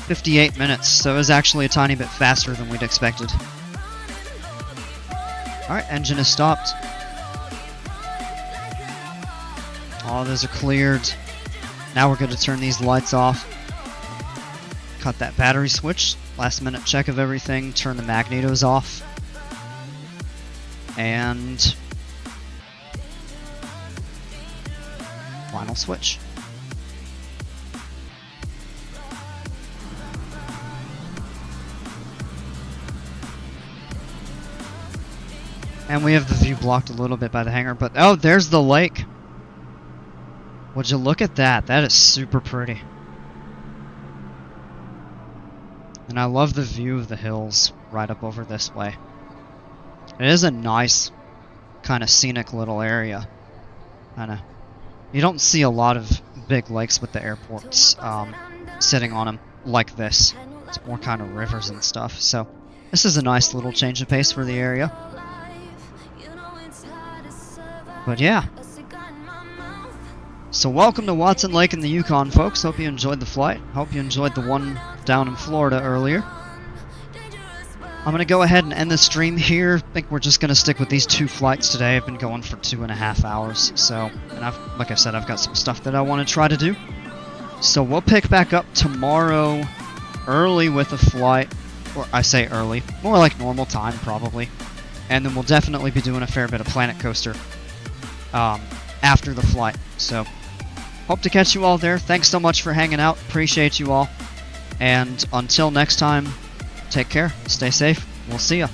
58 minutes, so it was actually a tiny bit faster than we'd expected. Alright, engine is stopped. All those are cleared. Now we're going to turn these lights off. Cut that battery switch. Last minute check of everything. Turn the magnetos off. And final switch. And we have the view blocked a little bit by the hangar, but oh, there's the lake. Would you look at that? That is super pretty. And I love the view of the hills right up over this way. It is a nice, kind of scenic little area. You don't see a lot of big lakes with the airports sitting on them like this. It's more kind of rivers and stuff. So this is a nice little change of pace for the area. But yeah. So welcome to Watson Lake in the Yukon, folks. Hope you enjoyed the flight. Hope you enjoyed the one down in Florida earlier. I'm going to go ahead and end the stream here. I think we're just going to stick with these 2 flights today. I've been going for 2.5 hours. So, and like I said, I've got some stuff that I want to try to do. So we'll pick back up tomorrow early with a flight. Or I say early, more like normal time probably. And then we'll definitely be doing a fair bit of Planet Coaster after the flight. So hope to catch you all there. Thanks so much for hanging out. Appreciate you all. And until next time, take care. Stay safe. We'll see ya.